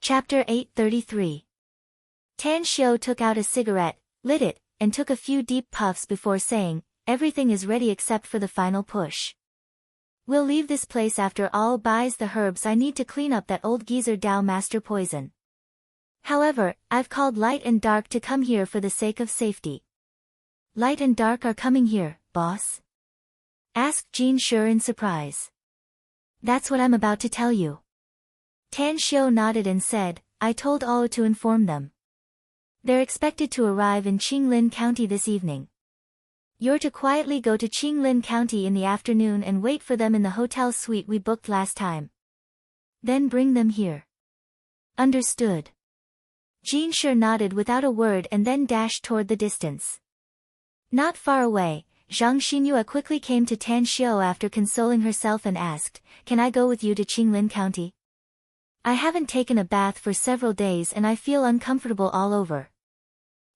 Chapter 833. Tan Xiu took out a cigarette, lit it, and took a few deep puffs before saying, "Everything is ready except for the final push. We'll leave this place after all buys the herbs I need to clean up that old geezer Dao Master poison. However, I've called Light and Dark to come here for the sake of safety." "Light and Dark are coming here, boss?" asked Jin Shi in surprise. "That's what I'm about to tell you." Tan Xiu nodded and said, "I told Ao to inform them. They're expected to arrive in Qinglin County this evening. You're to quietly go to Qinglin County in the afternoon and wait for them in the hotel suite we booked last time. Then bring them here." "Understood." Jin Shi nodded without a word and then dashed toward the distance. Not far away, Zhang Xinyue quickly came to Tan Xiu after consoling herself and asked, "Can I go with you to Qinglin County? I haven't taken a bath for several days and I feel uncomfortable all over."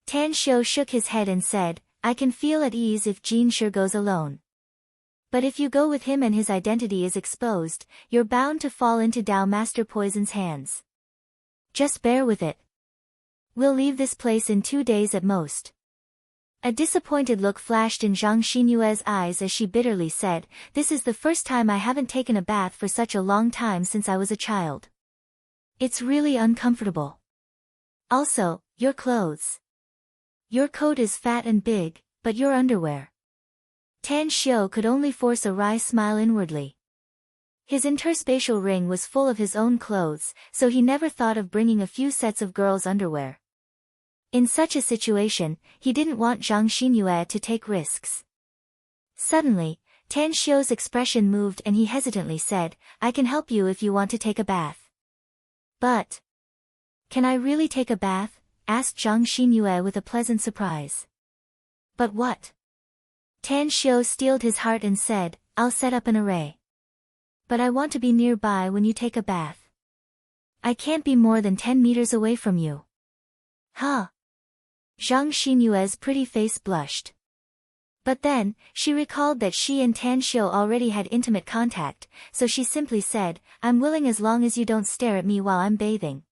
Tan Xiu shook his head and said, "I can feel at ease if Jin Shi goes alone. But if you go with him and his identity is exposed, you're bound to fall into Dao Master Poison's hands. Just bear with it. We'll leave this place in 2 days at most." A disappointed look flashed in Zhang Xinyue's eyes as she bitterly said, "This is the first time I haven't taken a bath for such a long time since I was a child. It's really uncomfortable. Also, your clothes. Your coat is fat and big, but your underwear." Tan Xiu could only force a wry smile inwardly. His interspatial ring was full of his own clothes, so he never thought of bringing a few sets of girls' underwear. In such a situation, he didn't want Zhang Xinyue to take risks. Suddenly, Tan Xiu's expression moved and he hesitantly said, "I can help you if you want to take a bath." "But can I really take a bath?" asked Zhang Xinyue with a pleasant surprise. "But what?" Tan Xiu steeled his heart and said, "I'll set up an array. But I want to be nearby when you take a bath. I can't be more than 10 meters away from you." "Huh?" Zhang Xinyue's pretty face blushed. But then, she recalled that she and Tan Xiu already had intimate contact, so she simply said, "I'm willing as long as you don't stare at me while I'm bathing."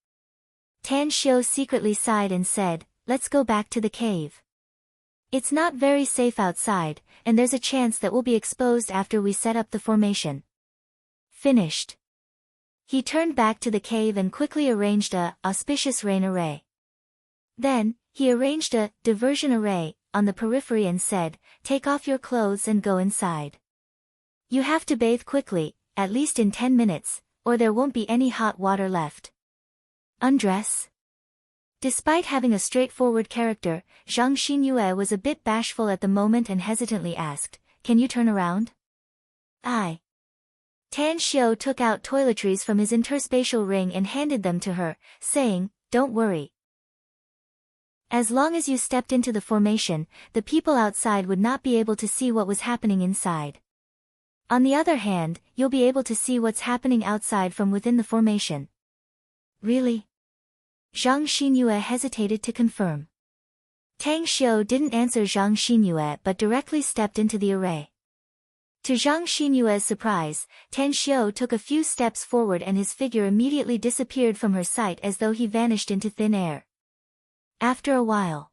Tan Xiu secretly sighed and said, "Let's go back to the cave. It's not very safe outside, and there's a chance that we'll be exposed after we set up the formation." Finished. He turned back to the cave and quickly arranged a auspicious rain array. Then, he arranged a diversion array on the periphery and said, "Take off your clothes and go inside. You have to bathe quickly, at least in 10 minutes, or there won't be any hot water left. Undress." Despite having a straightforward character, Zhang Xinyue was a bit bashful at the moment and hesitantly asked, "Can you turn around?" "Aye." Tan Xiu took out toiletries from his interspatial ring and handed them to her, saying, "Don't worry. As long as you stepped into the formation, the people outside would not be able to see what was happening inside. On the other hand, you'll be able to see what's happening outside from within the formation." "Really?" Zhang Xinyue hesitated to confirm. Tang Xiu didn't answer Zhang Xinyue but directly stepped into the array. To Zhang Xinyue's surprise, Tan Xiu took a few steps forward and his figure immediately disappeared from her sight as though he vanished into thin air. After a while,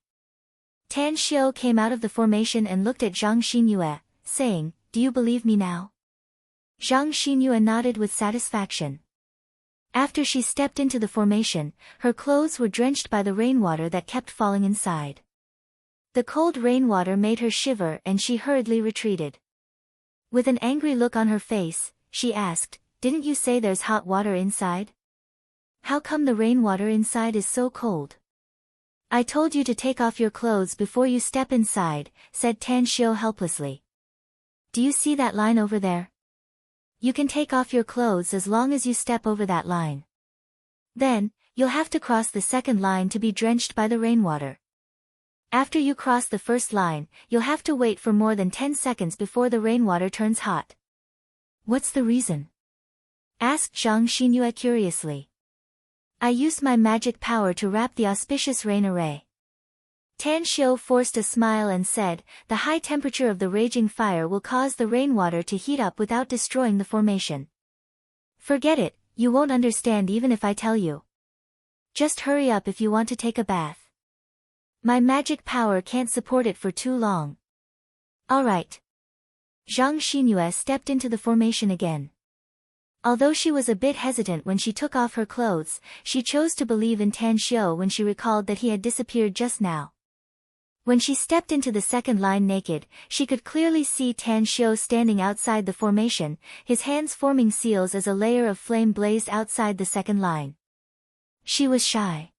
Tan Xiu came out of the formation and looked at Zhang Xinyue, saying, "Do you believe me now?" Zhang Xinyue nodded with satisfaction. After she stepped into the formation, her clothes were drenched by the rainwater that kept falling inside. The cold rainwater made her shiver and she hurriedly retreated. With an angry look on her face, she asked, "Didn't you say there's hot water inside? How come the rainwater inside is so cold?" "I told you to take off your clothes before you step inside," said Tan Xiu helplessly. "Do you see that line over there? You can take off your clothes as long as you step over that line. Then, you'll have to cross the second line to be drenched by the rainwater. After you cross the first line, you'll have to wait for more than 10 seconds before the rainwater turns hot." "What's the reason?" asked Zhang Xinyue curiously. "I used my magic power to wrap the auspicious rain array." Tan Xiu forced a smile and said, "The high temperature of the raging fire will cause the rainwater to heat up without destroying the formation. Forget it, you won't understand even if I tell you." Just hurry up if you want to take a bath. My magic power can't support it for too long. Alright. Zhang Xinyue stepped into the formation again. Although she was a bit hesitant when she took off her clothes, she chose to believe in Tan Xiu when she recalled that he had disappeared just now. When she stepped into the second line naked, she could clearly see Tan Xiu standing outside the formation, his hands forming seals as a layer of flame blazed outside the second line. She was shy.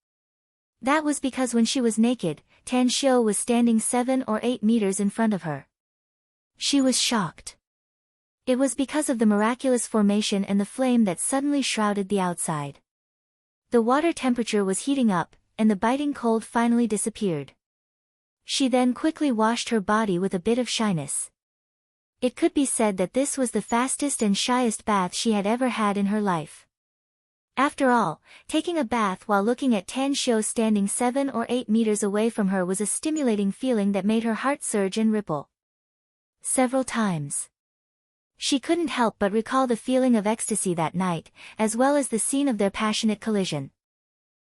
That was because when she was naked, Tan Xiu was standing 7 or 8 meters in front of her. She was shocked. It was because of the miraculous formation and the flame that suddenly shrouded the outside. The water temperature was heating up, and the biting cold finally disappeared. She then quickly washed her body with a bit of shyness. It could be said that this was the fastest and shyest bath she had ever had in her life. After all, taking a bath while looking at Tan Xiu standing 7 or 8 meters away from her was a stimulating feeling that made her heart surge and ripple. Several times. She couldn't help but recall the feeling of ecstasy that night, as well as the scene of their passionate collision.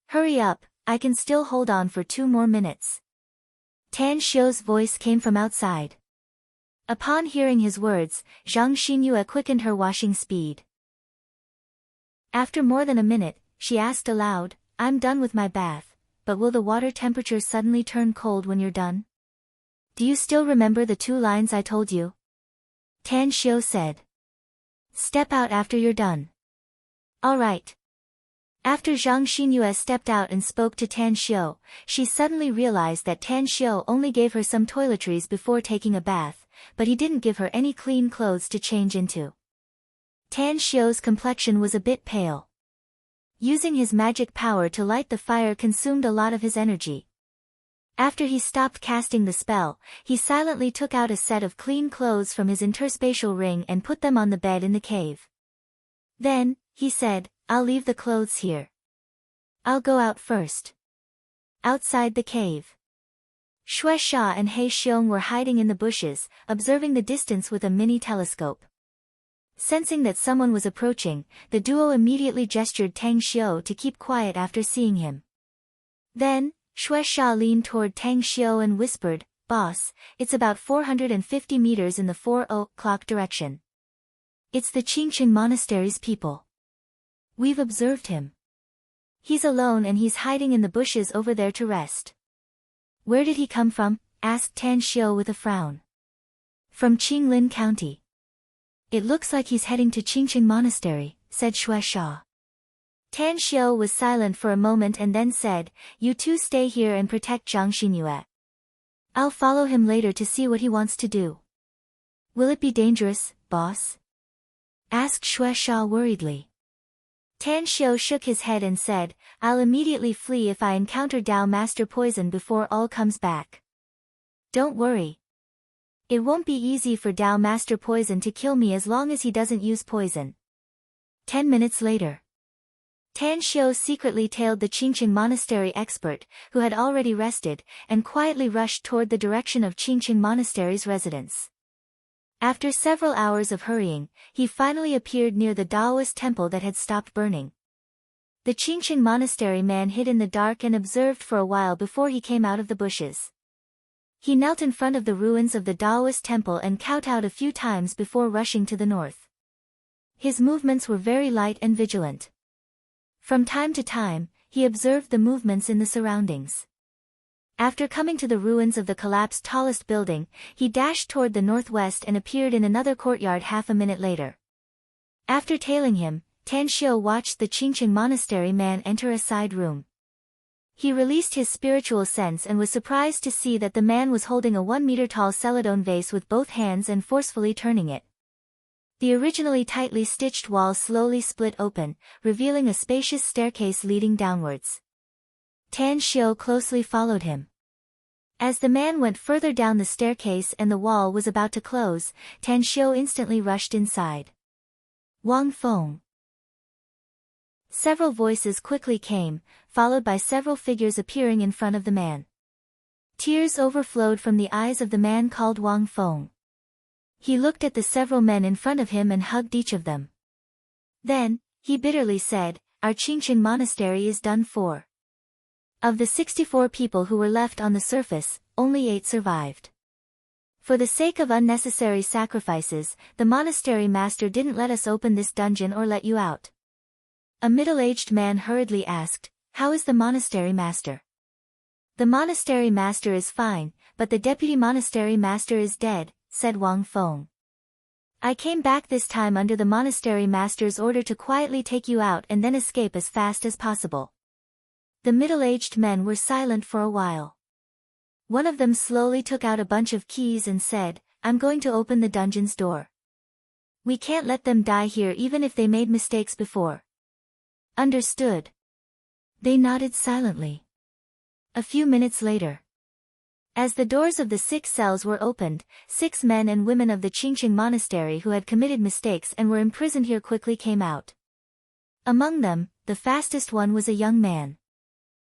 Hurry up, I can still hold on for 2 more minutes. Tan Xiu's voice came from outside. Upon hearing his words, Zhang Xinyue quickened her washing speed. After more than a minute, she asked aloud, I'm done with my bath, but will the water temperature suddenly turn cold when you're done? Do you still remember the 2 lines I told you? Tan Xiu said. Step out after you're done. All right. After Zhang Xinyue stepped out and spoke to Tan Xiu, she suddenly realized that Tan Xiu only gave her some toiletries before taking a bath, but he didn't give her any clean clothes to change into. Tan Xiu's complexion was a bit pale. Using his magic power to light the fire consumed a lot of his energy. After he stopped casting the spell, he silently took out a set of clean clothes from his interspatial ring and put them on the bed in the cave. Then, he said, I'll leave the clothes here. I'll go out first. Outside the cave. Xue Sha and He Xiong were hiding in the bushes, observing the distance with a mini telescope. Sensing that someone was approaching, the duo immediately gestured Tang Xiu to keep quiet after seeing him. Then, Xue Sha leaned toward Tang Xiu and whispered, Boss, it's about 450 meters in the 4 o'clock direction. It's the Qingqing Monastery's people. We've observed him. He's alone and he's hiding in the bushes over there to rest. Where did he come from? Asked Tan Xiu with a frown. From Qinglin County. It looks like he's heading to Qingqing Monastery, said Xue Sha. Tan Xiu was silent for a moment and then said, You two stay here and protect Zhang Xinyue. I'll follow him later to see what he wants to do. Will it be dangerous, boss? Asked Xue Sha worriedly. Tan Xiu shook his head and said, I'll immediately flee if I encounter Dao Master Poison before all comes back. Don't worry. It won't be easy for Dao Master Poison to kill me as long as he doesn't use poison. 10 minutes later. Tan Xiu secretly tailed the Qingqing Monastery expert, who had already rested, and quietly rushed toward the direction of Qingqing Monastery's residence. After several hours of hurrying, he finally appeared near the Daoist temple that had stopped burning. The Qingqing Monastery man hid in the dark and observed for a while before he came out of the bushes. He knelt in front of the ruins of the Daoist temple and kowtowed a few times before rushing to the north. His movements were very light and vigilant. From time to time, he observed the movements in the surroundings. After coming to the ruins of the collapsed tallest building, he dashed toward the northwest and appeared in another courtyard half a minute later. After tailing him, Tan Xiu watched the Qingqing Monastery man enter a side room. He released his spiritual sense and was surprised to see that the man was holding a 1-meter-tall celadone vase with both hands and forcefully turning it. The originally tightly stitched walls slowly split open, revealing a spacious staircase leading downwards. Tan Xiu closely followed him. As the man went further down the staircase and the wall was about to close, Tan Xiu instantly rushed inside. Wang Feng. Several voices quickly came, followed by several figures appearing in front of the man. Tears overflowed from the eyes of the man called Wang Feng. He looked at the several men in front of him and hugged each of them. Then, he bitterly said, our Qingqing monastery is done for. Of the 64 people who were left on the surface, only 8 survived. For the sake of unnecessary sacrifices, the monastery master didn't let us open this dungeon or let you out. A middle-aged man hurriedly asked, "How is the monastery master?" "The monastery master is fine, but the deputy monastery master is dead," said Wang Feng. "I came back this time under the monastery master's order to quietly take you out and then escape as fast as possible." The middle-aged men were silent for a while. One of them slowly took out a bunch of keys and said, "I'm going to open the dungeon's door. We can't let them die here even if they made mistakes before." "Understood." They nodded silently. A few minutes later, as the doors of the 6 cells were opened, 6 men and women of the Qingqing monastery who had committed mistakes and were imprisoned here quickly came out. Among them, the fastest one was a young man.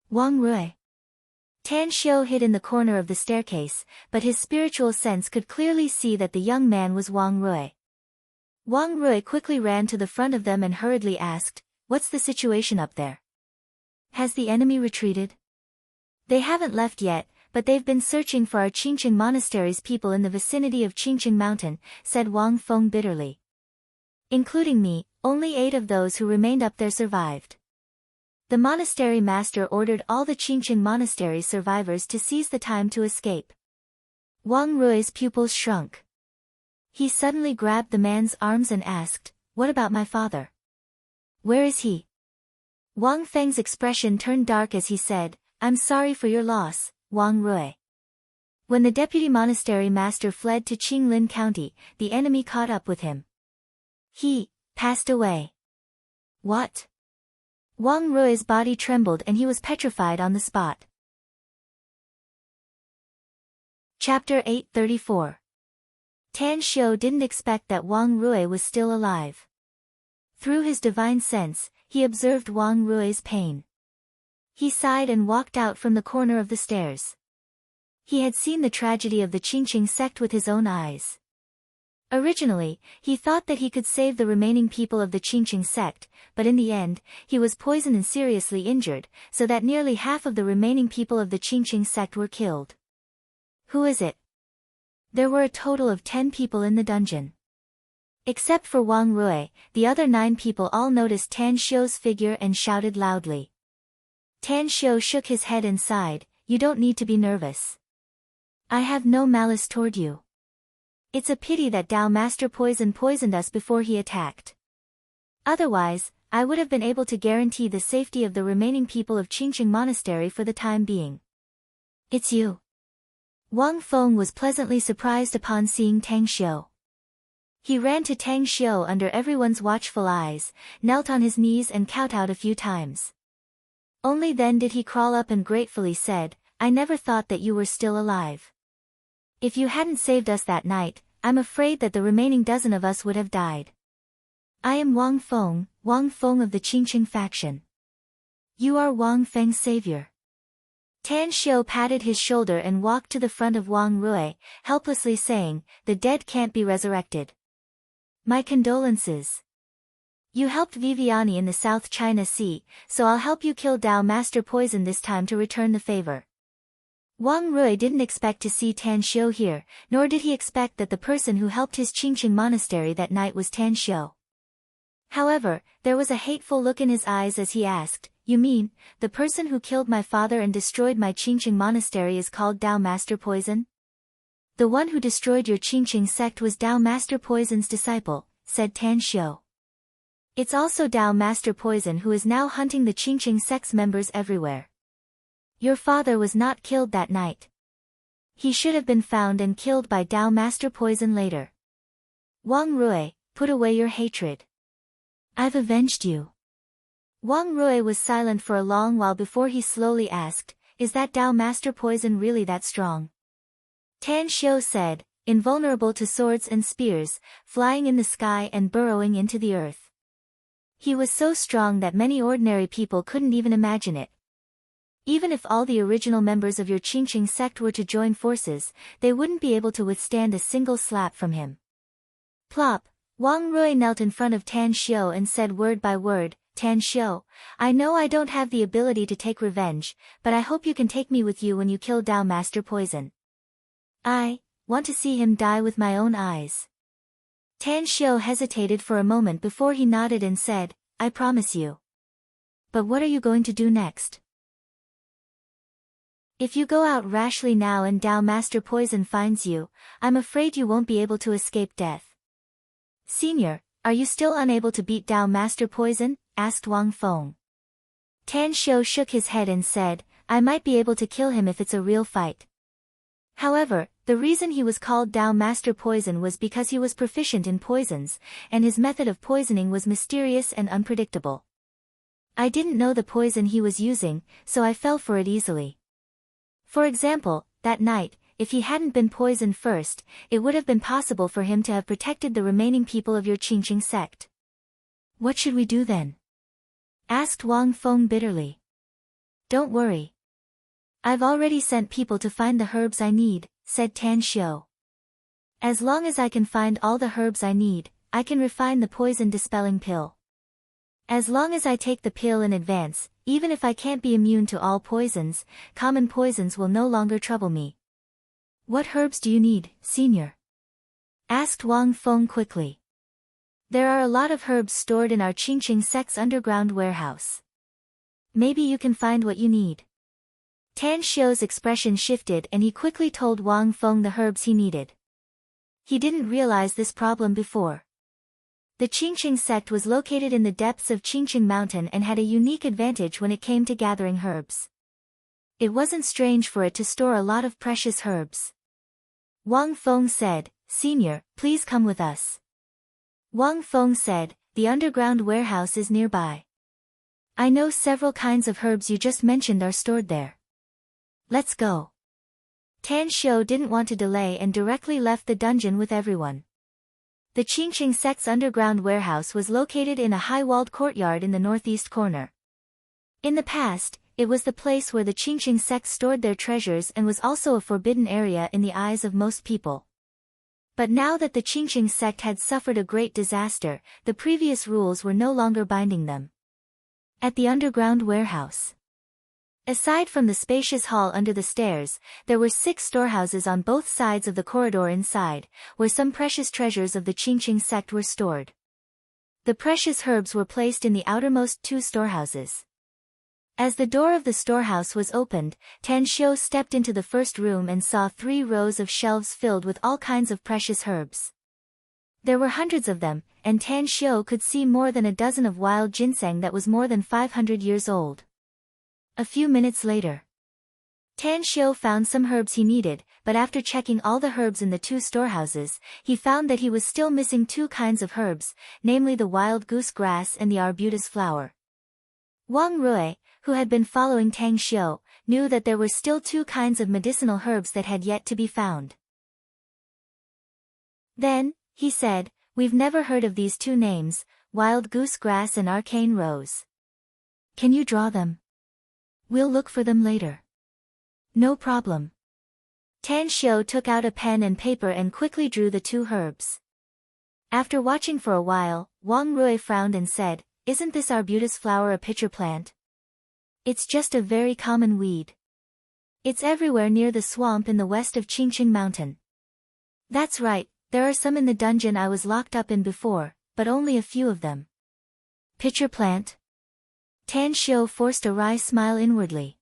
Wang Rui. Tan Xiu hid in the corner of the staircase, but his spiritual sense could clearly see that the young man was Wang Rui. Wang Rui quickly ran to the front of them and hurriedly asked, "What's the situation up there? Has the enemy retreated?" "They haven't left yet, but they've been searching for our Qingqing monastery's people in the vicinity of Qingqing Mountain," said Wang Feng bitterly. "Including me, only 8 of those who remained up there survived." The monastery master ordered all the Qingqing monastery survivors to seize the time to escape. Wang Rui's pupils shrunk. He suddenly grabbed the man's arms and asked, "What about my father? Where is he?" Wang Feng's expression turned dark as he said, "I'm sorry for your loss, Wang Rui. When the deputy monastery master fled to Qinglin County, the enemy caught up with him. He passed away." "What?" Wang Rui's body trembled and he was petrified on the spot. Chapter 834. Tan Xiu didn't expect that Wang Rui was still alive. Through his divine sense, he observed Wang Rui's pain. He sighed and walked out from the corner of the stairs. He had seen the tragedy of the Qingqing sect with his own eyes. Originally, he thought that he could save the remaining people of the Qingqing sect, but in the end, he was poisoned and seriously injured, so that nearly half of the remaining people of the Qingqing sect were killed. "Who is it?" There were a total of 10 people in the dungeon. Except for Wang Rui, the other 9 people all noticed Tan Xiu's figure and shouted loudly. Tan Xiu shook his head and sighed, "You don't need to be nervous. I have no malice toward you. It's a pity that Dao Master poisoned us before he attacked. Otherwise, I would have been able to guarantee the safety of the remaining people of Qingqing Monastery for the time being." "It's you." Wang Feng was pleasantly surprised upon seeing Tang Xiu. He ran to Tang Xiu under everyone's watchful eyes, knelt on his knees and kowtowed a few times. Only then did he crawl up and gratefully said, "I never thought that you were still alive. If you hadn't saved us that night, I'm afraid that the remaining dozen of us would have died. I am Wang Feng of the Qingqing faction. You are Wang Feng's savior." Tan Xiu patted his shoulder and walked to the front of Wang Rui, helplessly saying, "The dead can't be resurrected. My condolences. You helped Viviani in the South China Sea, so I'll help you kill Dao Master Poison this time to return the favor." Wang Rui didn't expect to see Tan Xiu here, nor did he expect that the person who helped his Qingqing monastery that night was Tan Xiu. However, there was a hateful look in his eyes as he asked, "You mean, the person who killed my father and destroyed my Qingqing monastery is called Dao Master Poison?" "The one who destroyed your Qingqing sect was Dao Master Poison's disciple," said Tan Xiu. "It's also Dao Master Poison who is now hunting the Qingqing sect's members everywhere. Your father was not killed that night. He should have been found and killed by Dao Master Poison later. Wang Rui, put away your hatred. I've avenged you." Wang Rui was silent for a long while before he slowly asked, "Is that Dao Master Poison really that strong?" Tan Xiu said, "Invulnerable to swords and spears, flying in the sky and burrowing into the earth. He was so strong that many ordinary people couldn't even imagine it. Even if all the original members of your Qingqing sect were to join forces, they wouldn't be able to withstand a single slap from him." Plop, Wang Rui knelt in front of Tan Xiu and said word by word, Tan Xiu. I know I don't have the ability to take revenge, but I hope you can take me with you when you kill Dao Master Poison. I want to see him die with my own eyes. Tan Xiu hesitated for a moment before he nodded and said, I promise you. But what are you going to do next? If you go out rashly now and Dao Master Poison finds you, I'm afraid you won't be able to escape death. Senior, are you still unable to beat Dao Master Poison? Asked Wang Feng. Tan Xiu shook his head and said, I might be able to kill him if it's a real fight. However, the reason he was called Dao Master Poison was because he was proficient in poisons, and his method of poisoning was mysterious and unpredictable. I didn't know the poison he was using, so I fell for it easily. For example, that night, if he hadn't been poisoned first, it would have been possible for him to have protected the remaining people of your Qingqing sect. What should we do then? Asked Wang Feng bitterly. Don't worry. I've already sent people to find the herbs I need, said Tan Xiu. As long as I can find all the herbs I need, I can refine the poison-dispelling pill. As long as I take the pill in advance, even if I can't be immune to all poisons, common poisons will no longer trouble me. What herbs do you need, Senior? Asked Wang Feng quickly. There are a lot of herbs stored in our Qingqing sect's underground warehouse. Maybe you can find what you need. Tan Xiu's expression shifted and he quickly told Wang Feng the herbs he needed. He didn't realize this problem before. The Qingqing sect was located in the depths of Qingqing Mountain and had a unique advantage when it came to gathering herbs. It wasn't strange for it to store a lot of precious herbs. Wang Feng said, Senior, please come with us. Wang Feng said, the underground warehouse is nearby. I know several kinds of herbs you just mentioned are stored there. Let's go. Tan Xiu didn't want to delay and directly left the dungeon with everyone. The Qingqing sect's underground warehouse was located in a high-walled courtyard in the northeast corner. In the past, it was the place where the Qingqing sect stored their treasures and was also a forbidden area in the eyes of most people. But now that the Qingqing sect had suffered a great disaster, the previous rules were no longer binding them. At the underground warehouse. Aside from the spacious hall under the stairs, there were 6 storehouses on both sides of the corridor inside, where some precious treasures of the Qingqing sect were stored. The precious herbs were placed in the outermost 2 storehouses. As the door of the storehouse was opened, Tan Xiu stepped into the first room and saw 3 rows of shelves filled with all kinds of precious herbs. There were hundreds of them, and Tan Xiu could see more than a dozen of wild ginseng that was more than 500 years old. A few minutes later, Tan Xiu found some herbs he needed, but after checking all the herbs in the 2 storehouses, he found that he was still missing 2 kinds of herbs, namely the wild goose grass and the arbutus flower. Wang Rui, who had been following Tan Xiu, knew that there were still 2 kinds of medicinal herbs that had yet to be found. Then, he said, we've never heard of these 2 names, wild goose grass and arcane rose. Can you draw them? We'll look for them later. No problem. Tan Xiu took out a pen and paper and quickly drew the 2 herbs. After watching for a while, Wang Rui frowned and said, Isn't this arbutus flower a pitcher plant? It's just a very common weed. It's everywhere near the swamp in the west of Qingqing Mountain. That's right, there are some in the dungeon I was locked up in before, but only a few of them. Pitcher plant? Tan Xiu forced a wry smile inwardly.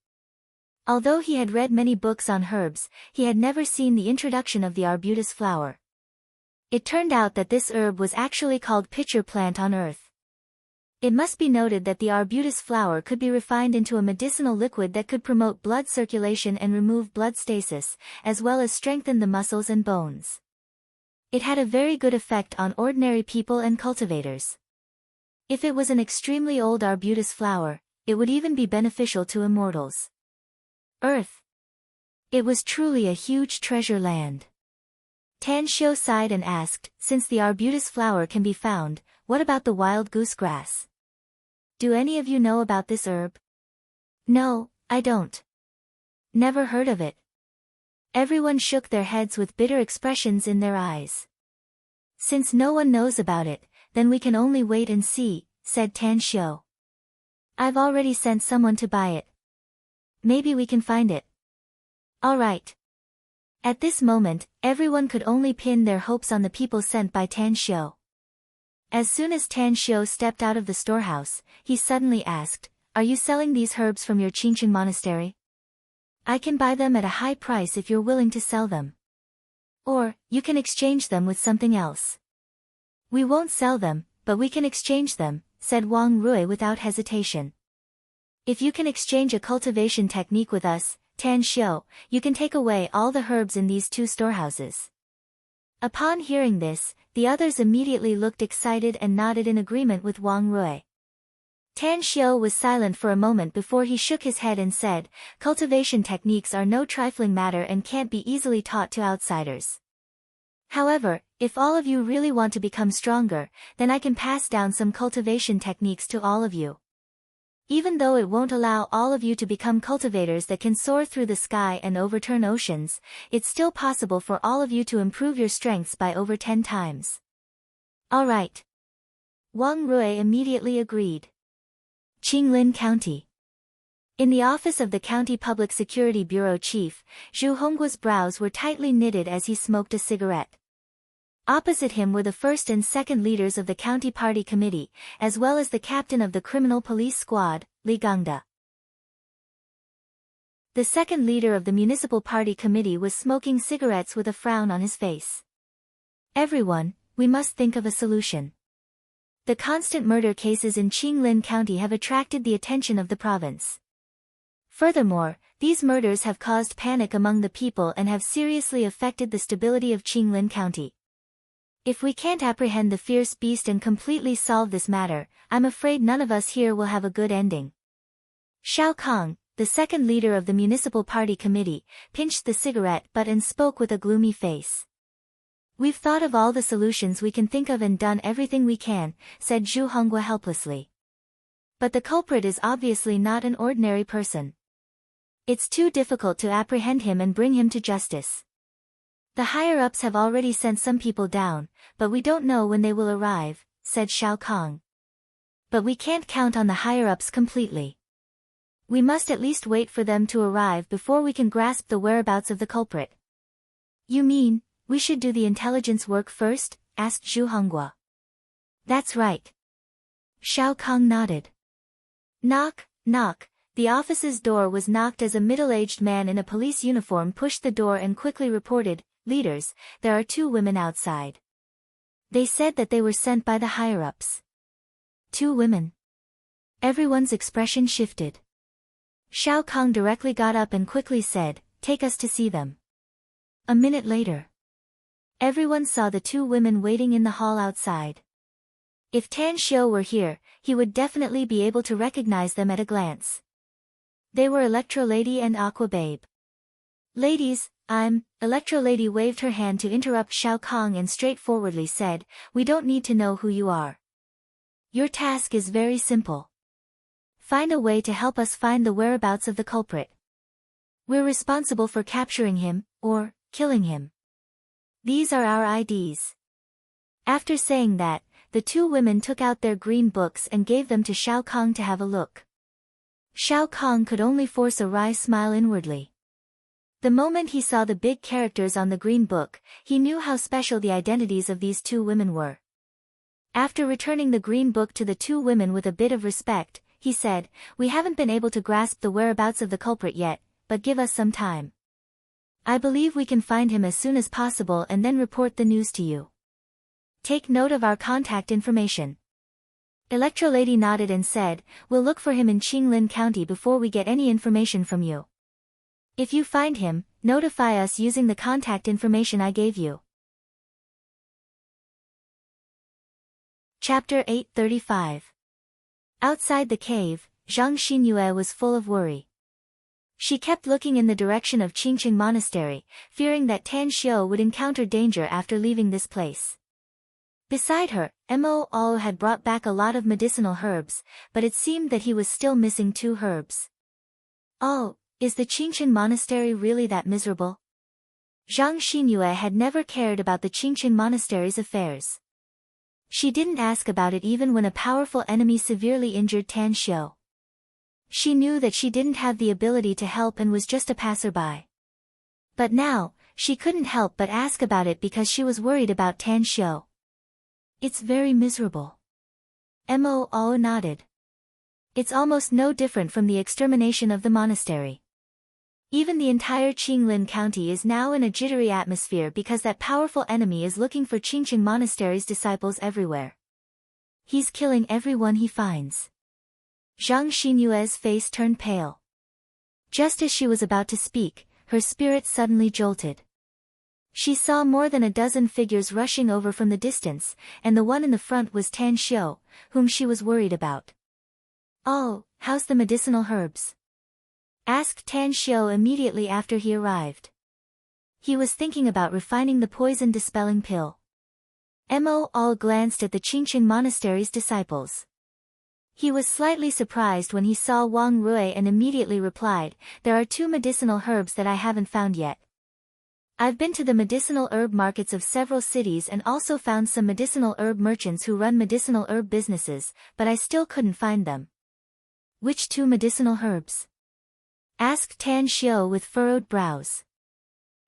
Although he had read many books on herbs, he had never seen the introduction of the arbutus flower. It turned out that this herb was actually called pitcher plant on Earth. It must be noted that the arbutus flower could be refined into a medicinal liquid that could promote blood circulation and remove blood stasis, as well as strengthen the muscles and bones. It had a very good effect on ordinary people and cultivators. If it was an extremely old arbutus flower, it would even be beneficial to immortals. Earth. It was truly a huge treasure land. Tan Xiu sighed and asked, since the arbutus flower can be found, what about the wild goose grass? Do any of you know about this herb? No, I don't. Never heard of it. Everyone shook their heads with bitter expressions in their eyes. Since no one knows about it, then we can only wait and see, said Tan Xiu. I've already sent someone to buy it. Maybe we can find it. All right. At this moment, everyone could only pin their hopes on the people sent by Tan Xiu. As soon as Tan Xiu stepped out of the storehouse, he suddenly asked, "Are you selling these herbs from your Qingqing monastery? I can buy them at a high price if you're willing to sell them. Or, you can exchange them with something else." "We won't sell them, but we can exchange them," said Wang Rui without hesitation. "If you can exchange a cultivation technique with us, Tan Xiu, you can take away all the herbs in these 2 storehouses." Upon hearing this, the others immediately looked excited and nodded in agreement with Wang Rui. Tan Xiu was silent for a moment before he shook his head and said, "Cultivation techniques are no trifling matter and can't be easily taught to outsiders. However, if all of you really want to become stronger, then I can pass down some cultivation techniques to all of you. Even though it won't allow all of you to become cultivators that can soar through the sky and overturn oceans, it's still possible for all of you to improve your strengths by over 10 times. All right." Wang Rui immediately agreed. Qinglin County. In the office of the County Public Security Bureau Chief, Zhu Honggua's brows were tightly knitted as he smoked a cigarette. Opposite him were the first and second leaders of the County Party Committee, as well as the captain of the Criminal Police Squad, Li Gangda. The second leader of the Municipal Party Committee was smoking cigarettes with a frown on his face. "Everyone, we must think of a solution. The constant murder cases in Qinglin County have attracted the attention of the province. Furthermore, these murders have caused panic among the people and have seriously affected the stability of Qinglin County. If we can't apprehend the fierce beast and completely solve this matter, I'm afraid none of us here will have a good ending." Xiao Kong, the second leader of the Municipal Party Committee, pinched the cigarette butt and spoke with a gloomy face. "We've thought of all the solutions we can think of and done everything we can," said Zhu Honggua helplessly. "But the culprit is obviously not an ordinary person. It's too difficult to apprehend him and bring him to justice. The higher-ups have already sent some people down, but we don't know when they will arrive," said Xiao Kong. "But we can't count on the higher-ups completely. We must at least wait for them to arrive before we can grasp the whereabouts of the culprit." "You mean, we should do the intelligence work first?" asked Zhu Honggua. "That's right." Xiao Kong nodded. Knock, knock. The office's door was knocked as a middle-aged man in a police uniform pushed the door and quickly reported, "Leaders, there are 2 women outside. They said that they were sent by the higher-ups." 2 women. Everyone's expression shifted. Xiao Kong directly got up and quickly said, "Take us to see them." A minute later, everyone saw the 2 women waiting in the hall outside. If Tan Xiu were here, he would definitely be able to recognize them at a glance. They were Electro-Lady and Aqua-Babe. "Ladies, Electro-Lady waved her hand to interrupt Xiao Kong and straightforwardly said, "We don't need to know who you are. Your task is very simple. Find a way to help us find the whereabouts of the culprit. We're responsible for capturing him, or killing him. These are our IDs." After saying that, the 2 women took out their green books and gave them to Xiao Kong to have a look. Xiao Kong could only force a wry smile inwardly. The moment he saw the big characters on the green book, he knew how special the identities of these 2 women were. After returning the green book to the 2 women with a bit of respect, he said, "We haven't been able to grasp the whereabouts of the culprit yet, but give us some time. I believe we can find him as soon as possible and then report the news to you. Take note of our contact information." Electro-Lady nodded and said, "We'll look for him in Qinglin County before we get any information from you. If you find him, notify us using the contact information I gave you." Chapter 835. Outside the cave, Zhang Xinyue was full of worry. She kept looking in the direction of Qingqing Monastery, fearing that Tan Xiu would encounter danger after leaving this place. Beside her, Mo had brought back a lot of medicinal herbs, but it seemed that he was still missing 2 herbs. "Oh, is the Qingqing Monastery really that miserable?" Zhang Xinyue had never cared about the Qingqing Monastery's affairs. She didn't ask about it even when a powerful enemy severely injured Tan Xiu. She knew that she didn't have the ability to help and was just a passerby. But now, she couldn't help but ask about it because she was worried about Tan Xiu. It's very miserable. Mo nodded. It's almost no different from the extermination of the monastery. Even the entire Qinglin County is now in a jittery atmosphere because that powerful enemy is looking for Qingqing Monastery's disciples everywhere. He's killing everyone he finds. Zhang Xinyue's face turned pale. Just as she was about to speak, her spirit suddenly jolted. She saw more than a dozen figures rushing over from the distance, and the one in the front was Tan Xiu, whom she was worried about. "Oh, how's the medicinal herbs?" asked Tan Xiu immediately after he arrived. He was thinking about refining the poison-dispelling pill. Mo glanced at the Qingqing Monastery's disciples. He was slightly surprised when he saw Wang Rui and immediately replied, "There are 2 medicinal herbs that I haven't found yet. I've been to the medicinal herb markets of several cities and also found some medicinal herb merchants who run medicinal herb businesses, but I still couldn't find them." "Which 2 medicinal herbs?" asked Tan Xiu with furrowed brows.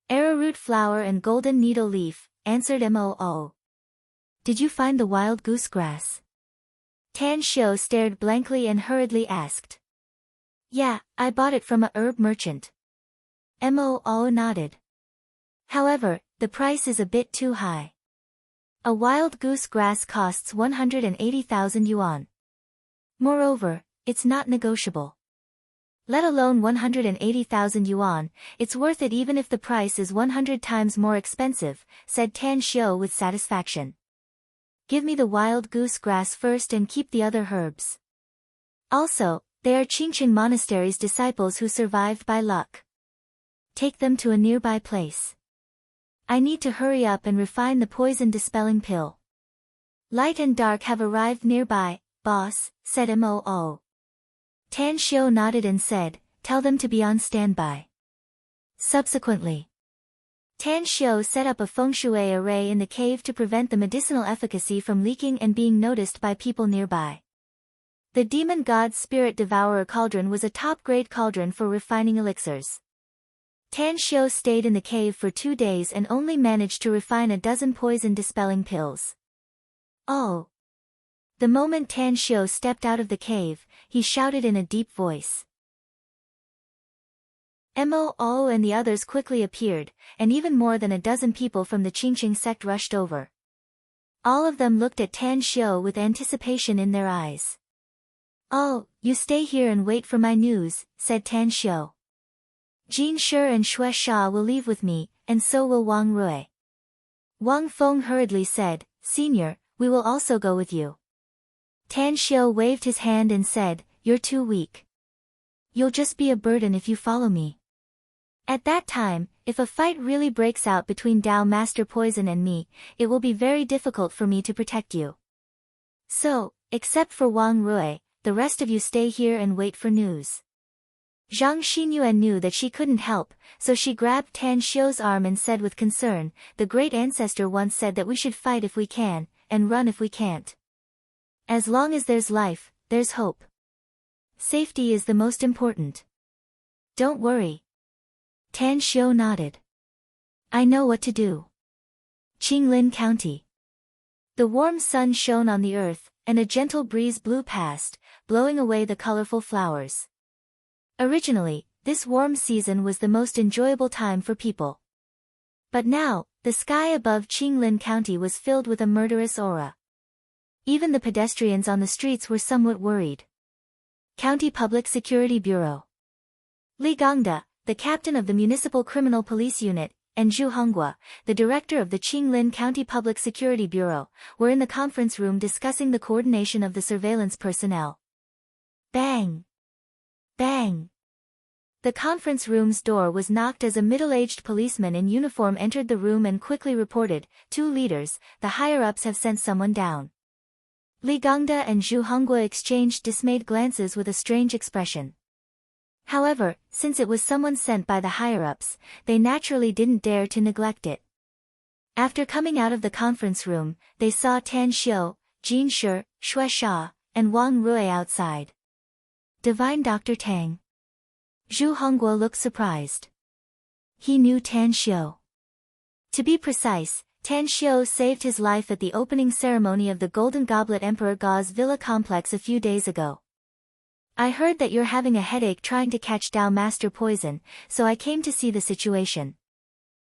"Arrowroot flower and golden needle leaf," answered Mo. "Did you find the wild goose grass?" Tan Xiu stared blankly and hurriedly asked. "Yeah, I bought it from a herb merchant." Mo nodded. "However, the price is a bit too high. A wild goose grass costs 180,000 yuan. Moreover, it's not negotiable. Let alone 180,000 yuan, it's worth it even if the price is 100 times more expensive," said Tan Xiu with satisfaction. "Give me the wild goose grass first and keep the other herbs. Also, they are Qingqing Monastery's disciples who survived by luck. Take them to a nearby place. I need to hurry up and refine the poison-dispelling pill." "Light and dark have arrived nearby, boss," said Mo. Tan Xiu nodded and said, "Tell them to be on standby." Subsequently, Tan Xiu set up a feng shui array in the cave to prevent the medicinal efficacy from leaking and being noticed by people nearby. The demon god spirit devourer cauldron was a top-grade cauldron for refining elixirs. Tan Xiu stayed in the cave for 2 days and only managed to refine a dozen poison-dispelling pills. "Oh!" The moment Tan Xiu stepped out of the cave, he shouted in a deep voice. Mo and the others quickly appeared, and even more than a dozen people from the Qingqing sect rushed over. All of them looked at Tan Xiu with anticipation in their eyes. "Oh, you stay here and wait for my news," said Tan Xiu. "Jin Shi and Xue Sha will leave with me, and so will Wang Rui." Wang Feng hurriedly said, "Senior, we will also go with you." Tan Xiu waved his hand and said, "You're too weak. You'll just be a burden if you follow me. At that time, if a fight really breaks out between Dao Master Poison and me, it will be very difficult for me to protect you. So, except for Wang Rui, the rest of you stay here and wait for news." Zhang Xinyue knew that she couldn't help, so she grabbed Tan Xiu's arm and said with concern, "The great ancestor once said that we should fight if we can, and run if we can't. As long as there's life, there's hope. Safety is the most important. Don't worry." Tan Xiu nodded. "I know what to do." Qinglin County. The warm sun shone on the earth, and a gentle breeze blew past, blowing away the colorful flowers. Originally, this warm season was the most enjoyable time for people. But now, the sky above Qinglin County was filled with a murderous aura. Even the pedestrians on the streets were somewhat worried. County Public Security Bureau. Li Gongda, the captain of the Municipal Criminal Police Unit, and Zhu Honghua, the director of the Qinglin County Public Security Bureau, were in the conference room discussing the coordination of the surveillance personnel. Bang! Bang! The conference room's door was knocked as a middle-aged policeman in uniform entered the room and quickly reported, "Two leaders, the higher-ups have sent someone down." Li Gongda and Zhu Honghua exchanged dismayed glances with a strange expression. However, since it was someone sent by the higher-ups, they naturally didn't dare to neglect it. After coming out of the conference room, they saw Tan Xiu, Jin Shi, Xue Sha, and Wang Rui outside. Divine Dr. Tang. Zhu Hongguo looked surprised. He knew Tan Xiu. To be precise, Tan Xiu saved his life at the opening ceremony of the Golden Goblet Emperor Ga's villa complex a few days ago. I heard that you're having a headache trying to catch Dao Master Poison, so I came to see the situation.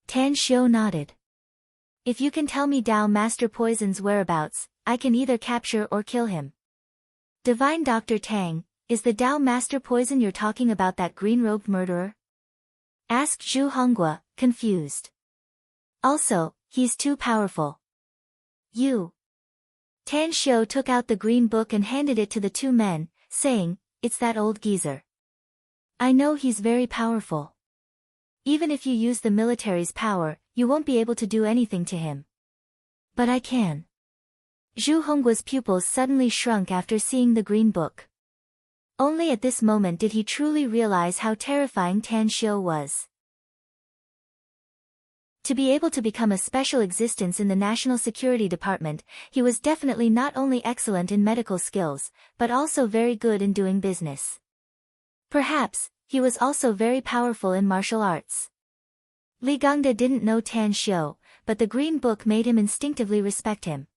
Tan Xiu nodded. If you can tell me Dao Master Poison's whereabouts, I can either capture or kill him. Divine Dr. Tang, is the Dao Master Poison you're talking about that green-robed murderer? Asked Zhu Hongguo, confused. Also, he's too powerful. You. Tan Xiu took out the green book and handed it to the two men, saying, it's that old geezer. I know he's very powerful. Even if you use the military's power, you won't be able to do anything to him. But I can. Zhu Hongguo's pupils suddenly shrunk after seeing the green book. Only at this moment did he truly realize how terrifying Tan Xiu was. To be able to become a special existence in the National Security Department, he was definitely not only excellent in medical skills, but also very good in doing business. Perhaps, he was also very powerful in martial arts. Li Gongda didn't know Tan Xiu, but the green book made him instinctively respect him.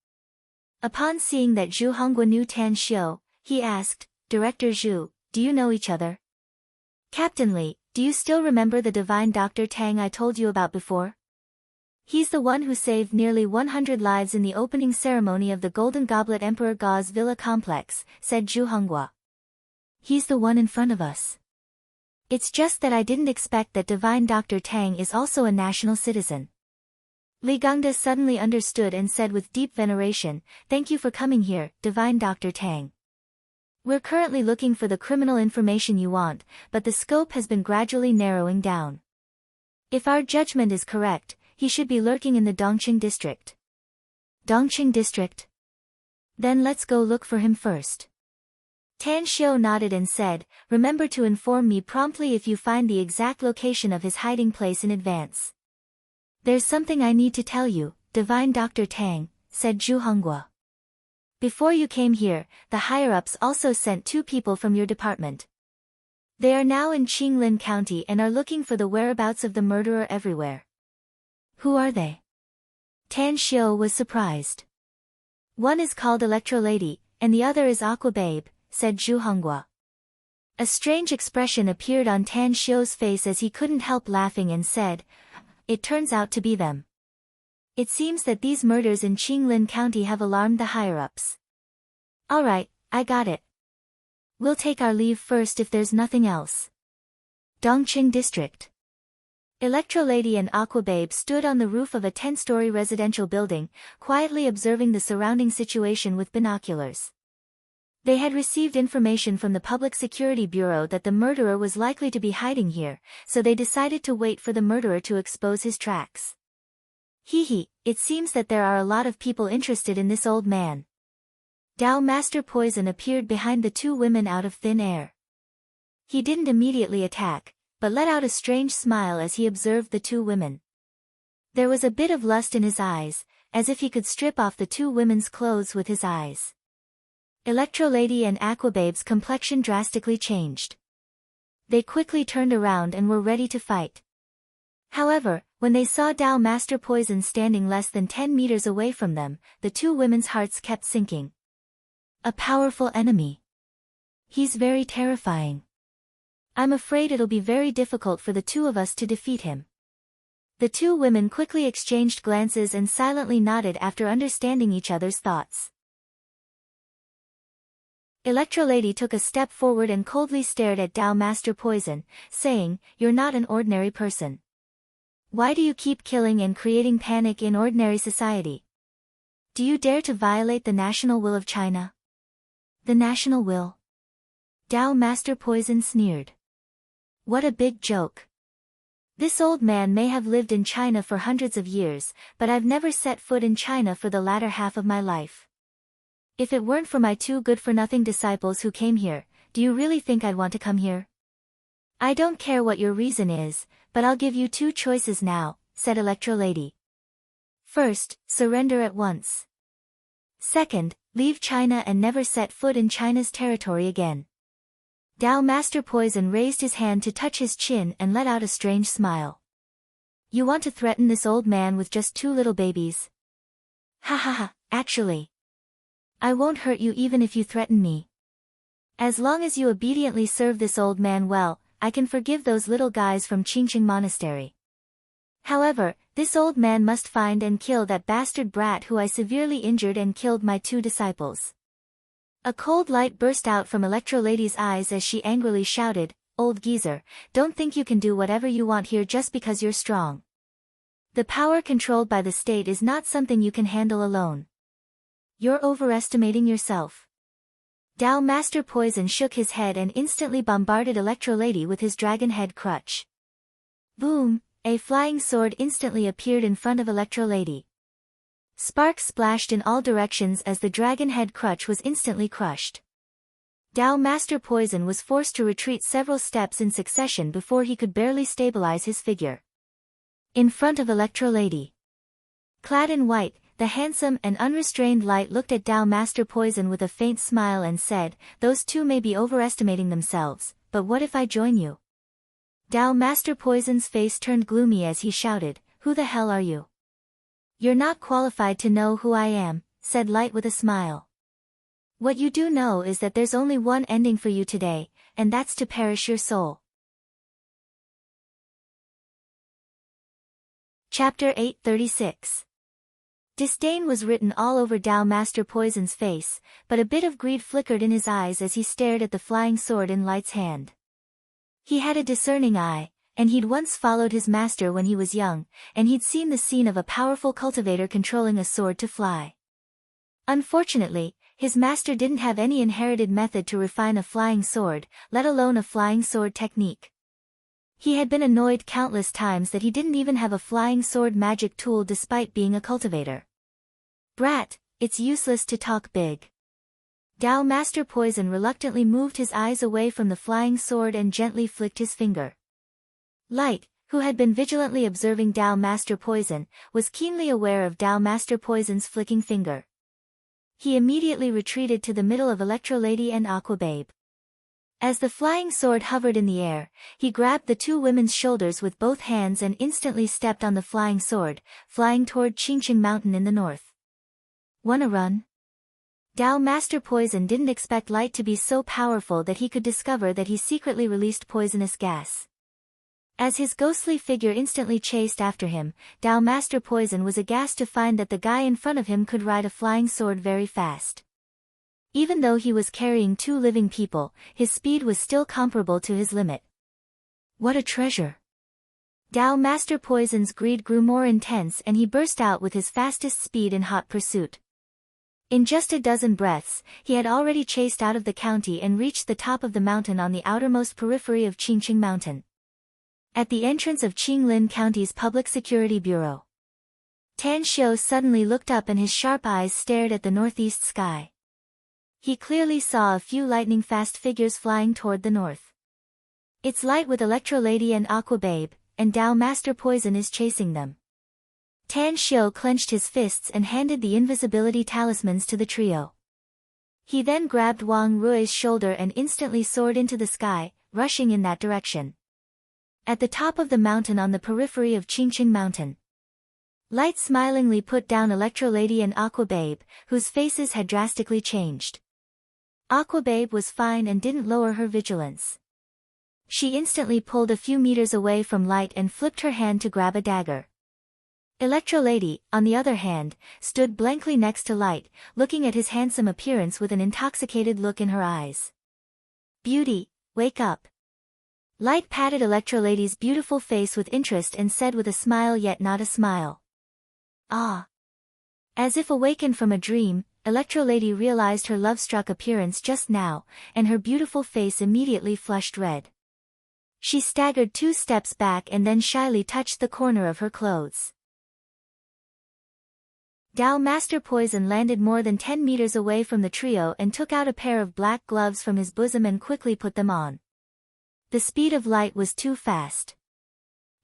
Upon seeing that Zhu Hongguo knew Tan Xiu, he asked, Director Zhu, do you know each other? Captain Li, do you still remember the Divine Dr. Tang I told you about before? He's the one who saved nearly 100 lives in the opening ceremony of the Golden Goblet Emperor Ga's villa complex, said Zhu Hongguo. He's the one in front of us. It's just that I didn't expect that Divine Dr. Tang is also a national citizen. Li Gongda suddenly understood and said with deep veneration, thank you for coming here, Divine Dr. Tang. We're currently looking for the criminal information you want, but the scope has been gradually narrowing down. If our judgment is correct, he should be lurking in the Dongqing district. Dongqing district? Then let's go look for him first. Tan Xiu nodded and said, remember to inform me promptly if you find the exact location of his hiding place in advance. There's something I need to tell you, Divine Dr. Tang, said Zhu Hongguo. Before you came here, the higher-ups also sent 2 people from your department. They are now in Qinglin County and are looking for the whereabouts of the murderer everywhere. Who are they? Tan Xiu was surprised. One is called Electro Lady, and the other is Aqua Babe, said Zhu Hongguo. A strange expression appeared on Tan Xiu's face as he couldn't help laughing and said, it turns out to be them. It seems that these murders in Qinglin County have alarmed the higher-ups. Alright, I got it. We'll take our leave first if there's nothing else. Dongqing District. Electro Lady and Aqua Babe stood on the roof of a 10-story residential building, quietly observing the surrounding situation with binoculars. They had received information from the Public Security Bureau that the murderer was likely to be hiding here, so they decided to wait for the murderer to expose his tracks. Hee, it seems that there are a lot of people interested in this old man. Dao Master Poison appeared behind the 2 women out of thin air. He didn't immediately attack, but let out a strange smile as he observed the 2 women. There was a bit of lust in his eyes, as if he could strip off the 2 women's clothes with his eyes. Electro Lady and Aqua Babe's complexion drastically changed. They quickly turned around and were ready to fight. However, when they saw Dao Master Poison standing less than 10 meters away from them, the 2 women's hearts kept sinking. A powerful enemy. He's very terrifying. I'm afraid it'll be very difficult for the 2 of us to defeat him. The 2 women quickly exchanged glances and silently nodded after understanding each other's thoughts. Electro Lady took a step forward and coldly stared at Dao Master Poison, saying, you're not an ordinary person. Why do you keep killing and creating panic in ordinary society? Do you dare to violate the national will of China? The national will? Dao Master Poison sneered. What a big joke. This old man may have lived in China for hundreds of years, but I've never set foot in China for the latter half of my life. If it weren't for my 2 good-for-nothing disciples who came here, do you really think I'd want to come here? I don't care what your reason is, but I'll give you 2 choices now, said Electro Lady. First, surrender at once. Second, leave China and never set foot in China's territory again. Dao Master Poison raised his hand to touch his chin and let out a strange smile. You want to threaten this old man with just 2 little babies? Ha ha ha, actually. I won't hurt you even if you threaten me. As long as you obediently serve this old man well, I can forgive those little guys from Qingqing Monastery. However, this old man must find and kill that bastard brat who I severely injured and killed my 2 disciples. A cold light burst out from Electrolady's eyes as she angrily shouted, Old geezer, don't think you can do whatever you want here just because you're strong. The power controlled by the state is not something you can handle alone. You're overestimating yourself. Dao Master Poison shook his head and instantly bombarded Electrolady with his dragon head crutch. Boom! A flying sword instantly appeared in front of Electrolady. Sparks splashed in all directions as the dragon head crutch was instantly crushed. Dao Master Poison was forced to retreat several steps in succession before he could barely stabilize his figure. In front of Electrolady, clad in white, the handsome and unrestrained Light looked at Dao Master Poison with a faint smile and said, Those 2 may be overestimating themselves, but what if I join you? Dao Master Poison's face turned gloomy as he shouted, Who the hell are you? You're not qualified to know who I am, said Light with a smile. What you do know is that there's only one ending for you today, and that's to perish your soul. Chapter 836. Disdain was written all over Dao Master Poison's face, but a bit of greed flickered in his eyes as he stared at the flying sword in Light's hand. He had a discerning eye, and he'd once followed his master when he was young, and he'd seen the scene of a powerful cultivator controlling a sword to fly. Unfortunately, his master didn't have any inherited method to refine a flying sword, let alone a flying sword technique. He had been annoyed countless times that he didn't even have a flying sword magic tool despite being a cultivator. Brat, it's useless to talk big. Dao Master Poison reluctantly moved his eyes away from the flying sword and gently flicked his finger. Light, who had been vigilantly observing Dao Master Poison, was keenly aware of Dao Master Poison's flicking finger. He immediately retreated to the middle of Electrolady and Aquababe. As the flying sword hovered in the air, he grabbed the 2 women's shoulders with both hands and instantly stepped on the flying sword, flying toward Qingqing Mountain in the north. Wanna run? Dao Master Poison didn't expect Light to be so powerful that he could discover that he secretly released poisonous gas. As his ghostly figure instantly chased after him, Dao Master Poison was aghast to find that the guy in front of him could ride a flying sword very fast. Even though he was carrying 2 living people, his speed was still comparable to his limit. What a treasure! Dao Master Poison's greed grew more intense and he burst out with his fastest speed in hot pursuit. In just a dozen breaths, he had already chased out of the county and reached the top of the mountain on the outermost periphery of Qingqing Mountain. At the entrance of Qinglin County's Public Security Bureau, Tan Xiu suddenly looked up and his sharp eyes stared at the northeast sky. He clearly saw a few lightning-fast figures flying toward the north. It's Light with Electrolady and Aquababe, and Dao Master Poison is chasing them. Tan Xiu clenched his fists and handed the invisibility talismans to the trio. He then grabbed Wang Rui's shoulder and instantly soared into the sky, rushing in that direction. At the top of the mountain on the periphery of Qingqing Mountain, Light smilingly put down Electrolady and Aquababe, whose faces had drastically changed. Aquababe was fine and didn't lower her vigilance. She instantly pulled a few meters away from Light and flipped her hand to grab a dagger. Electrolady, on the other hand, stood blankly next to Light, looking at his handsome appearance with an intoxicated look in her eyes. Beauty, wake up. Light patted Electrolady's beautiful face with interest and said with a smile yet not a smile. Ah. As if awakened from a dream, Electrolady realized her love-struck appearance just now, and her beautiful face immediately flushed red. She staggered 2 steps back and then shyly touched the corner of her clothes. Dao Master Poison landed more than 10 meters away from the trio and took out a pair of black gloves from his bosom and quickly put them on. The speed of Light was too fast.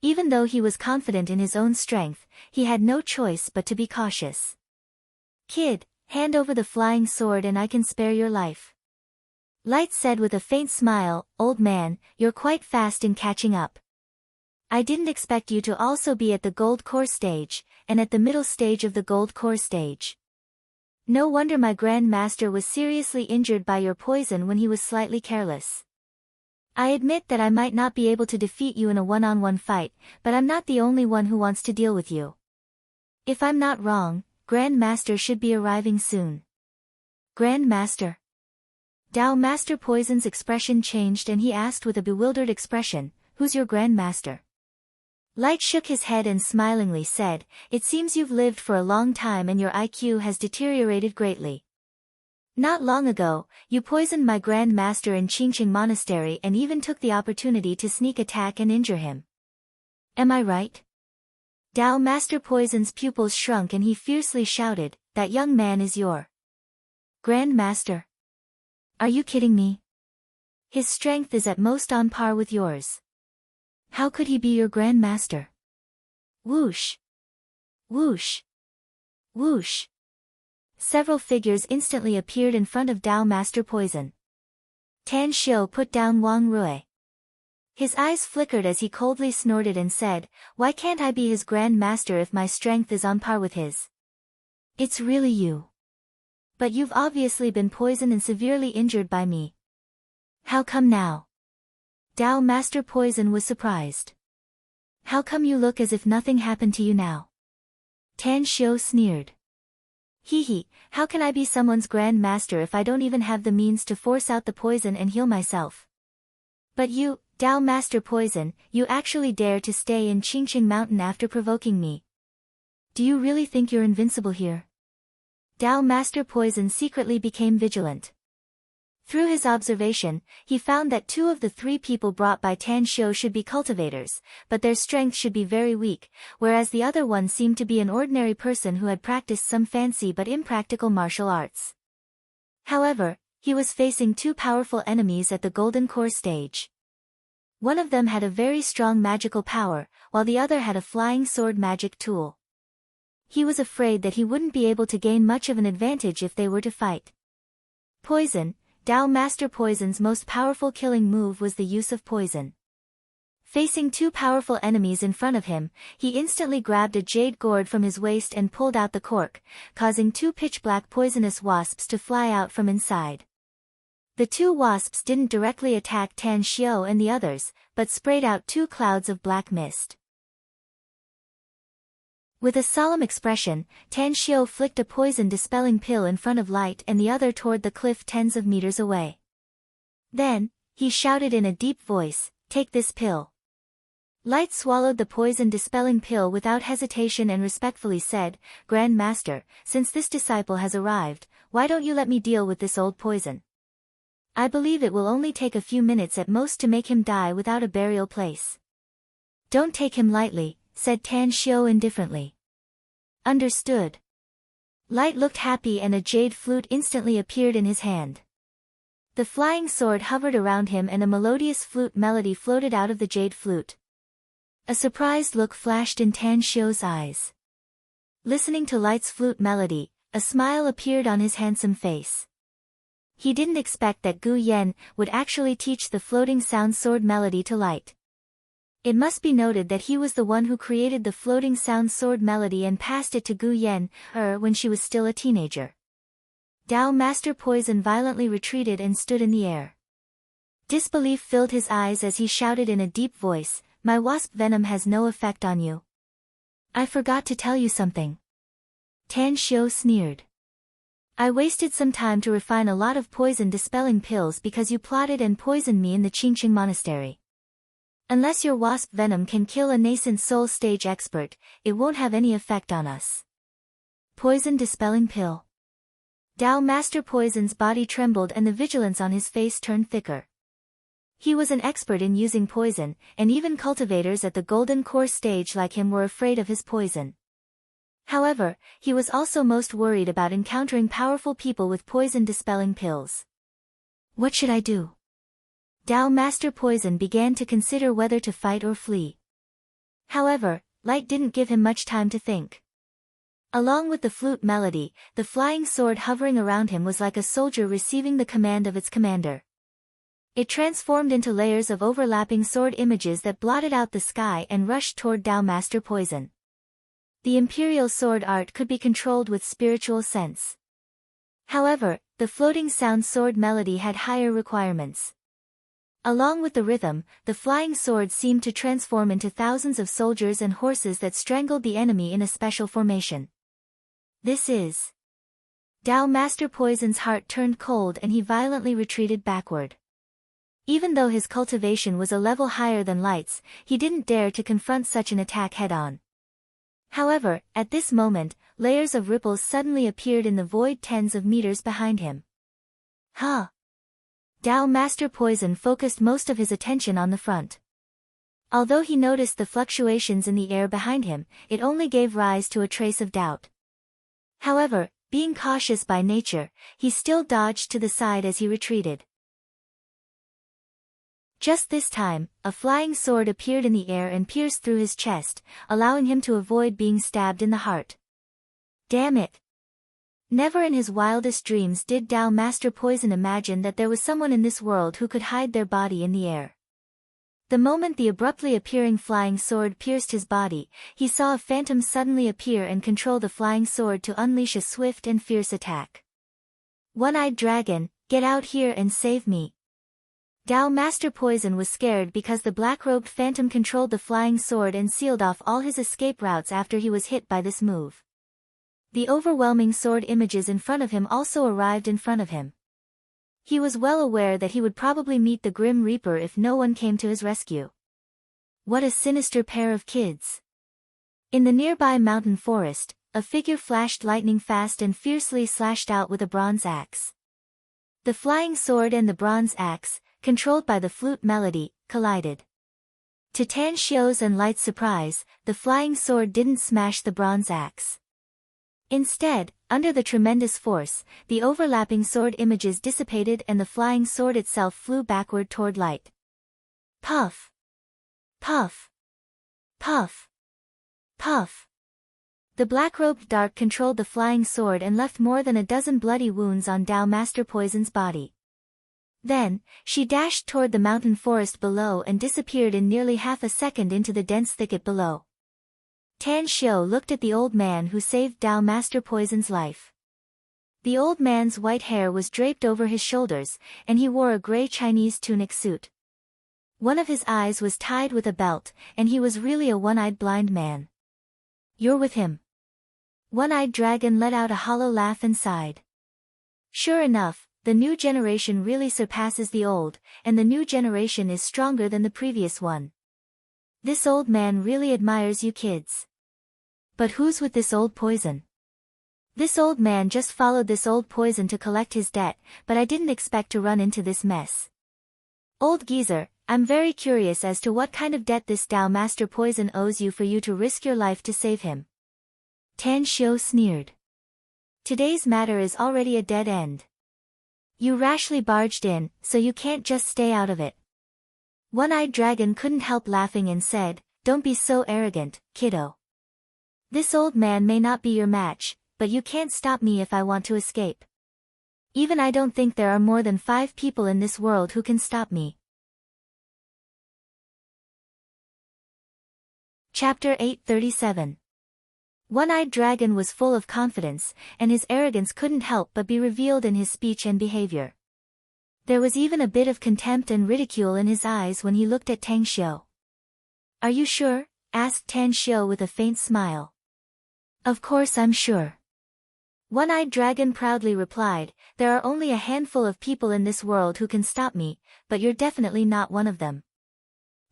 Even though he was confident in his own strength, he had no choice but to be cautious. Kid, hand over the flying sword and I can spare your life. Light said with a faint smile, "Old man, you're quite fast in catching up. I didn't expect you to also be at the gold core stage, and at the middle stage of the gold core stage. No wonder my Grand Master was seriously injured by your poison when he was slightly careless. I admit that I might not be able to defeat you in a one-on-one fight, but I'm not the only one who wants to deal with you. If I'm not wrong, Grand Master should be arriving soon." "Grand Master?" Dao Master Poison's expression changed and he asked with a bewildered expression, "Who's your Grand Master?" Light shook his head and smilingly said, "It seems you've lived for a long time and your IQ has deteriorated greatly. Not long ago, you poisoned my Grand Master in Qingqing Monastery and even took the opportunity to sneak attack and injure him. Am I right?" Dao Master Poison's pupils shrunk and he fiercely shouted, "That young man is your Grand Master? Are you kidding me? His strength is at most on par with yours. How could he be your Grand Master?" Whoosh! Whoosh! Whoosh! Several figures instantly appeared in front of Dao Master Poison. Tan Xiu put down Wang Rui. His eyes flickered as he coldly snorted and said, "Why can't I be his Grand Master if my strength is on par with his? It's really you. But you've obviously been poisoned and severely injured by me. How come now?" Dao Master Poison was surprised. "How come you look as if nothing happened to you now?" Tan Xiu sneered. "Hee, how can I be someone's Grand Master if I don't even have the means to force out the poison and heal myself? But you, Dao Master Poison, you actually dare to stay in Qingqing Mountain after provoking me. Do you really think you're invincible here?" Dao Master Poison secretly became vigilant. Through his observation, he found that 2 of the 3 people brought by Tan Xiu should be cultivators, but their strength should be very weak, whereas the other one seemed to be an ordinary person who had practiced some fancy but impractical martial arts. However, he was facing 2 powerful enemies at the Golden Core stage. One of them had a very strong magical power, while the other had a flying sword magic tool. He was afraid that he wouldn't be able to gain much of an advantage if they were to fight. Poison. Dao Master Poison's most powerful killing move was the use of poison. Facing 2 powerful enemies in front of him, he instantly grabbed a jade gourd from his waist and pulled out the cork, causing 2 pitch-black poisonous wasps to fly out from inside. The 2 wasps didn't directly attack Tan Xiu and the others, but sprayed out 2 clouds of black mist. With a solemn expression, Tan Xiu flicked a poison-dispelling pill in front of Light and the other toward the cliff tens of meters away. Then, he shouted in a deep voice, "Take this pill." Light swallowed the poison-dispelling pill without hesitation and respectfully said, "Grand Master, since this disciple has arrived, why don't you let me deal with this old poison? I believe it will only take a few minutes at most to make him die without a burial place." "Don't take him lightly," said Tan Xiu indifferently. "Understood." Light looked happy and a jade flute instantly appeared in his hand. The flying sword hovered around him and a melodious flute melody floated out of the jade flute. A surprised look flashed in Tan Xiu's eyes. Listening to Light's flute melody, a smile appeared on his handsome face. He didn't expect that Gu Yan would actually teach the floating sound sword melody to Light. It must be noted that he was the one who created the floating sound sword melody and passed it to Gu Yan, when she was still a teenager. Dao Master Poison violently retreated and stood in the air. Disbelief filled his eyes as he shouted in a deep voice, "My wasp venom has no effect on you. I forgot to tell you something." Tan Xiu sneered. "I wasted some time to refine a lot of poison-dispelling pills because you plotted and poisoned me in the Qingqing Monastery. Unless your wasp venom can kill a nascent soul stage expert, it won't have any effect on us." Poison-dispelling pill. Dao Master Poison's body trembled and the vigilance on his face turned thicker. He was an expert in using poison, and even cultivators at the Golden Core stage like him were afraid of his poison. However, he was also most worried about encountering powerful people with poison-dispelling pills. What should I do? Dao Master Poison began to consider whether to fight or flee. However, Light didn't give him much time to think. Along with the flute melody, the flying sword hovering around him was like a soldier receiving the command of its commander. It transformed into layers of overlapping sword images that blotted out the sky and rushed toward Tao Master Poison. The imperial sword art could be controlled with spiritual sense. However, the floating sound sword melody had higher requirements. Along with the rhythm, the flying sword seemed to transform into thousands of soldiers and horses that strangled the enemy in a special formation. This is... Tao Master Poison's heart turned cold and he violently retreated backward. Even though his cultivation was a level higher than Light's, he didn't dare to confront such an attack head-on. However, at this moment, layers of ripples suddenly appeared in the void tens of meters behind him. Huh! Tao Master Poison focused most of his attention on the front. Although he noticed the fluctuations in the air behind him, it only gave rise to a trace of doubt. However, being cautious by nature, he still dodged to the side as he retreated. Just this time, a flying sword appeared in the air and pierced through his chest, allowing him to avoid being stabbed in the heart. Damn it! Never in his wildest dreams did Tao Master Poison imagine that there was someone in this world who could hide their body in the air. The moment the abruptly appearing flying sword pierced his body, he saw a phantom suddenly appear and control the flying sword to unleash a swift and fierce attack. One-eyed dragon, get out here and save me! Tao Master Poison was scared because the black-robed phantom controlled the flying sword and sealed off all his escape routes after he was hit by this move. The overwhelming sword images in front of him also arrived in front of him. He was well aware that he would probably meet the Grim Reaper if no one came to his rescue. What a sinister pair of kids! In the nearby mountain forest, a figure flashed lightning fast and fiercely slashed out with a bronze axe. The flying sword and the bronze axe, controlled by the flute melody, collided. To Tan Xiu's and Light's surprise, the flying sword didn't smash the bronze axe. Instead, under the tremendous force, the overlapping sword images dissipated and the flying sword itself flew backward toward Light. Puff! Puff! Puff! Puff! The black-robed dart controlled the flying sword and left more than a dozen bloody wounds on Tao Master Poison's body. Then, she dashed toward the mountain forest below and disappeared in nearly half a second into the dense thicket below. Tan Xiu looked at the old man who saved Tao Master Poison's life. The old man's white hair was draped over his shoulders, and he wore a gray Chinese tunic suit. One of his eyes was tied with a belt, and he was really a one-eyed blind man. You're with him. One-eyed dragon let out a hollow laugh and sighed. Sure enough, the new generation really surpasses the old, and the new generation is stronger than the previous one. This old man really admires you kids. But who's with this old poison? This old man just followed this old poison to collect his debt, but I didn't expect to run into this mess. Old geezer, I'm very curious as to what kind of debt this Tao Master Poison owes you for you to risk your life to save him. Tan Xiu sneered. Today's matter is already a dead end. You rashly barged in, so you can't just stay out of it. One-eyed dragon couldn't help laughing and said, don't be so arrogant, kiddo. This old man may not be your match, but you can't stop me if I want to escape. Even I don't think there are more than 5 people in this world who can stop me. Chapter 837. One-eyed dragon was full of confidence, and his arrogance couldn't help but be revealed in his speech and behavior. There was even a bit of contempt and ridicule in his eyes when he looked at Tan Xiu. Are you sure? Asked Tan Xiu with a faint smile. Of course I'm sure. One-eyed dragon proudly replied, there are only a handful of people in this world who can stop me, but you're definitely not one of them.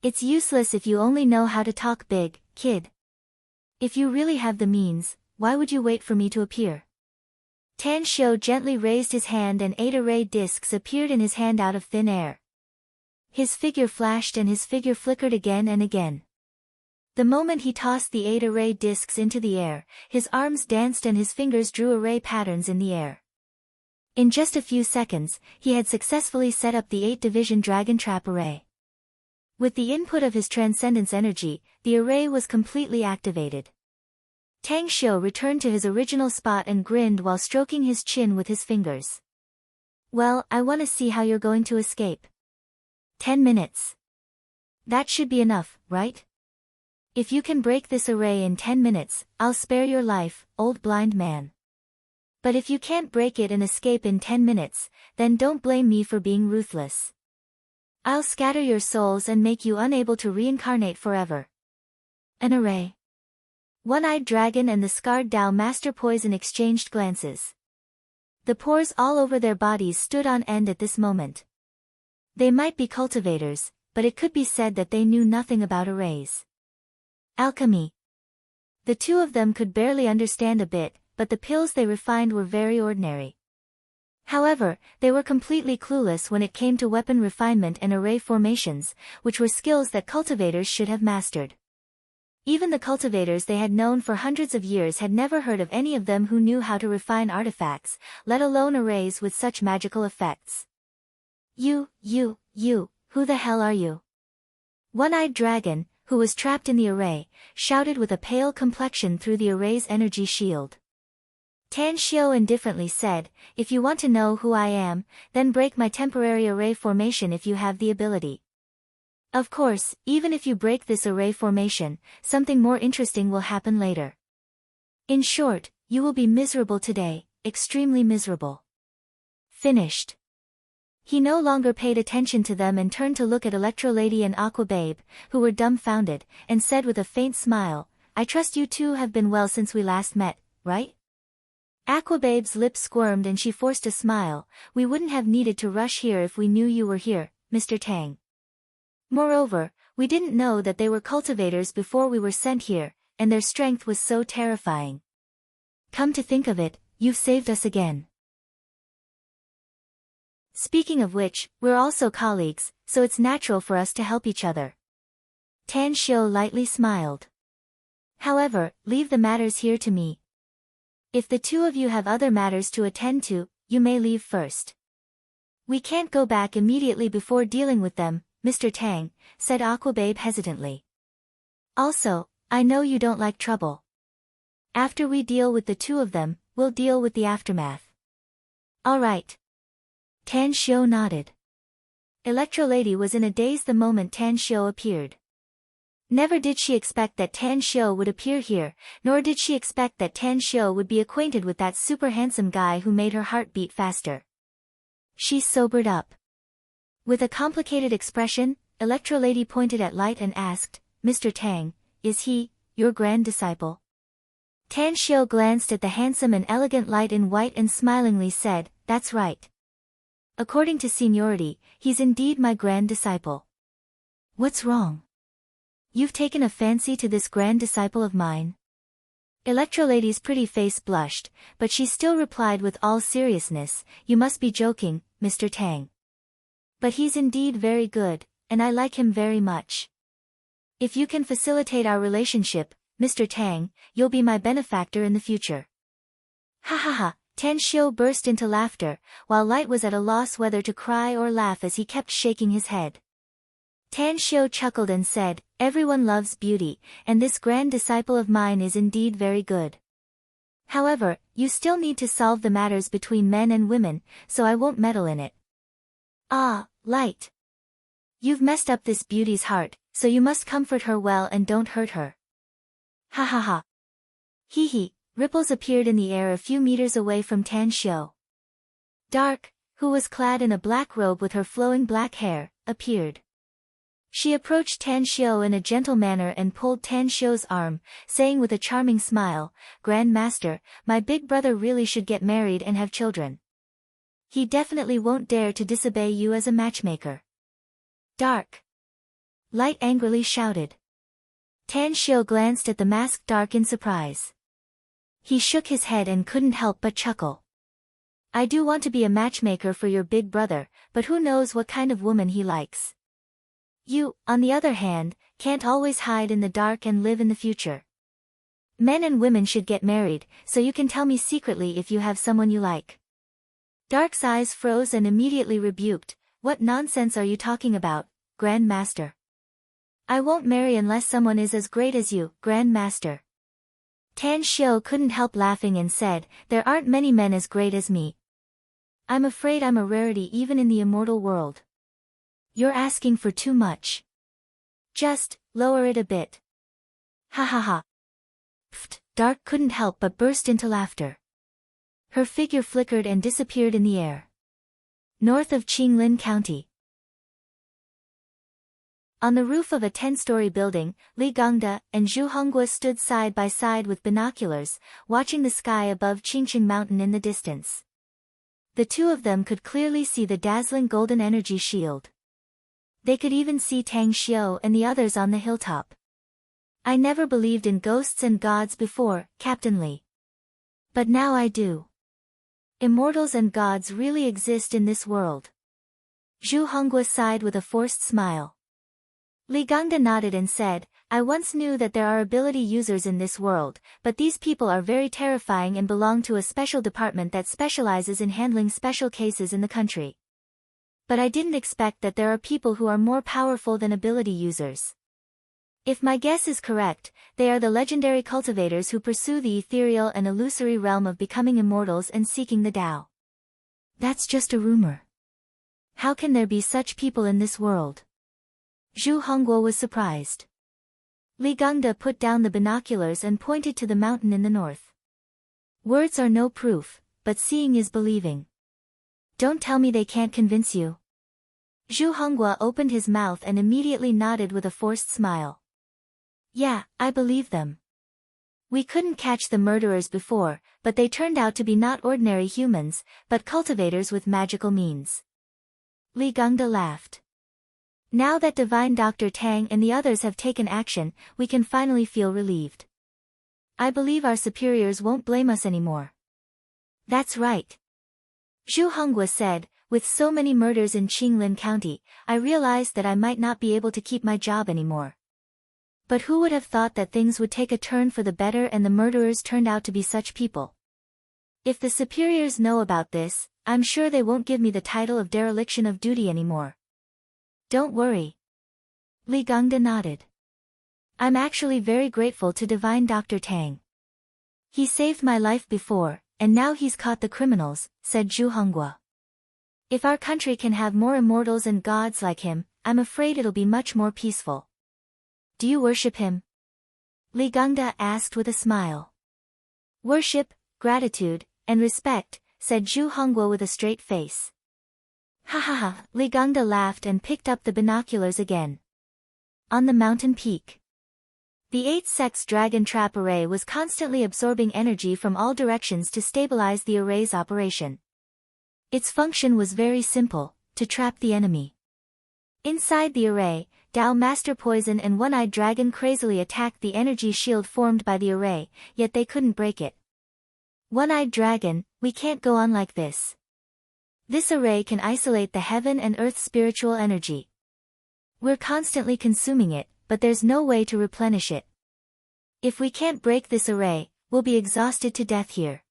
It's useless if you only know how to talk big, kid. If you really have the means, why would you wait for me to appear? Tan Xiu gently raised his hand and 8 array discs appeared in his hand out of thin air. His figure flashed and his figure flickered again and again. The moment he tossed the 8 array discs into the air, his arms danced and his fingers drew array patterns in the air. In just a few seconds, he had successfully set up the 8-division dragon trap array. With the input of his transcendence energy, the array was completely activated. Tan Xiu returned to his original spot and grinned while stroking his chin with his fingers. Well, I want to see how you're going to escape. 10 minutes. That should be enough, right? If you can break this array in 10 minutes, I'll spare your life, old blind man. But if you can't break it and escape in 10 minutes, then don't blame me for being ruthless. I'll scatter your souls and make you unable to reincarnate forever. An array. One-eyed dragon and the scarred Tao Master Poison exchanged glances. The pores all over their bodies stood on end at this moment. They might be cultivators, but it could be said that they knew nothing about arrays. Alchemy. The two of them could barely understand a bit, but the pills they refined were very ordinary. However, they were completely clueless when it came to weapon refinement and array formations, which were skills that cultivators should have mastered. Even the cultivators they had known for hundreds of years had never heard of any of them who knew how to refine artifacts, let alone arrays with such magical effects. You, who the hell are you? One-eyed dragon, who was trapped in the array, shouted with a pale complexion through the array's energy shield. Tan Xiao indifferently said, if you want to know who I am, then break my temporary array formation if you have the ability. Of course, even if you break this array formation, something more interesting will happen later. In short, you will be miserable today, extremely miserable. Finished. He no longer paid attention to them and turned to look at Electrolady and Aquababe, who were dumbfounded, and said with a faint smile, I trust you two have been well since we last met, right? Aquababe's lips squirmed and she forced a smile. We wouldn't have needed to rush here if we knew you were here, Mr. Tang. Moreover, we didn't know that they were cultivators before we were sent here, and their strength was so terrifying. Come to think of it, you've saved us again. Speaking of which, we're also colleagues, so it's natural for us to help each other. Tan Xiao lightly smiled. However, leave the matters here to me. If the two of you have other matters to attend to, you may leave first. We can't go back immediately before dealing with them, Mr. Tang, said Aquababe hesitantly. Also, I know you don't like trouble. After we deal with the two of them, we'll deal with the aftermath. All right. Tan Xiao nodded. Electrolady was in a daze the moment Tan Xiao appeared. Never did she expect that Tan Xiao would appear here, nor did she expect that Tan Xiao would be acquainted with that super handsome guy who made her heart beat faster. She sobered up. With a complicated expression, Electrolady pointed at Light and asked, Mr. Tang, is he, your grand disciple? Tan Xiao glanced at the handsome and elegant Light in white and smilingly said, that's right. According to seniority, he's indeed my grand disciple. What's wrong? You've taken a fancy to this grand disciple of mine? Electrolady's pretty face blushed, but she still replied with all seriousness, you must be joking, Mr. Tang. But he's indeed very good, and I like him very much. If you can facilitate our relationship, Mr. Tang, you'll be my benefactor in the future. Ha ha ha, Tan Xiao burst into laughter, while Light was at a loss whether to cry or laugh as he kept shaking his head. Tan Xiao chuckled and said, everyone loves beauty, and this grand disciple of mine is indeed very good. However, you still need to solve the matters between men and women, so I won't meddle in it. Ah, Light. You've messed up this beauty's heart, so you must comfort her well and don't hurt her. Ha ha ha. Hee hee, ripples appeared in the air a few meters away from Tan Xiao. Dark, who was clad in a black robe with her flowing black hair, appeared. She approached Tan Xiao in a gentle manner and pulled Tan Xiao's arm, saying with a charming smile, Grand Master, my big brother really should get married and have children. He definitely won't dare to disobey you as a matchmaker. Dark. Light angrily shouted. Tan Xiao glanced at the masked Dark in surprise. He shook his head and couldn't help but chuckle. I do want to be a matchmaker for your big brother, but who knows what kind of woman he likes. You, on the other hand, can't always hide in the dark and live in the future. Men and women should get married, so you can tell me secretly if you have someone you like. Dark's eyes froze and immediately rebuked, what nonsense are you talking about, Grand Master? I won't marry unless someone is as great as you, Grand Master. Tan Xiao couldn't help laughing and said, there aren't many men as great as me. I'm afraid I'm a rarity even in the immortal world. You're asking for too much. Just, lower it a bit. Ha ha ha. Pfft, Dark couldn't help but burst into laughter. Her figure flickered and disappeared in the air. North of Qinglin County. On the roof of a 10-story building, Li Gongda and Zhu Honghua stood side by side with binoculars, watching the sky above Qingqing Mountain in the distance. The two of them could clearly see the dazzling golden energy shield. They could even see Tang Xiu and the others on the hilltop. I never believed in ghosts and gods before, Captain Li. But now I do. Immortals and gods really exist in this world. Zhu Honghua sighed with a forced smile. Li Gongda nodded and said, I once knew that there are ability users in this world, but these people are very terrifying and belong to a special department that specializes in handling special cases in the country. But I didn't expect that there are people who are more powerful than ability users. If my guess is correct, they are the legendary cultivators who pursue the ethereal and illusory realm of becoming immortals and seeking the Tao. That's just a rumor. How can there be such people in this world? Zhu Honghua was surprised. Li Gongda put down the binoculars and pointed to the mountain in the north. Words are no proof, but seeing is believing. Don't tell me they can't convince you. Zhu Honghua opened his mouth and immediately nodded with a forced smile. Yeah, I believe them. We couldn't catch the murderers before, but they turned out to be not ordinary humans, but cultivators with magical means. Li Gongda laughed. Now that Divine Dr. Tang and the others have taken action, we can finally feel relieved. I believe our superiors won't blame us anymore. That's right. Zhu Honghua said, with so many murders in Qinglin County, I realized that I might not be able to keep my job anymore. But who would have thought that things would take a turn for the better and the murderers turned out to be such people? If the superiors know about this, I'm sure they won't give me the title of dereliction of duty anymore. Don't worry. Li Gongda nodded. I'm actually very grateful to Divine Dr. Tang. He saved my life before, and now he's caught the criminals, said Zhu Honghua. If our country can have more immortals and gods like him, I'm afraid it'll be much more peaceful. Do you worship him? Li Gongda asked with a smile. Worship, gratitude, and respect, said Zhu Honghua with a straight face. Ha ha ha, Li Gongda laughed and picked up the binoculars again. On the mountain peak. The 8-sex dragon trap array was constantly absorbing energy from all directions to stabilize the array's operation. Its function was very simple, to trap the enemy. Inside the array, Tao Master Poison and One-Eyed Dragon crazily attacked the energy shield formed by the array, yet they couldn't break it. One-Eyed Dragon, we can't go on like this. This array can isolate the heaven and earth spiritual energy. We're constantly consuming it, but there's no way to replenish it. If we can't break this array, we'll be exhausted to death here.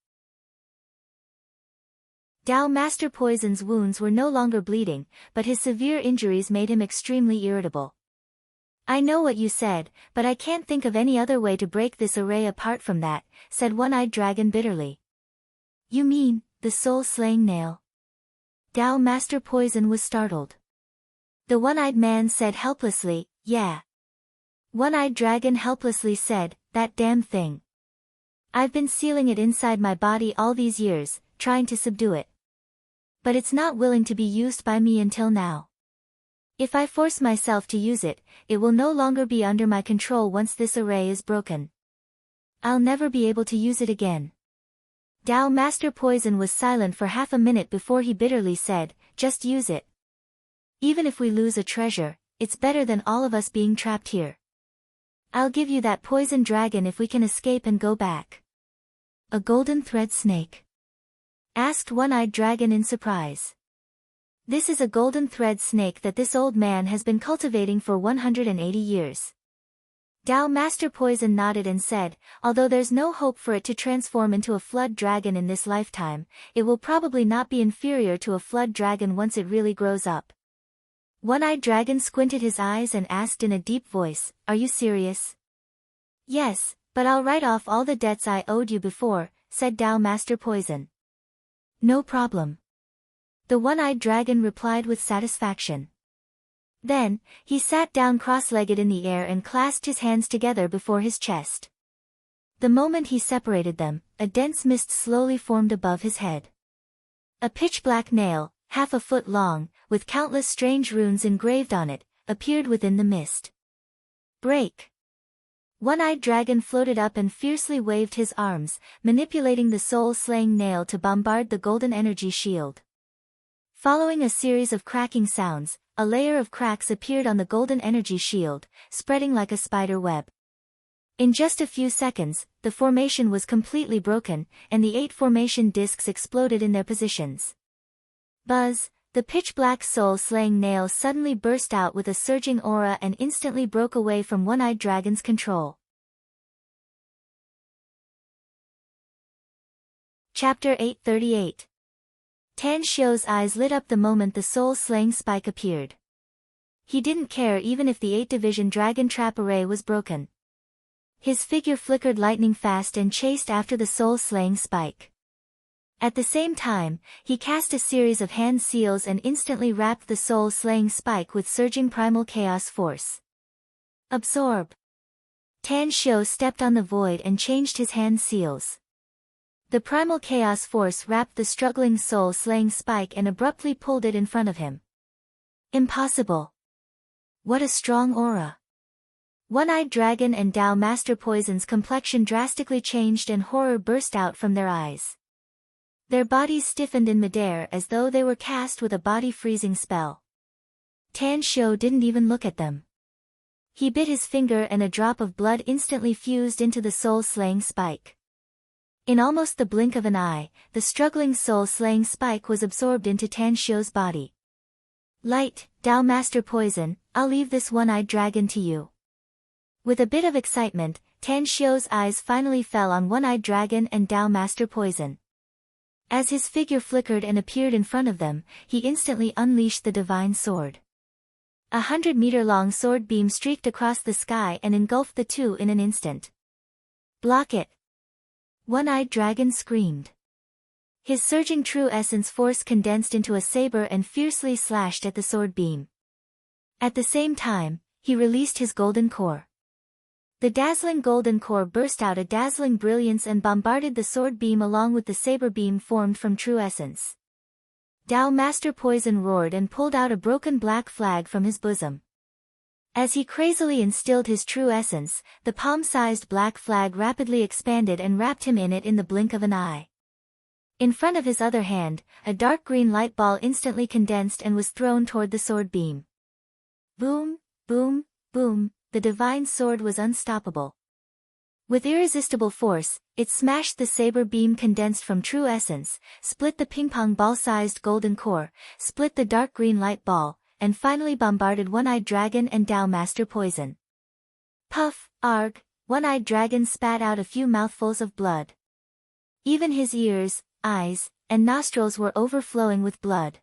Tao Master Poison's wounds were no longer bleeding, but his severe injuries made him extremely irritable. I know what you said, but I can't think of any other way to break this array apart from that, said One-Eyed Dragon bitterly. You mean, the soul-slaying nail? Tao Master Poison was startled. The one-eyed man said helplessly, yeah. One-Eyed Dragon helplessly said, that damn thing. I've been sealing it inside my body all these years, trying to subdue it. But it's not willing to be used by me until now. If I force myself to use it, it will no longer be under my control once this array is broken. I'll never be able to use it again. Tao Master Poison was silent for half a minute before he bitterly said, just use it. Even if we lose a treasure, it's better than all of us being trapped here. I'll give you that poison dragon if we can escape and go back. A golden thread snake? Asked One-Eyed Dragon in surprise. This is a golden thread snake that this old man has been cultivating for 180 years. Tao Master Poison nodded and said, although there's no hope for it to transform into a flood dragon in this lifetime, it will probably not be inferior to a flood dragon once it really grows up. One-Eyed Dragon squinted his eyes and asked in a deep voice, are you serious? Yes, but I'll write off all the debts I owed you before, said Tao Master Poison. No problem. The One-Eyed Dragon replied with satisfaction. Then, he sat down cross-legged in the air and clasped his hands together before his chest. The moment he separated them, a dense mist slowly formed above his head. A pitch-black nail, half a foot long, with countless strange runes engraved on it, appeared within the mist. Break! One-eyed dragon floated up and fiercely waved his arms, manipulating the soul-slaying nail to bombard the golden energy shield. Following a series of cracking sounds, a layer of cracks appeared on the golden energy shield, spreading like a spider web. In just a few seconds, the formation was completely broken, and the 8 formation discs exploded in their positions. Buzz! The pitch-black soul-slaying nail suddenly burst out with a surging aura and instantly broke away from One-Eyed Dragon's control. Chapter 838. Tan Xiu's eyes lit up the moment the soul-slaying spike appeared. He didn't care even if the 8-division dragon trap array was broken. His figure flickered lightning fast and chased after the soul-slaying spike. At the same time, he cast a series of hand seals and instantly wrapped the soul-slaying spike with surging primal chaos force. Absorb! Tan Xiu stepped on the void and changed his hand seals. The primal chaos force wrapped the struggling soul-slaying spike and abruptly pulled it in front of him. Impossible! What a strong aura! One-Eyed Dragon and Dao Master Poison's complexion drastically changed and horror burst out from their eyes. Their bodies stiffened in midair as though they were cast with a body-freezing spell. Tan Xiu didn't even look at them. He bit his finger and a drop of blood instantly fused into the soul-slaying spike. In almost the blink of an eye, the struggling soul-slaying spike was absorbed into Tan Xiu's body. Light, Dao Master Poison, I'll leave this one-eyed dragon to you. With a bit of excitement, Tan Xiu's eyes finally fell on One-Eyed Dragon and Dao Master Poison. As his figure flickered and appeared in front of them, he instantly unleashed the divine sword. 100-meter-long sword beam streaked across the sky and engulfed the two in an instant. Block it! One-Eyed Dragon screamed. His surging true essence force condensed into a saber and fiercely slashed at the sword beam. At the same time, he released his golden core. The dazzling golden core burst out a dazzling brilliance and bombarded the sword beam along with the saber beam formed from true essence. Dao Master Poison roared and pulled out a broken black flag from his bosom. As he crazily instilled his true essence, the palm-sized black flag rapidly expanded and wrapped him in it in the blink of an eye. In front of his other hand, a dark green light ball instantly condensed and was thrown toward the sword beam. Boom, boom, boom, the divine sword was unstoppable. With irresistible force, it smashed the saber beam condensed from true essence, split the ping-pong ball-sized golden core, split the dark green light ball, and finally bombarded One-Eyed Dragon and Dao Master Poison. Puff, arg, One-Eyed Dragon spat out a few mouthfuls of blood. Even his ears, eyes, and nostrils were overflowing with blood.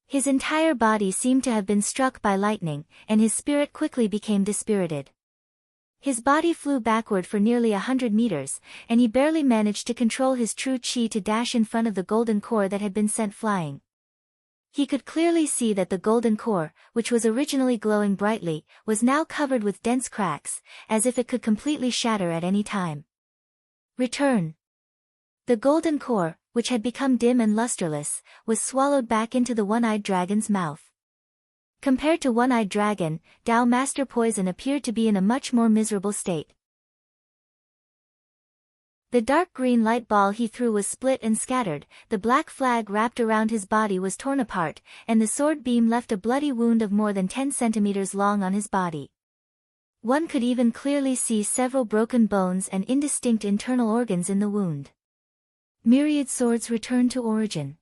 His entire body seemed to have been struck by lightning, and his spirit quickly became dispirited. His body flew backward for nearly 100 meters, and he barely managed to control his true chi to dash in front of the golden core that had been sent flying. He could clearly see that the golden core, which was originally glowing brightly, was now covered with dense cracks, as if it could completely shatter at any time. Return. The golden core, which had become dim and lusterless, was swallowed back into the One-Eyed Dragon's mouth. Compared to One-Eyed Dragon, Dao Master Poison appeared to be in a much more miserable state. The dark green light ball he threw was split and scattered, the black flag wrapped around his body was torn apart, and the sword beam left a bloody wound of more than 10 centimeters long on his body. One could even clearly see several broken bones and indistinct internal organs in the wound. Myriad swords returned to origin.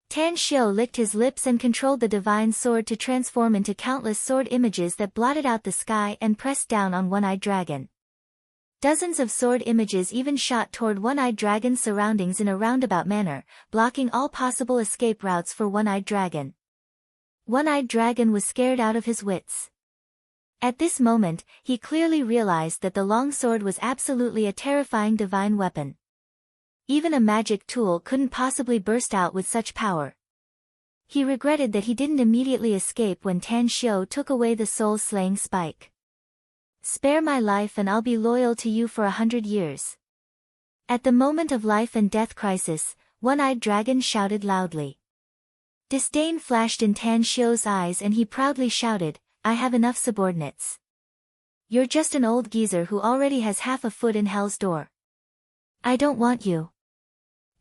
Tan Xiu licked his lips and controlled the divine sword to transform into countless sword images that blotted out the sky and pressed down on One-Eyed Dragon. Dozens of sword images even shot toward One-Eyed Dragon's surroundings in a roundabout manner, blocking all possible escape routes for One-Eyed Dragon. One-Eyed Dragon was scared out of his wits. At this moment, he clearly realized that the long sword was absolutely a terrifying divine weapon. Even a magic tool couldn't possibly burst out with such power. He regretted that he didn't immediately escape when Tan Xiu took away the soul-slaying spike. Spare my life and I'll be loyal to you for 100 years. At the moment of life and death crisis, One-Eyed Dragon shouted loudly. Disdain flashed in Tan Xiu's eyes and he proudly shouted, I have enough subordinates. You're just an old geezer who already has half a foot in hell's door. I don't want you.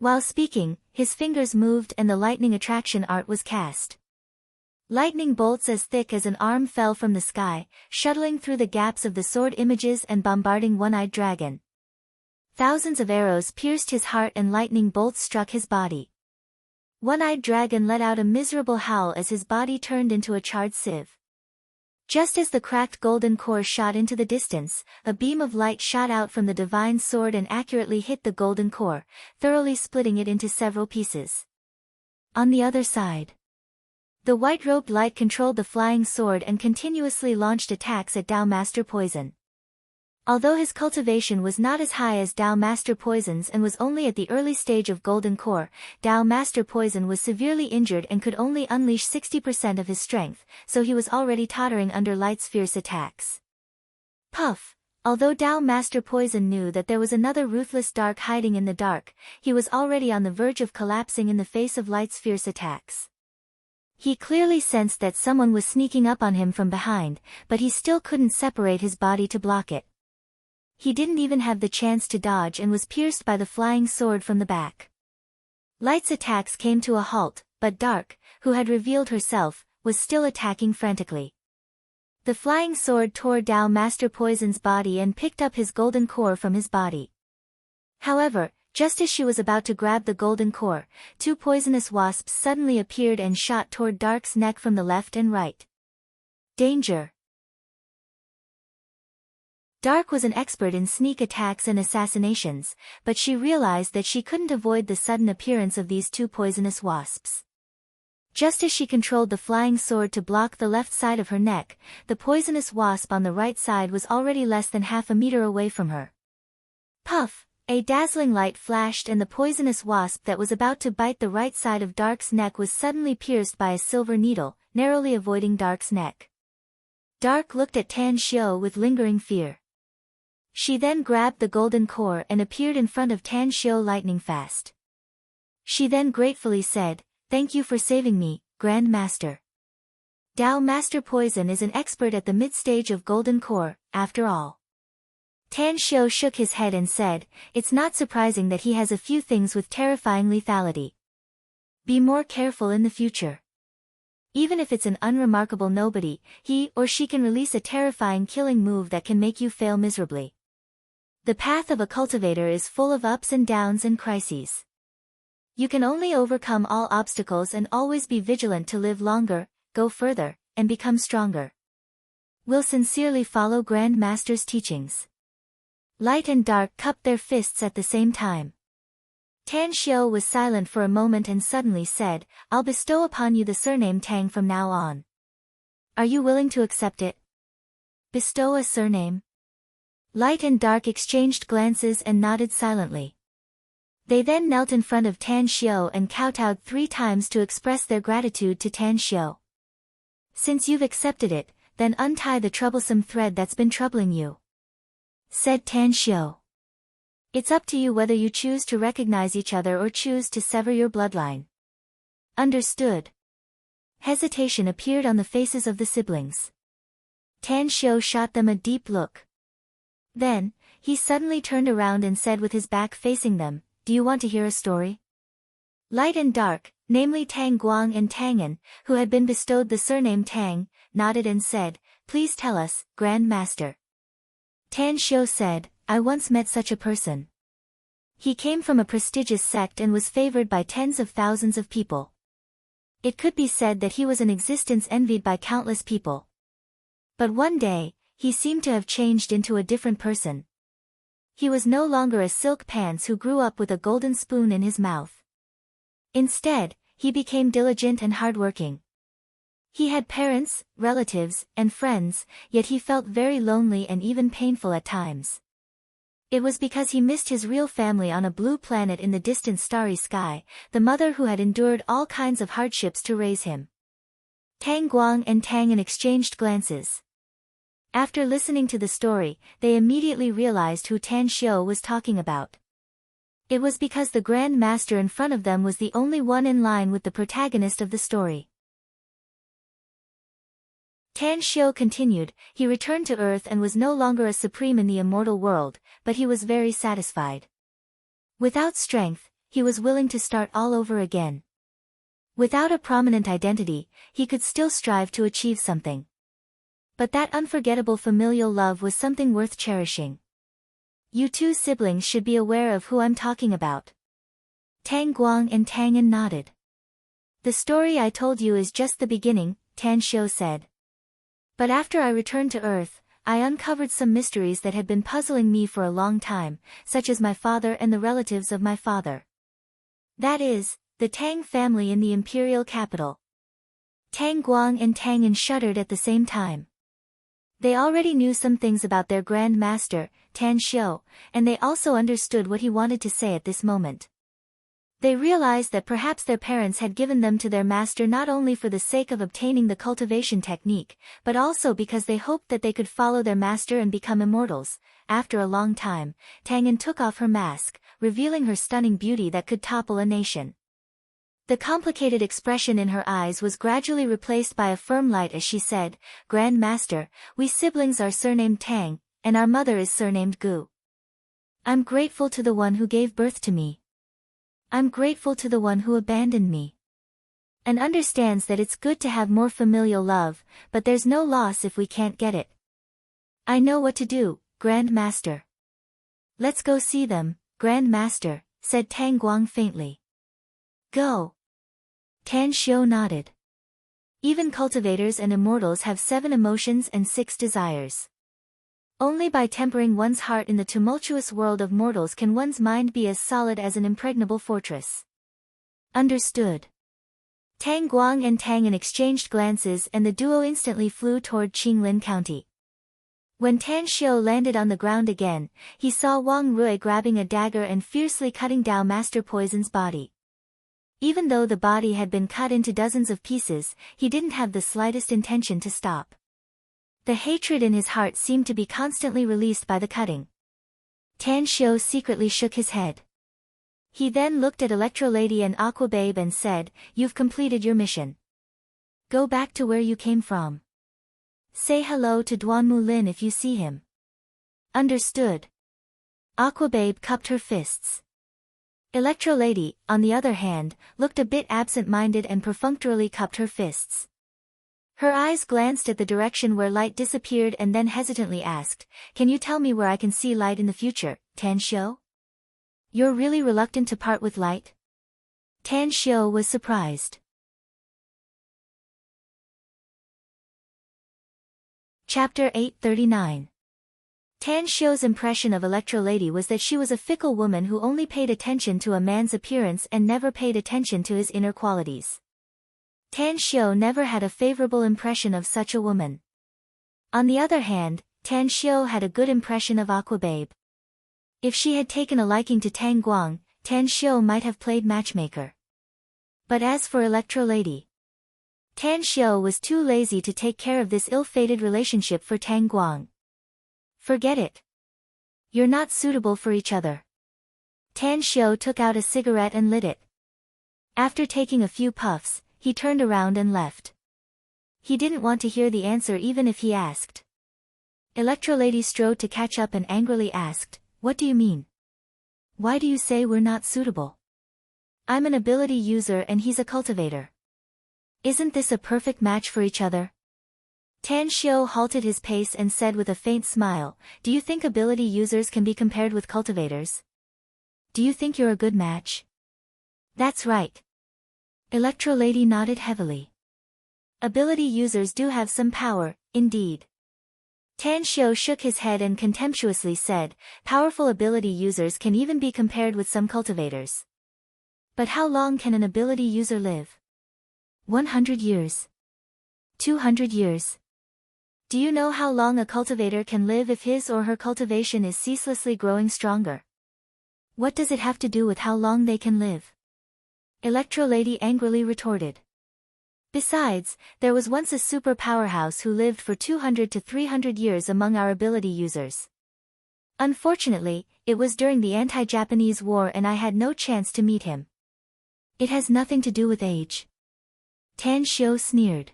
While speaking, his fingers moved and the lightning attraction art was cast. Lightning bolts as thick as an arm fell from the sky, shuttling through the gaps of the sword images and bombarding One-Eyed Dragon. Thousands of arrows pierced his heart and lightning bolts struck his body. One-Eyed Dragon let out a miserable howl as his body turned into a charred sieve. Just as the cracked golden core shot into the distance, a beam of light shot out from the divine sword and accurately hit the golden core, thoroughly splitting it into several pieces. On the other side, the white-robed light controlled the flying sword and continuously launched attacks at Dao Master Poison. Although his cultivation was not as high as Dao Master Poison's and was only at the early stage of Golden Core, Dao Master Poison was severely injured and could only unleash 60% of his strength, so he was already tottering under Light's fierce attacks. Puff! Although Dao Master Poison knew that there was another ruthless dark hiding in the dark, he was already on the verge of collapsing in the face of Light's fierce attacks. He clearly sensed that someone was sneaking up on him from behind, but he still couldn't separate his body to block it. He didn't even have the chance to dodge and was pierced by the flying sword from the back. Light's attacks came to a halt, but Dark, who had revealed herself, was still attacking frantically. The flying sword tore Dao Master Poison's body and picked up his golden core from his body. However, just as she was about to grab the golden core, two poisonous wasps suddenly appeared and shot toward Dark's neck from the left and right. Danger! Dark was an expert in sneak attacks and assassinations, but she realized that she couldn't avoid the sudden appearance of these two poisonous wasps. Just as she controlled the flying sword to block the left side of her neck, the poisonous wasp on the right side was already less than half a meter away from her. Puff! A dazzling light flashed and the poisonous wasp that was about to bite the right side of Dark's neck was suddenly pierced by a silver needle, narrowly avoiding Dark's neck. Dark looked at Tan Xiu with lingering fear. She then grabbed the golden core and appeared in front of Tan Xiu lightning fast. She then gratefully said, Thank you for saving me, Grand Master. Dao Master Poison is an expert at the mid-stage of Golden Core, after all. Tan Xiu shook his head and said, It's not surprising that he has a few things with terrifying lethality. Be more careful in the future. Even if it's an unremarkable nobody, he or she can release a terrifying killing move that can make you fail miserably. The path of a cultivator is full of ups and downs and crises. You can only overcome all obstacles and always be vigilant to live longer, go further, and become stronger. Will sincerely follow Grand Master's teachings. Light and Dark cupped their fists at the same time. Tan Xiu was silent for a moment and suddenly said, I'll bestow upon you the surname Tang from now on. Are you willing to accept it? Bestow a surname? Light and Dark exchanged glances and nodded silently. They then knelt in front of Tan Xiu and kowtowed 3 times to express their gratitude to Tan Xiu. Since you've accepted it, then untie the troublesome thread that's been troubling you, said Tan Xiu. It's up to you whether you choose to recognize each other or choose to sever your bloodline. Understood. Hesitation appeared on the faces of the siblings. Tan Xiu shot them a deep look. Then, he suddenly turned around and said with his back facing them, Do you want to hear a story? Light and Dark, namely Tang Guang and Tangan, who had been bestowed the surname Tang, nodded and said, Please tell us, Grand Master. Tan Xiu said, I once met such a person. He came from a prestigious sect and was favored by tens of thousands of people. It could be said that he was an existence envied by countless people. But one day, he seemed to have changed into a different person. He was no longer a silk pants who grew up with a golden spoon in his mouth. Instead, he became diligent and hardworking. He had parents, relatives, and friends, yet he felt very lonely and even painful at times. It was because he missed his real family on a blue planet in the distant starry sky, the mother who had endured all kinds of hardships to raise him. Tang Guang and Tang An exchanged glances. After listening to the story, they immediately realized who Tan Xiu was talking about. It was because the Grand Master in front of them was the only one in line with the protagonist of the story. Tan Xiu continued, he returned to Earth and was no longer a supreme in the immortal world, but he was very satisfied. Without strength, he was willing to start all over again. Without a prominent identity, he could still strive to achieve something. But that unforgettable familial love was something worth cherishing. You two siblings should be aware of who I'm talking about. Tang Guang and Tang An nodded. The story I told you is just the beginning, Tan Xiu said. But after I returned to Earth, I uncovered some mysteries that had been puzzling me for a long time, such as my father and the relatives of my father. That is, the Tang family in the imperial capital. Tang Guang and Tang An shuddered at the same time. They already knew some things about their Grand Master, Tan Xiu, and they also understood what he wanted to say at this moment. They realized that perhaps their parents had given them to their master not only for the sake of obtaining the cultivation technique, but also because they hoped that they could follow their master and become immortals. After a long time, Tang An took off her mask, revealing her stunning beauty that could topple a nation. The complicated expression in her eyes was gradually replaced by a firm light as she said, Grand Master, we siblings are surnamed Tang, and our mother is surnamed Gu. I'm grateful to the one who gave birth to me. I'm grateful to the one who abandoned me. And understands that it's good to have more familial love, but there's no loss if we can't get it. I know what to do, Grand Master. Let's go see them, Grand Master, said Tang Guang faintly. Go. Tan Xiu nodded. Even cultivators and immortals have 7 emotions and 6 desires. Only by tempering one's heart in the tumultuous world of mortals can one's mind be as solid as an impregnable fortress. Understood. Tang Guang and Tang An exchanged glances and the duo instantly flew toward Qinglin County. When Tan Xiu landed on the ground again, he saw Wang Rui grabbing a dagger and fiercely cutting Dao Master Poison's body. Even though the body had been cut into dozens of pieces, he didn't have the slightest intention to stop. The hatred in his heart seemed to be constantly released by the cutting. Tan Xiu secretly shook his head. He then looked at Electrolady and Aquababe and said, You've completed your mission. Go back to where you came from. Say hello to Duanmu Lin if you see him. Understood. Aquababe cupped her fists. Electrolady, on the other hand, looked a bit absent-minded and perfunctorily cupped her fists. Her eyes glanced at the direction where light disappeared and then hesitantly asked, Can you tell me where I can see light in the future, Tan Xiu? You're really reluctant to part with light? Tan Xiu was surprised. Chapter 839. Tan Xiu's impression of Electrolady was that she was a fickle woman who only paid attention to a man's appearance and never paid attention to his inner qualities. Tan Xiu never had a favorable impression of such a woman. On the other hand, Tan Xiu had a good impression of Aquababe. If she had taken a liking to Tang Guang, Tan Xiu might have played matchmaker. But as for Electrolady, Tan Xiu was too lazy to take care of this ill-fated relationship for Tang Guang. Forget it. You're not suitable for each other. Tan Xiu took out a cigarette and lit it. After taking a few puffs, he turned around and left. He didn't want to hear the answer even if he asked. Electrolady strode to catch up and angrily asked, What do you mean? Why do you say we're not suitable? I'm an ability user and he's a cultivator. Isn't this a perfect match for each other? Tan Xiu halted his pace and said with a faint smile, Do you think ability users can be compared with cultivators? Do you think you're a good match? That's right. Electrolady nodded heavily. Ability users do have some power, indeed. Tan Xiu shook his head and contemptuously said, Powerful ability users can even be compared with some cultivators. But how long can an ability user live? 100 years. 200 years. Do you know how long a cultivator can live if his or her cultivation is ceaselessly growing stronger? What does it have to do with how long they can live? Electro-Lady angrily retorted. Besides, there was once a super powerhouse who lived for 200 to 300 years among our ability users. Unfortunately, it was during the anti-Japanese war and I had no chance to meet him. It has nothing to do with age. Tan Xiu sneered.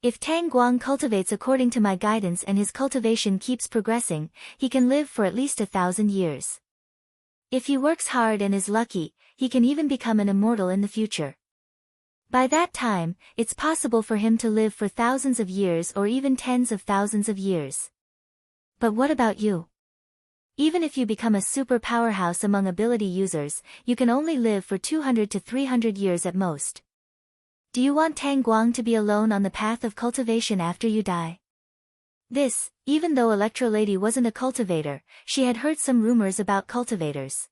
If Tang Guang cultivates according to my guidance and his cultivation keeps progressing, he can live for at least 1,000 years. If he works hard and is lucky, he can even become an immortal in the future. By that time, it's possible for him to live for thousands of years or even tens of thousands of years. But what about you? Even if you become a super powerhouse among ability users, you can only live for 200 to 300 years at most. Do you want Tang Guang to be alone on the path of cultivation after you die? This, even though Electro-Lady wasn't a cultivator, she had heard some rumors about cultivators.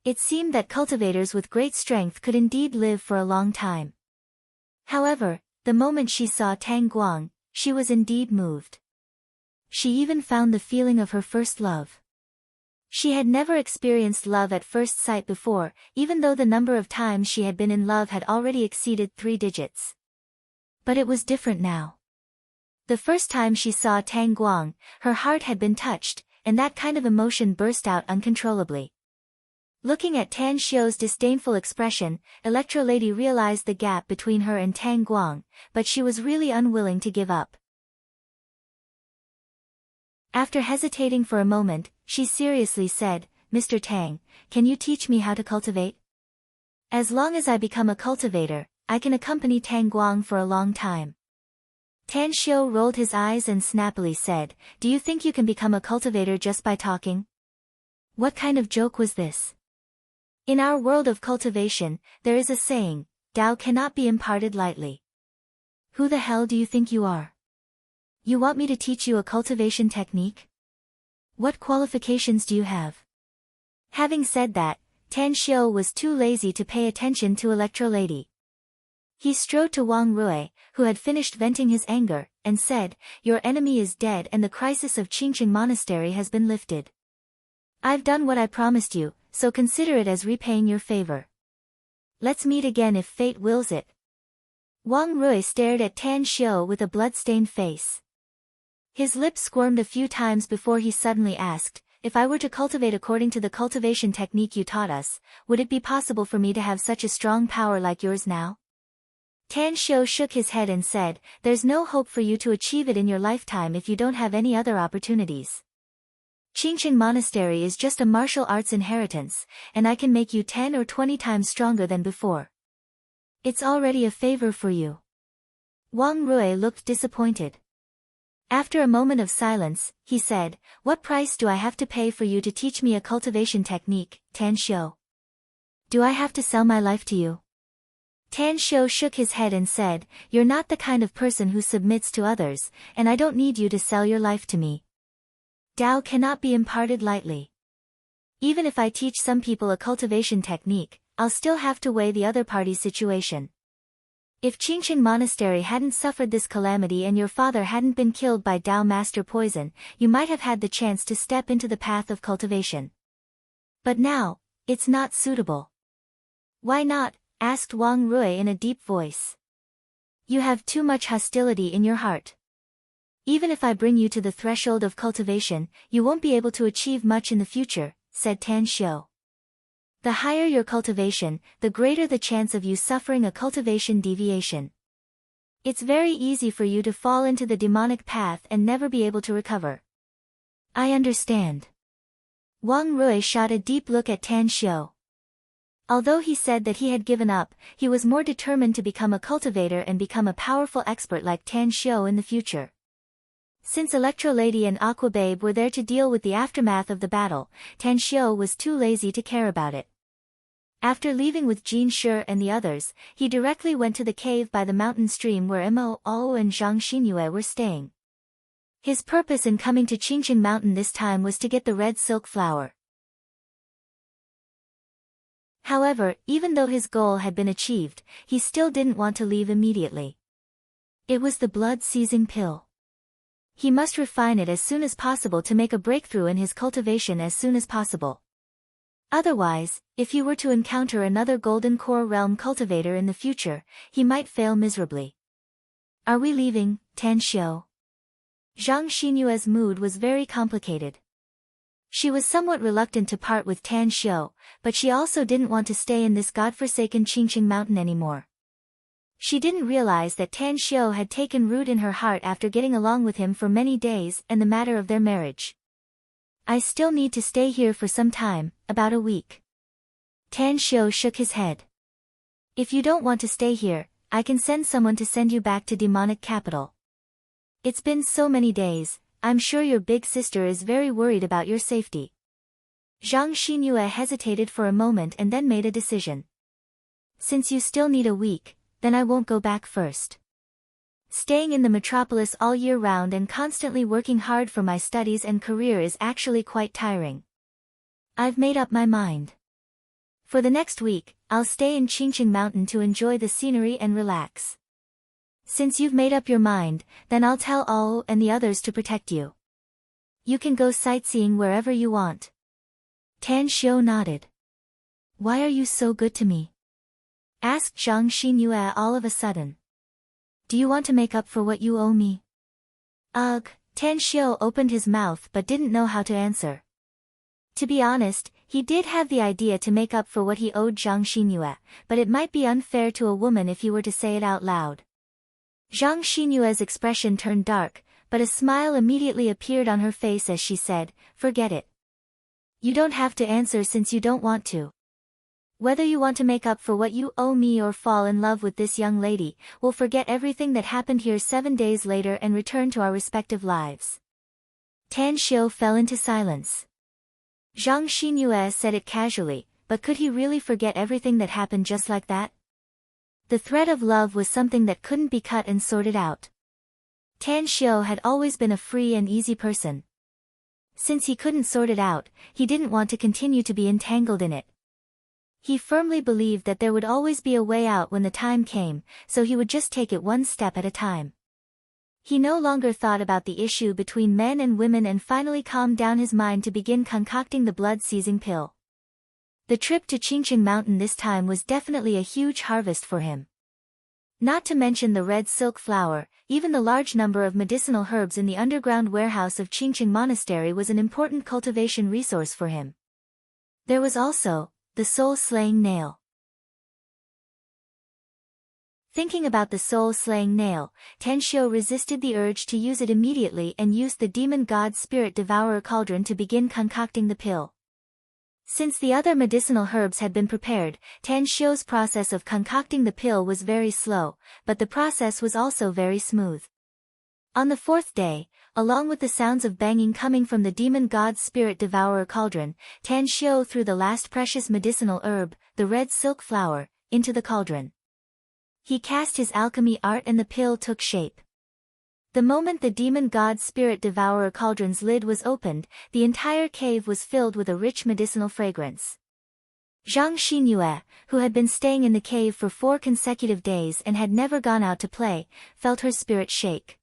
It seemed that cultivators with great strength could indeed live for a long time. However, the moment she saw Tang Guang, she was indeed moved. She even found the feeling of her first love. She had never experienced love at first sight before, even though the number of times she had been in love had already exceeded 3 digits. But it was different now. The first time she saw Tang Guang, her heart had been touched, and that kind of emotion burst out uncontrollably. Looking at Tan Xiu's disdainful expression, Electro-Lady realized the gap between her and Tang Guang, but she was really unwilling to give up. After hesitating for a moment, she seriously said, "Mr. Tang, can you teach me how to cultivate? As long as I become a cultivator, I can accompany Tang Guang for a long time." Tan Xiu rolled his eyes and snappily said, "Do you think you can become a cultivator just by talking? What kind of joke was this? In our world of cultivation, there is a saying, Tao cannot be imparted lightly. Who the hell do you think you are? You want me to teach you a cultivation technique? What qualifications do you have?" Having said that, Tan Xiu was too lazy to pay attention to Electro-Lady. He strode to Wang Rui, who had finished venting his anger, and said, "Your enemy is dead and the crisis of Qingqing Monastery has been lifted. I've done what I promised you, so consider it as repaying your favor. Let's meet again if fate wills it." Wang Rui stared at Tan Xiu with a blood-stained face. His lips squirmed a few times before he suddenly asked, "If I were to cultivate according to the cultivation technique you taught us, would it be possible for me to have such a strong power like yours now?" Tan Xiu shook his head and said, "There's no hope for you to achieve it in your lifetime if you don't have any other opportunities. Qingqing Monastery is just a martial arts inheritance, and I can make you 10 or 20 times stronger than before. It's already a favor for you." Wang Rui looked disappointed. After a moment of silence, he said, "What price do I have to pay for you to teach me a cultivation technique, Tan Xiu? Do I have to sell my life to you?" Tan Xiu shook his head and said, "You're not the kind of person who submits to others, and I don't need you to sell your life to me. Tao cannot be imparted lightly. Even if I teach some people a cultivation technique, I'll still have to weigh the other party's situation. If Qingqing Monastery hadn't suffered this calamity and your father hadn't been killed by Tao Master poison, you might have had the chance to step into the path of cultivation. But now, it's not suitable." "Why not?" asked Wang Rui in a deep voice. "You have too much hostility in your heart. Even if I bring you to the threshold of cultivation, you won't be able to achieve much in the future," said Tan Xiu. "The higher your cultivation, the greater the chance of you suffering a cultivation deviation. It's very easy for you to fall into the demonic path and never be able to recover." "I understand." Wang Rui shot a deep look at Tan Xiu. Although he said that he had given up, he was more determined to become a cultivator and become a powerful expert like Tan Xiu in the future. Since Electro-Lady and Aqua Babe were there to deal with the aftermath of the battle, Tan Xiu was too lazy to care about it. After leaving with Jin Shi and the others, he directly went to the cave by the mountain stream where Mo Ao and Zhang Xinyue were staying. His purpose in coming to Qingqing Mountain this time was to get the red silk flower. However, even though his goal had been achieved, he still didn't want to leave immediately. It was the blood-seizing pill. He must refine it as soon as possible to make a breakthrough in his cultivation as soon as possible. Otherwise, if he were to encounter another Golden Core Realm cultivator in the future, he might fail miserably. Are we leaving, Tan Xiu? Zhang Xinyue's mood was very complicated. She was somewhat reluctant to part with Tan Xiu, but she also didn't want to stay in this godforsaken Qingqing Mountain anymore. She didn't realize that Tan Xiu had taken root in her heart after getting along with him for many days and the matter of their marriage. I still need to stay here for some time, about a week. Tan Xiu shook his head. If you don't want to stay here, I can send someone to send you back to demonic capital. It's been so many days, I'm sure your big sister is very worried about your safety. Zhang Xinyue hesitated for a moment and then made a decision. Since you still need a week, then I won't go back first. Staying in the metropolis all year round and constantly working hard for my studies and career is actually quite tiring. I've made up my mind. For the next week, I'll stay in Qingqing Mountain to enjoy the scenery and relax. Since you've made up your mind, then I'll tell Ao and the others to protect you. You can go sightseeing wherever you want. Tan Xiu nodded. Why are you so good to me? Asked Zhang Xinyue all of a sudden. Do you want to make up for what you owe me? Ugh, Tan Xiu opened his mouth but didn't know how to answer. To be honest, he did have the idea to make up for what he owed Zhang Xinyue, but it might be unfair to a woman if he were to say it out loud. Zhang Xinyue's expression turned dark, but a smile immediately appeared on her face as she said, Forget it. You don't have to answer since you don't want to. Whether you want to make up for what you owe me or fall in love with this young lady, we'll forget everything that happened here 7 days later and return to our respective lives. Tan Xiu fell into silence. Zhang Xinyue said it casually, but could he really forget everything that happened just like that? The thread of love was something that couldn't be cut and sorted out. Tan Xiu had always been a free and easy person. Since he couldn't sort it out, he didn't want to continue to be entangled in it. He firmly believed that there would always be a way out when the time came, so he would just take it one step at a time. He no longer thought about the issue between men and women and finally calmed down his mind to begin concocting the blood-seizing pill. The trip to Qingqing Mountain this time was definitely a huge harvest for him. Not to mention the red silk flower, even the large number of medicinal herbs in the underground warehouse of Qingqing Monastery was an important cultivation resource for him. There was also the soul-slaying nail. Thinking about the soul-slaying nail, Tan Xiu resisted the urge to use it immediately and used the demon god spirit devourer cauldron to begin concocting the pill. Since the other medicinal herbs had been prepared, Tan Xiu's process of concocting the pill was very slow, but the process was also very smooth. On the 4th day, along with the sounds of banging coming from the demon god spirit devourer cauldron, Tan Xiu threw the last precious medicinal herb, the red silk flower, into the cauldron. He cast his alchemy art and the pill took shape. The moment the demon god spirit devourer cauldron's lid was opened, the entire cave was filled with a rich medicinal fragrance. Zhang Xinyue, who had been staying in the cave for 4 consecutive days and had never gone out to play, felt her spirit shake.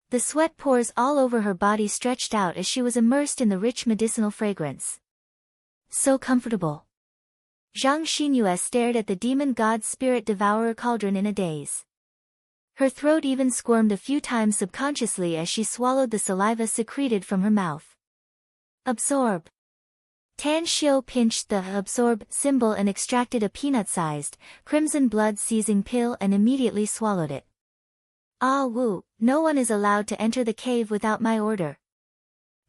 The sweat pores all over her body stretched out as she was immersed in the rich medicinal fragrance. So comfortable. Zhang Xinyue stared at the demon god spirit devourer cauldron in a daze. Her throat even squirmed a few times subconsciously as she swallowed the saliva secreted from her mouth. Absorb. Tan Xiu pinched the absorb symbol and extracted a peanut-sized, crimson blood-seizing pill and immediately swallowed it. Ah Wu, no one is allowed to enter the cave without my order.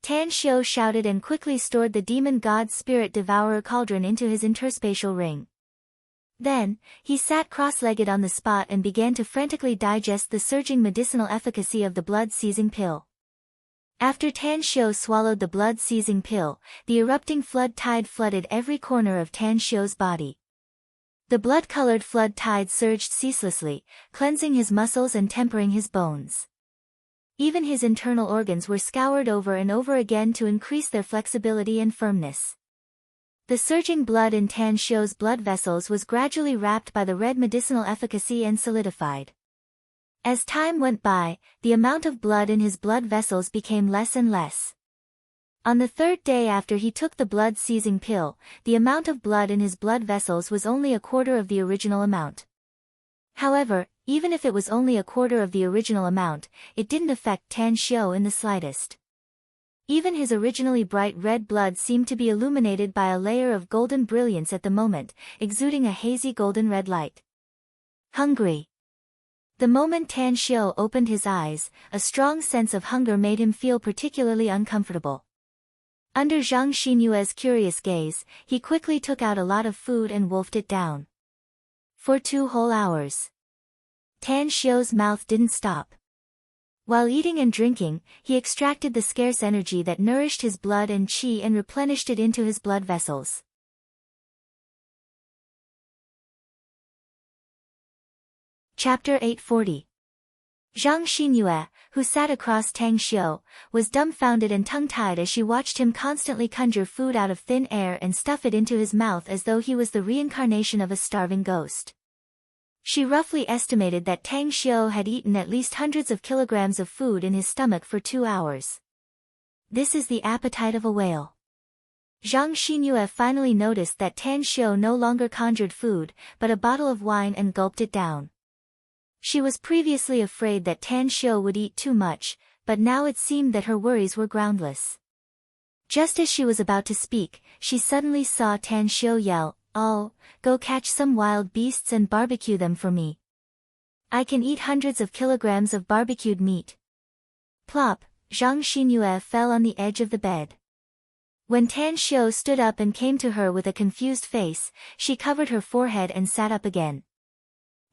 Tan Xiu shouted and quickly stored the demon god spirit devourer cauldron into his interspatial ring. Then, he sat cross-legged on the spot and began to frantically digest the surging medicinal efficacy of the blood-seizing pill. After Tan Xiu swallowed the blood-seizing pill, the erupting flood tide flooded every corner of Tan Xiu's body. The blood-colored flood tide surged ceaselessly, cleansing his muscles and tempering his bones. Even his internal organs were scoured over and over again to increase their flexibility and firmness. The surging blood in Tan Xiu's blood vessels was gradually wrapped by the red medicinal efficacy and solidified. As time went by, the amount of blood in his blood vessels became less and less. On the third day after he took the blood-seizing pill, the amount of blood in his blood vessels was only a quarter of the original amount. However, even if it was only a quarter of the original amount, it didn't affect Tan Xiao in the slightest. Even his originally bright red blood seemed to be illuminated by a layer of golden brilliance at the moment, exuding a hazy golden red light. Hungry. The moment Tan Xiao opened his eyes, a strong sense of hunger made him feel particularly uncomfortable. Under Zhang Xinyue's curious gaze, he quickly took out a lot of food and wolfed it down. For 2 whole hours. Tan Xiao's mouth didn't stop. While eating and drinking, he extracted the scarce energy that nourished his blood and qi and replenished it into his blood vessels. Chapter 840. Zhang Xinyue, who sat across Tang Xiu, was dumbfounded and tongue-tied as she watched him constantly conjure food out of thin air and stuff it into his mouth as though he was the reincarnation of a starving ghost. She roughly estimated that Tang Xiu had eaten at least hundreds of kilograms of food in his stomach for 2 hours. This is the appetite of a whale. Zhang Xinyue finally noticed that Tang Xiu no longer conjured food, but a bottle of wine and gulped it down. She was previously afraid that Tan Xiu would eat too much, but now it seemed that her worries were groundless. Just as she was about to speak, she suddenly saw Tan Xiu yell, "Oh, go catch some wild beasts and barbecue them for me. I can eat hundreds of kilograms of barbecued meat." Plop, Zhang Xinyue fell on the edge of the bed. When Tan Xiu stood up and came to her with a confused face, she covered her forehead and sat up again.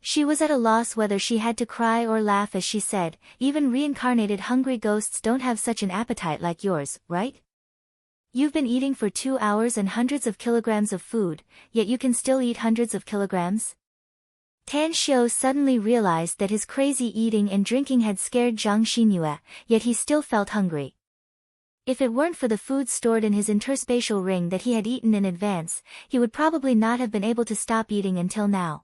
She was at a loss whether she had to cry or laugh as she said, "Even reincarnated hungry ghosts don't have such an appetite like yours, right? You've been eating for 2 hours and hundreds of kilograms of food, yet you can still eat hundreds of kilograms?" Tan Xiu suddenly realized that his crazy eating and drinking had scared Zhang Xinyue, yet he still felt hungry. If it weren't for the food stored in his interspatial ring that he had eaten in advance, he would probably not have been able to stop eating until now.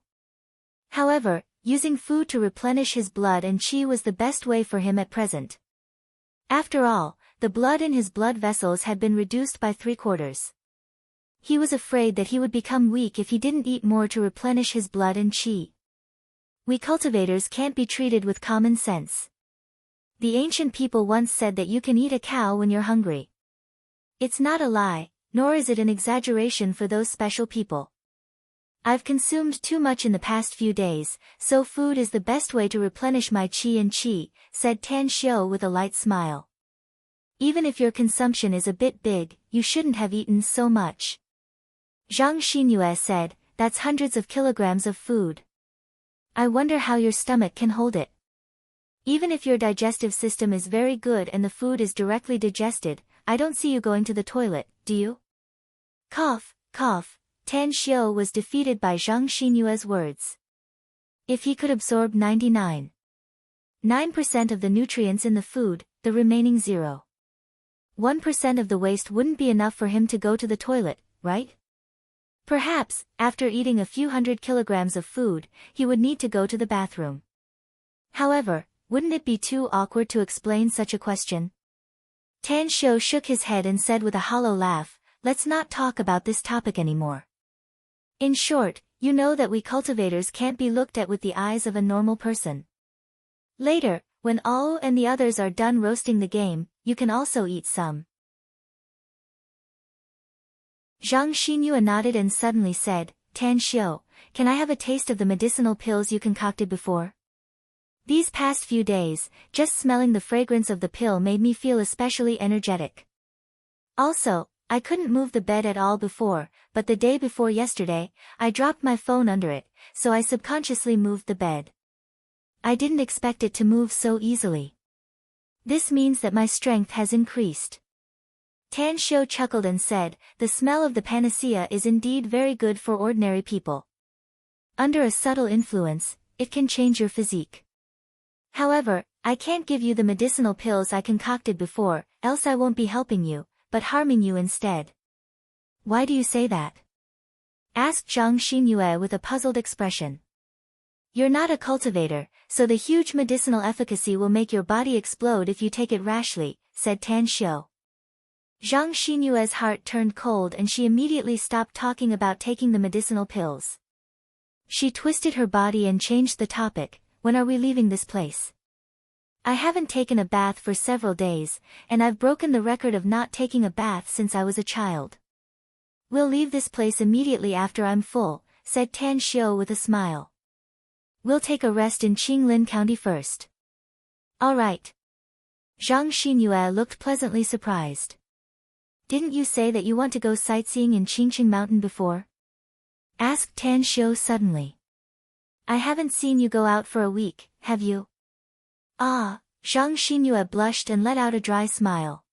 However, using food to replenish his blood and qi was the best way for him at present. After all, the blood in his blood vessels had been reduced by 3/4. He was afraid that he would become weak if he didn't eat more to replenish his blood and qi. We cultivators can't be treated with common sense. The ancient people once said that you can eat a cow when you're hungry. It's not a lie, nor is it an exaggeration for those special people. I've consumed too much in the past few days, so food is the best way to replenish my qi, said Tan Xiu with a light smile. Even if your consumption is a bit big, you shouldn't have eaten so much. Zhang Xinyue said, "That's hundreds of kilograms of food. I wonder how your stomach can hold it. Even if your digestive system is very good and the food is directly digested, I don't see you going to the toilet, do you?" Cough, cough. Tan Xiu was defeated by Zhang Xinyue's words. If he could absorb 99.9% of the nutrients in the food, the remaining 0.1% of the waste wouldn't be enough for him to go to the toilet, right? Perhaps, after eating a few hundred kilograms of food, he would need to go to the bathroom. However, wouldn't it be too awkward to explain such a question? Tan Xiu shook his head and said with a hollow laugh, "Let's not talk about this topic anymore. In short, you know that we cultivators can't be looked at with the eyes of a normal person. Later, when all and the others are done roasting the game, you can also eat some." Zhang Xinyue nodded and suddenly said, "Tan Xiu, can I have a taste of the medicinal pills you concocted before? These past few days, just smelling the fragrance of the pill made me feel especially energetic. Also, I couldn't move the bed at all before, but the day before yesterday, I dropped my phone under it, so I subconsciously moved the bed. I didn't expect it to move so easily. This means that my strength has increased." Tan Xiu chuckled and said, "The smell of the panacea is indeed very good for ordinary people. Under a subtle influence, it can change your physique. However, I can't give you the medicinal pills I concocted before, else I won't be helping you, but harming you instead." "Why do you say that?" asked Zhang Xinyue with a puzzled expression. You're not a cultivator, so the huge medicinal efficacy will make your body explode if you take it rashly, said Tan Xiu. Zhang Xinyue's heart turned cold and she immediately stopped talking about taking the medicinal pills. She twisted her body and changed the topic. When are we leaving this place? I haven't taken a bath for several days, and I've broken the record of not taking a bath since I was a child. We'll leave this place immediately after I'm full, said Tan Xiu with a smile. We'll take a rest in Qinglin County first. All right. Zhang Xinyue looked pleasantly surprised. Didn't you say that you want to go sightseeing in Qingqing Mountain before? Asked Tan Xiu suddenly. I haven't seen you go out for a week, have you? Ah, Zhang Xinyue blushed and let out a dry smile.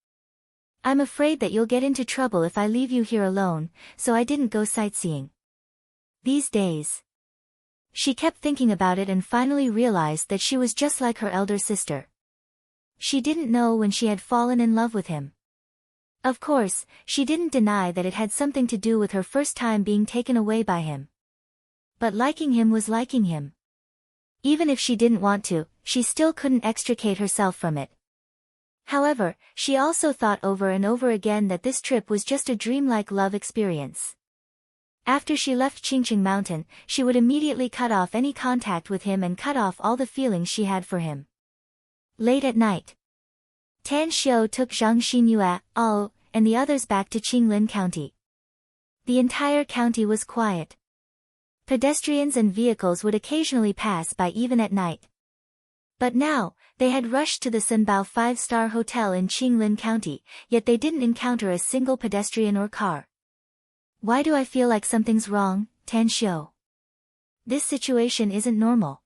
I'm afraid that you'll get into trouble if I leave you here alone, so I didn't go sightseeing. These days. She kept thinking about it and finally realized that she was just like her elder sister. She didn't know when she had fallen in love with him. Of course, she didn't deny that it had something to do with her first time being taken away by him. But liking him was liking him. Even if she didn't want to, she still couldn't extricate herself from it. However, she also thought over and over again that this trip was just a dreamlike love experience. After she left Qingqing Mountain, she would immediately cut off any contact with him and cut off all the feelings she had for him. Late at night, Tan Xiu took Zhang Xinyue, and the others back to Qinglin County. The entire county was quiet. Pedestrians and vehicles would occasionally pass by even at night. But now, they had rushed to the Sunbao 5-star hotel in Qinglin County, yet they didn't encounter a single pedestrian or car. Why do I feel like something's wrong, Tan Xiu? This situation isn't normal.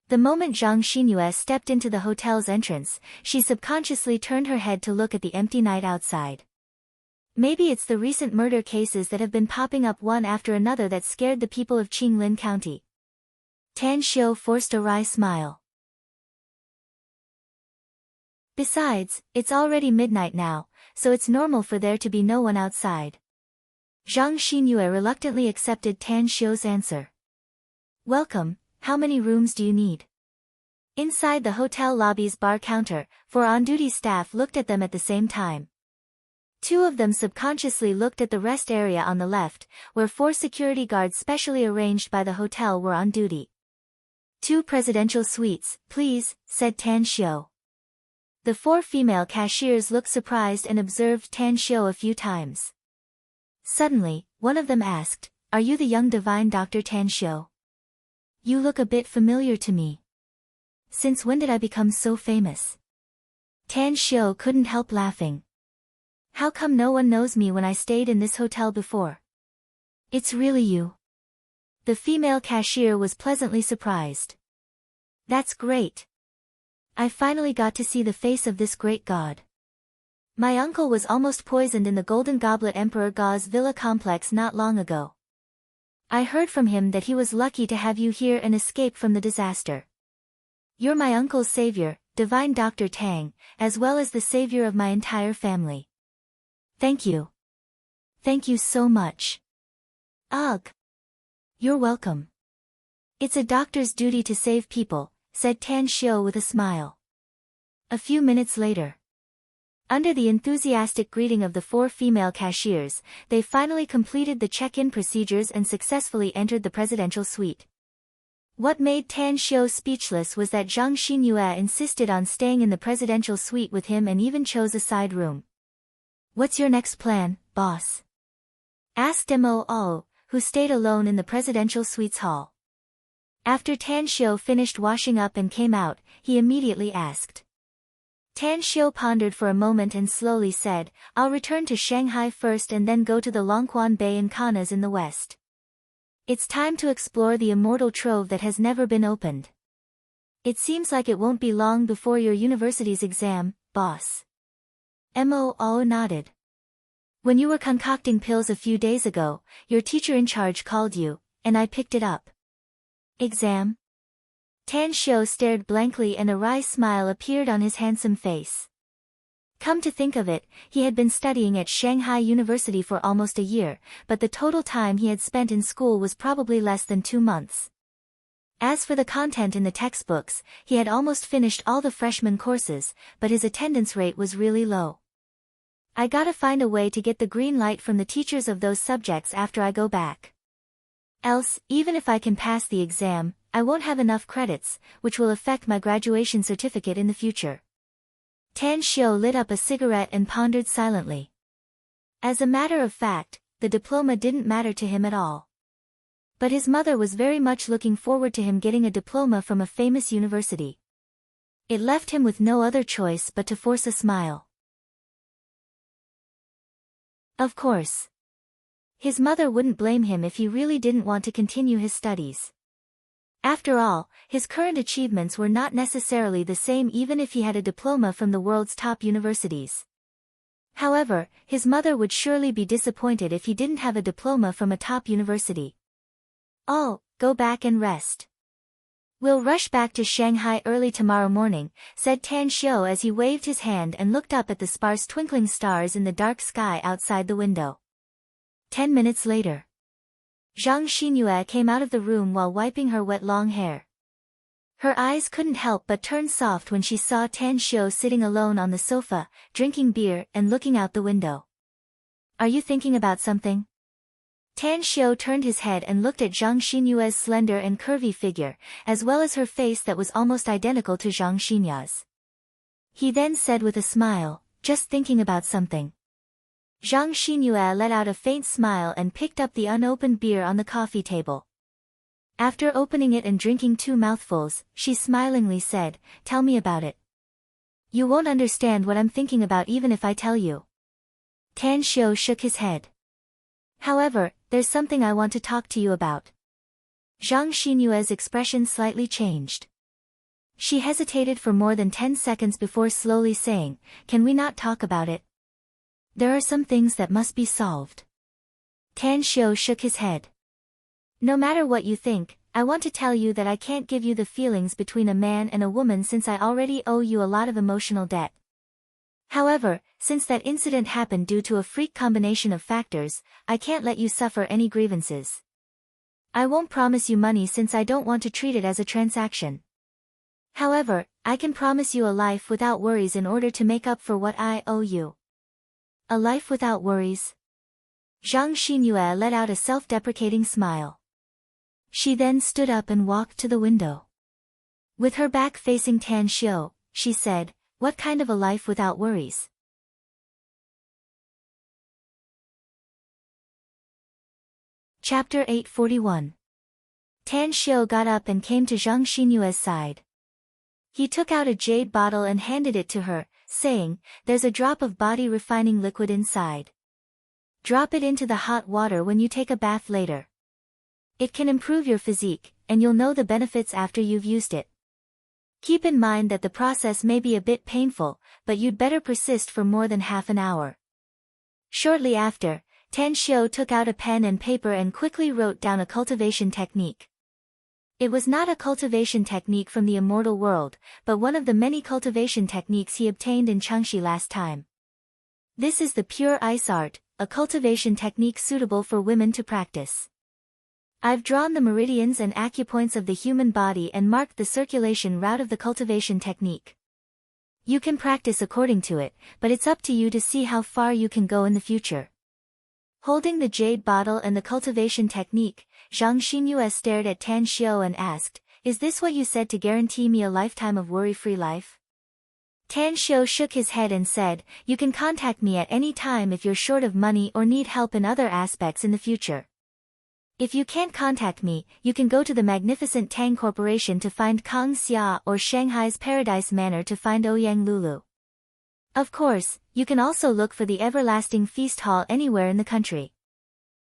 The moment Zhang Xinyue stepped into the hotel's entrance, she subconsciously turned her head to look at the empty night outside. Maybe it's the recent murder cases that have been popping up one after another that scared the people of Qinglin County. Tan Xiu forced a wry smile. Besides, it's already midnight now, so it's normal for there to be no one outside. Zhang Xinyue reluctantly accepted Tan Xiu's answer. Welcome, how many rooms do you need? Inside the hotel lobby's bar counter, 4 on-duty staff looked at them at the same time. 2 of them subconsciously looked at the rest area on the left, where 4 security guards specially arranged by the hotel were on duty. 2 presidential suites, please, said Tan Xiu. The 4 female cashiers looked surprised and observed Tan Xiu a few times. Suddenly, one of them asked, Are you the young divine Dr. Tan Xiu? You look a bit familiar to me. Since when did I become so famous? Tan Xiu couldn't help laughing. How come no one knows me when I stayed in this hotel before? It's really you. The female cashier was pleasantly surprised. That's great. I finally got to see the face of this great god. My uncle was almost poisoned in the Golden Goblet Emperor Ga's villa complex not long ago. I heard from him that he was lucky to have you here and escape from the disaster. You're my uncle's savior, divine Dr. Tang, as well as the savior of my entire family. Thank you. Thank you so much. Ugh. You're welcome. It's a doctor's duty to save people, said Tan Xiu with a smile. A few minutes later, under the enthusiastic greeting of the 4 female cashiers, they finally completed the check-in procedures and successfully entered the presidential suite. What made Tan Xiu speechless was that Zhang Xinyue insisted on staying in the presidential suite with him and even chose a side room. What's your next plan, boss? Asked Mo, who stayed alone in the presidential suite's hall. After Tan Xiu finished washing up and came out, he immediately asked. Tan Xiu pondered for a moment and slowly said, I'll return to Shanghai first and then go to the Longquan Bay and Kanas in the west. It's time to explore the immortal trove that has never been opened. It seems like it won't be long before your university's exam, boss. Mo nodded. When you were concocting pills a few days ago, your teacher in charge called you, and I picked it up. Exam? Tan Xiu stared blankly and a wry smile appeared on his handsome face. Come to think of it, he had been studying at Shanghai University for almost a year, but the total time he had spent in school was probably less than 2 months. As for the content in the textbooks, he had almost finished all the freshman courses, but his attendance rate was really low. I gotta find a way to get the green light from the teachers of those subjects after I go back. Else, even if I can pass the exam, I won't have enough credits, which will affect my graduation certificate in the future. Tan Xiu lit up a cigarette and pondered silently. As a matter of fact, the diploma didn't matter to him at all. But his mother was very much looking forward to him getting a diploma from a famous university. It left him with no other choice but to force a smile. Of course. His mother wouldn't blame him if he really didn't want to continue his studies. After all, his current achievements were not necessarily the same even if he had a diploma from the world's top universities. However, his mother would surely be disappointed if he didn't have a diploma from a top university. "I'll go back and rest. We'll rush back to Shanghai early tomorrow morning," said Tan Xiu as he waved his hand and looked up at the sparse twinkling stars in the dark sky outside the window. 10 minutes later. Zhang Xinyue came out of the room while wiping her wet long hair. Her eyes couldn't help but turn soft when she saw Tan Xiu sitting alone on the sofa, drinking beer and looking out the window. "Are you thinking about something?" Tan Xiu turned his head and looked at Zhang Xinyue's slender and curvy figure, as well as her face that was almost identical to Zhang Xinyue's. He then said with a smile, "Just thinking about something." Zhang Xinyue let out a faint smile and picked up the unopened beer on the coffee table. After opening it and drinking 2 mouthfuls, she smilingly said, "Tell me about it." "You won't understand what I'm thinking about even if I tell you." Tan Xiu shook his head. "However, there's something I want to talk to you about." Zhang Xinyue's expression slightly changed. She hesitated for more than 10 seconds before slowly saying, "Can we not talk about it? There are some things that must be solved." Tan Xiu shook his head. "No matter what you think, I want to tell you that I can't give you the feelings between a man and a woman since I already owe you a lot of emotional debt. However, since that incident happened due to a freak combination of factors, I can't let you suffer any grievances. I won't promise you money since I don't want to treat it as a transaction. However, I can promise you a life without worries in order to make up for what I owe you." "A life without worries?" Zhang Xinyue let out a self-deprecating smile. She then stood up and walked to the window. With her back facing Tan Xiu, she said, "What kind of a life without worries?" Chapter 841. Tan Xiu got up and came to Zhang Xinyue's side. He took out a jade bottle and handed it to her, saying, "There's a drop of body refining liquid inside. Drop it into the hot water when you take a bath later. It can improve your physique, and you'll know the benefits after you've used it. Keep in mind that the process may be a bit painful, but you'd better persist for more than half an hour." Shortly after, Tan Xiu took out a pen and paper and quickly wrote down a cultivation technique. It was not a cultivation technique from the immortal world, but one of the many cultivation techniques he obtained in Changxi last time. This is the pure ice art, a cultivation technique suitable for women to practice. I've drawn the meridians and acupoints of the human body and marked the circulation route of the cultivation technique. You can practice according to it, but it's up to you to see how far you can go in the future. Holding the jade bottle and the cultivation technique, Zhang Xinyue stared at Tan Xiu and asked, "Is this what you said to guarantee me a lifetime of worry-free life?" Tan Xiu shook his head and said, "You can contact me at any time if you're short of money or need help in other aspects in the future. If you can't contact me, you can go to the magnificent Tang Corporation to find Kang Xia or Shanghai's Paradise Manor to find Ouyang Lulu. Of course, you can also look for the Everlasting Feast Hall anywhere in the country.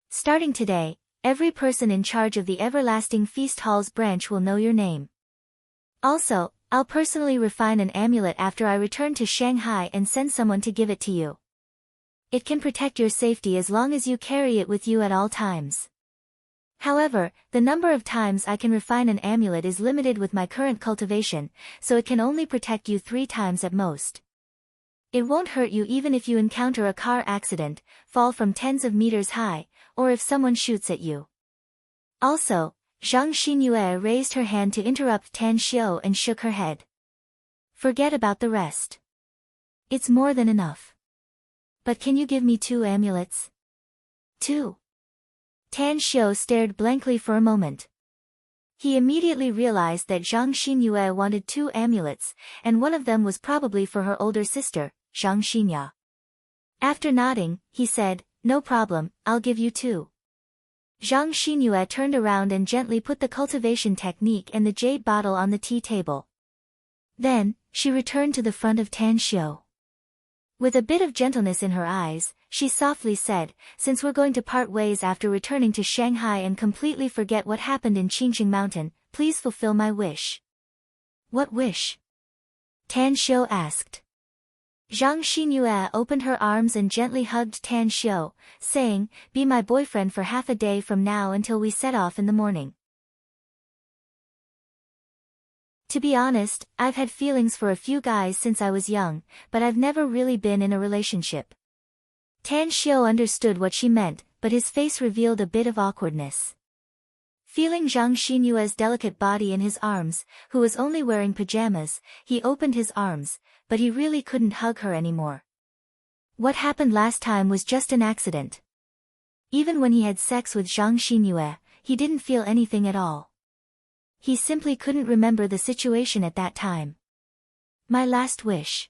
Starting today, every person in charge of the Everlasting Feast Hall's branch will know your name. Also, I'll personally refine an amulet after I return to Shanghai and send someone to give it to you. It can protect your safety as long as you carry it with you at all times. However, the number of times I can refine an amulet is limited with my current cultivation, so it can only protect you 3 times at most. It won't hurt you even if you encounter a car accident, fall from tens of meters high, or if someone shoots at you. Also, Zhang Xinyue raised her hand to interrupt Tan Xiu and shook her head. Forget about the rest. It's more than enough. But can you give me 2 amulets? 2. Tan Xiu stared blankly for a moment. He immediately realized that Zhang Xinyue wanted 2 amulets, and one of them was probably for her older sister, Zhang Xinya. After nodding, he said, no problem, I'll give you 2. Zhang Xinyue turned around and gently put the cultivation technique and the jade bottle on the tea table. Then, she returned to the front of Tan Xiu. With a bit of gentleness in her eyes, she softly said, since we're going to part ways after returning to Shanghai and completely forget what happened in Qingqing Mountain, please fulfill my wish. What wish? Tan Xiu asked. Zhang Xinyue opened her arms and gently hugged Tan Xiu, saying, be my boyfriend for half a day from now until we set off in the morning. To be honest, I've had feelings for a few guys since I was young, but I've never really been in a relationship. Tan Xiu understood what she meant, but his face revealed a bit of awkwardness. Feeling Zhang Xinyue's delicate body in his arms, who was only wearing pajamas, he opened his arms, but he really couldn't hug her anymore. What happened last time was just an accident. Even when he had sex with Zhang Xinyue, he didn't feel anything at all. He simply couldn't remember the situation at that time. My last wish.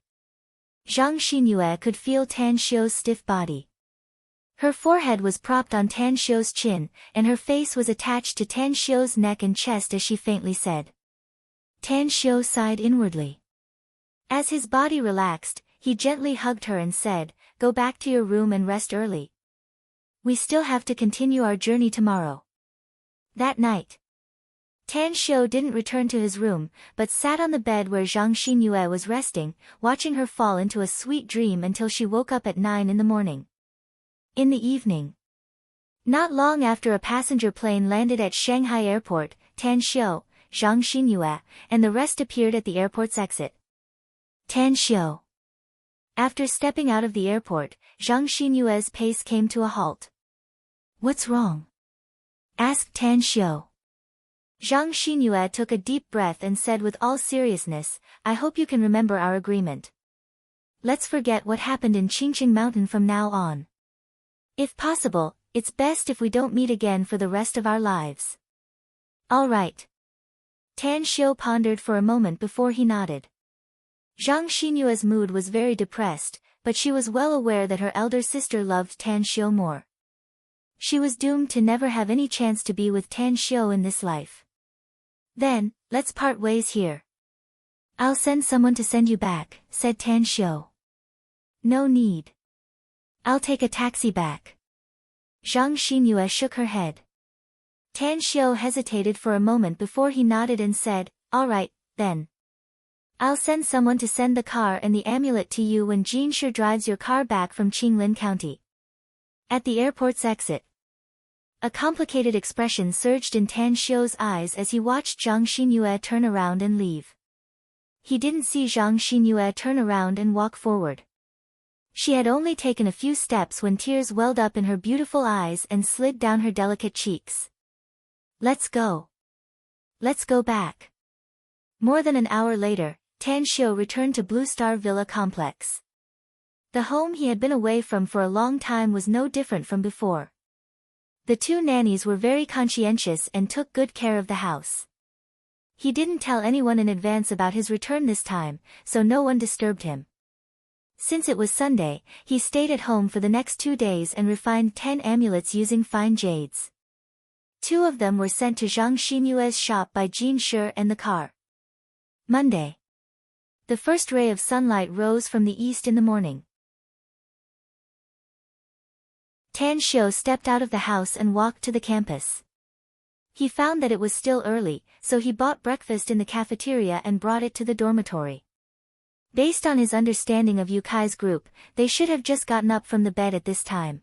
Zhang Xinyue could feel Tan Xiu's stiff body. Her forehead was propped on Tan Xiu's chin, and her face was attached to Tan Xiu's neck and chest as she faintly said. Tan Xiu sighed inwardly. As his body relaxed, he gently hugged her and said, go back to your room and rest early. We still have to continue our journey tomorrow. That night, Tan Xiu didn't return to his room, but sat on the bed where Zhang Xinyue was resting, watching her fall into a sweet dream until she woke up at 9 in the morning. In the evening, not long after a passenger plane landed at Shanghai Airport, Tan Xiu, Zhang Xinyue, and the rest appeared at the airport's exit. Tan Xiu. After stepping out of the airport, Zhang Xinyue's pace came to a halt. What's wrong? Asked Tan Xiu. Zhang Xinyue took a deep breath and said with all seriousness, I hope you can remember our agreement. Let's forget what happened in Qingqing Mountain from now on. If possible, it's best if we don't meet again for the rest of our lives. All right. Tan Xiu pondered for a moment before he nodded. Zhang Xinyue's mood was very depressed, but she was well aware that her elder sister loved Tan Xiu more. She was doomed to never have any chance to be with Tan Xiu in this life. Then, let's part ways here. I'll send someone to send you back, said Tan Xiu. No need. I'll take a taxi back. Zhang Xinyue shook her head. Tan Xiu hesitated for a moment before he nodded and said, all right, then. I'll send someone to send the car and the amulet to you when Jean Shi drives your car back from Qinglin County. At the airport's exit, a complicated expression surged in Tan Xiu's eyes as he watched Zhang Xinyue turn around and leave. He didn't see Zhang Xinyue turn around and walk forward. She had only taken a few steps when tears welled up in her beautiful eyes and slid down her delicate cheeks. Let's go. Let's go back. More than an hour later, Tan Xiu returned to Blue Star Villa complex. The home he had been away from for a long time was no different from before. The 2 nannies were very conscientious and took good care of the house. He didn't tell anyone in advance about his return this time, so no one disturbed him. Since it was Sunday, he stayed at home for the next 2 days and refined 10 amulets using fine jades. 2 of them were sent to Zhang Xinyue's shop by Jean Shi and the car. Monday. The first ray of sunlight rose from the east in the morning. Tan Xiu stepped out of the house and walked to the campus. He found that it was still early, so he bought breakfast in the cafeteria and brought it to the dormitory. Based on his understanding of Yukai's group, they should have just gotten up from the bed at this time.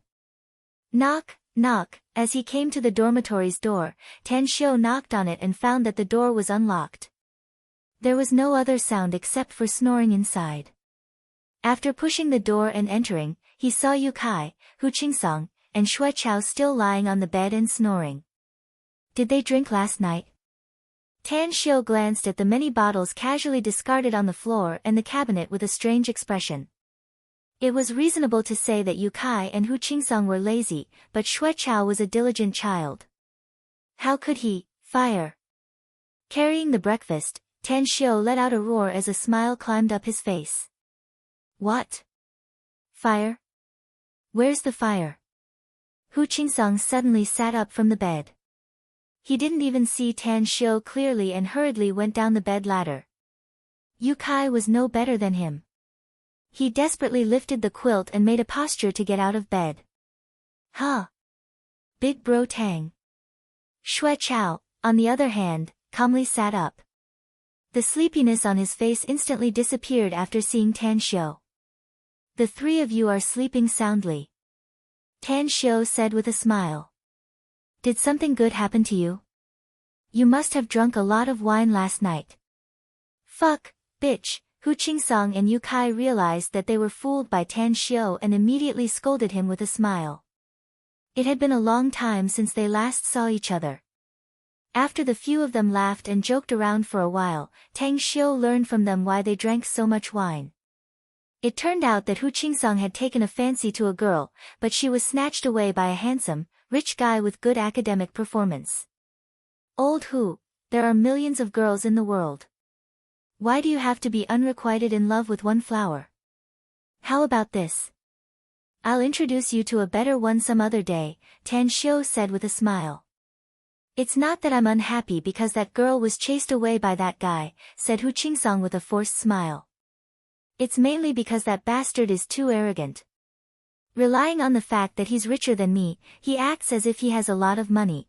Knock, knock. As he came to the dormitory's door, Tan Xiu knocked on it and found that the door was unlocked. There was no other sound except for snoring inside. After pushing the door and entering, he saw Yukai, Hu Qingsong, and Shui Chao still lying on the bed and snoring. Did they drink last night? Tan Xiu glanced at the many bottles casually discarded on the floor and the cabinet with a strange expression. It was reasonable to say that Yu Kai and Hu Qingsong were lazy, but Xue Chao was a diligent child. How could he, fire? Carrying the breakfast, Tan Xiu let out a roar as a smile climbed up his face. What? Fire? Where's the fire? Hu Qingsong suddenly sat up from the bed. He didn't even see Tan Xiu clearly and hurriedly went down the bed ladder. Yu Kai was no better than him. He desperately lifted the quilt and made a posture to get out of bed. Huh? Big bro Tang. Xue Chao, on the other hand, calmly sat up. The sleepiness on his face instantly disappeared after seeing Tan Xiu. The three of you are sleeping soundly. Tan Xiu said with a smile. Did something good happen to you? You must have drunk a lot of wine last night. Fuck, bitch. Hu Qingsong and Yu Kai realized that they were fooled by Tan Xiu and immediately scolded him with a smile. It had been a long time since they last saw each other. After the few of them laughed and joked around for a while, Tang Xiu learned from them why they drank so much wine. It turned out that Hu Qingsong had taken a fancy to a girl, but she was snatched away by a handsome, rich guy with good academic performance. Old Hu, there are millions of girls in the world. Why do you have to be unrequited in love with one flower? How about this? I'll introduce you to a better one some other day, Tan Xiu said with a smile. It's not that I'm unhappy because that girl was chased away by that guy, said Hu Qingsong with a forced smile. It's mainly because that bastard is too arrogant. Relying on the fact that he's richer than me, he acts as if he has a lot of money.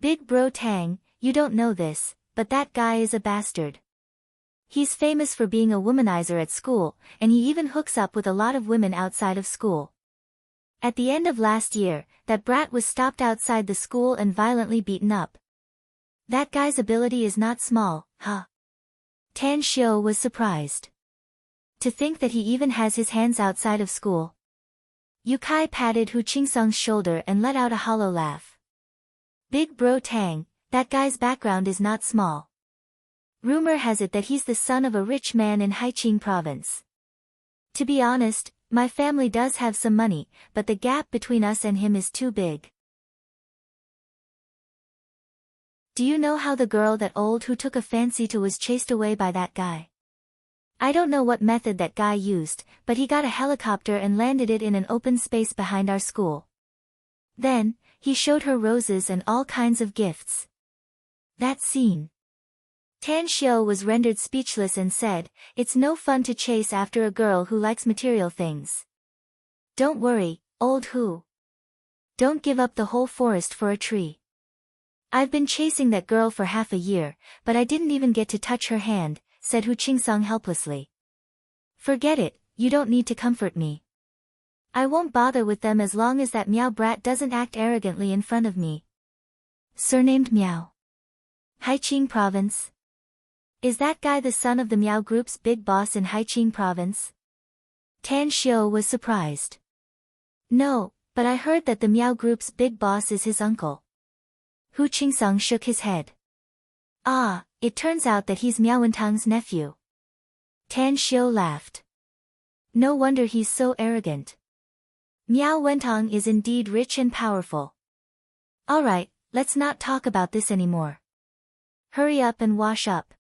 Big bro Tang, you don't know this, but that guy is a bastard. He's famous for being a womanizer at school, and he even hooks up with a lot of women outside of school. At the end of last year, that brat was stopped outside the school and violently beaten up. That guy's ability is not small, huh? Tan Xiu was surprised. To think that he even has his hands outside of school. Yu Kai patted Hu Qingsong's shoulder and let out a hollow laugh. Big bro Tang, that guy's background is not small. Rumor has it that he's the son of a rich man in Haiqing province. To be honest, my family does have some money, but the gap between us and him is too big. Do you know how the girl that old Hu took a fancy to was chased away by that guy? I don't know what method that guy used, but he got a helicopter and landed it in an open space behind our school. Then, he showed her roses and all kinds of gifts. That scene. Tan Xiu was rendered speechless and said, it's no fun to chase after a girl who likes material things. Don't worry, old Hu. Don't give up the whole forest for a tree. I've been chasing that girl for half a year, but I didn't even get to touch her hand, said Hu Qingsong helplessly. Forget it, you don't need to comfort me. I won't bother with them as long as that Miao brat doesn't act arrogantly in front of me. Surnamed Miao. Haiqing province. Is that guy the son of the Miao group's big boss in Haiqing province? Tan Xiu was surprised. No, but I heard that the Miao group's big boss is his uncle. Hu Qingsong shook his head. Ah, it turns out that he's Miao Wentang's nephew. Tan Xiu laughed. No wonder he's so arrogant. Miao Wentang is indeed rich and powerful. Alright, let's not talk about this anymore. Hurry up and wash up.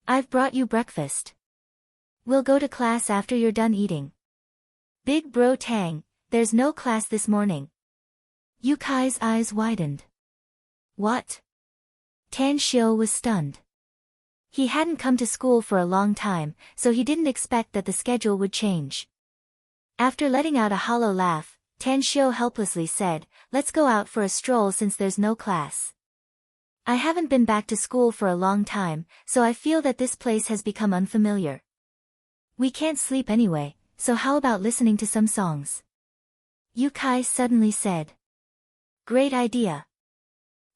I've brought you breakfast. We'll go to class after you're done eating. Big bro Tang, there's no class this morning. Yu Kai's eyes widened. What? Tan Xiu was stunned. He hadn't come to school for a long time, so he didn't expect that the schedule would change. After letting out a hollow laugh, Tan Xiu helplessly said, let's go out for a stroll since there's no class. I haven't been back to school for a long time, so I feel that this place has become unfamiliar. We can't sleep anyway, so how about listening to some songs? Yu Kai suddenly said. Great idea.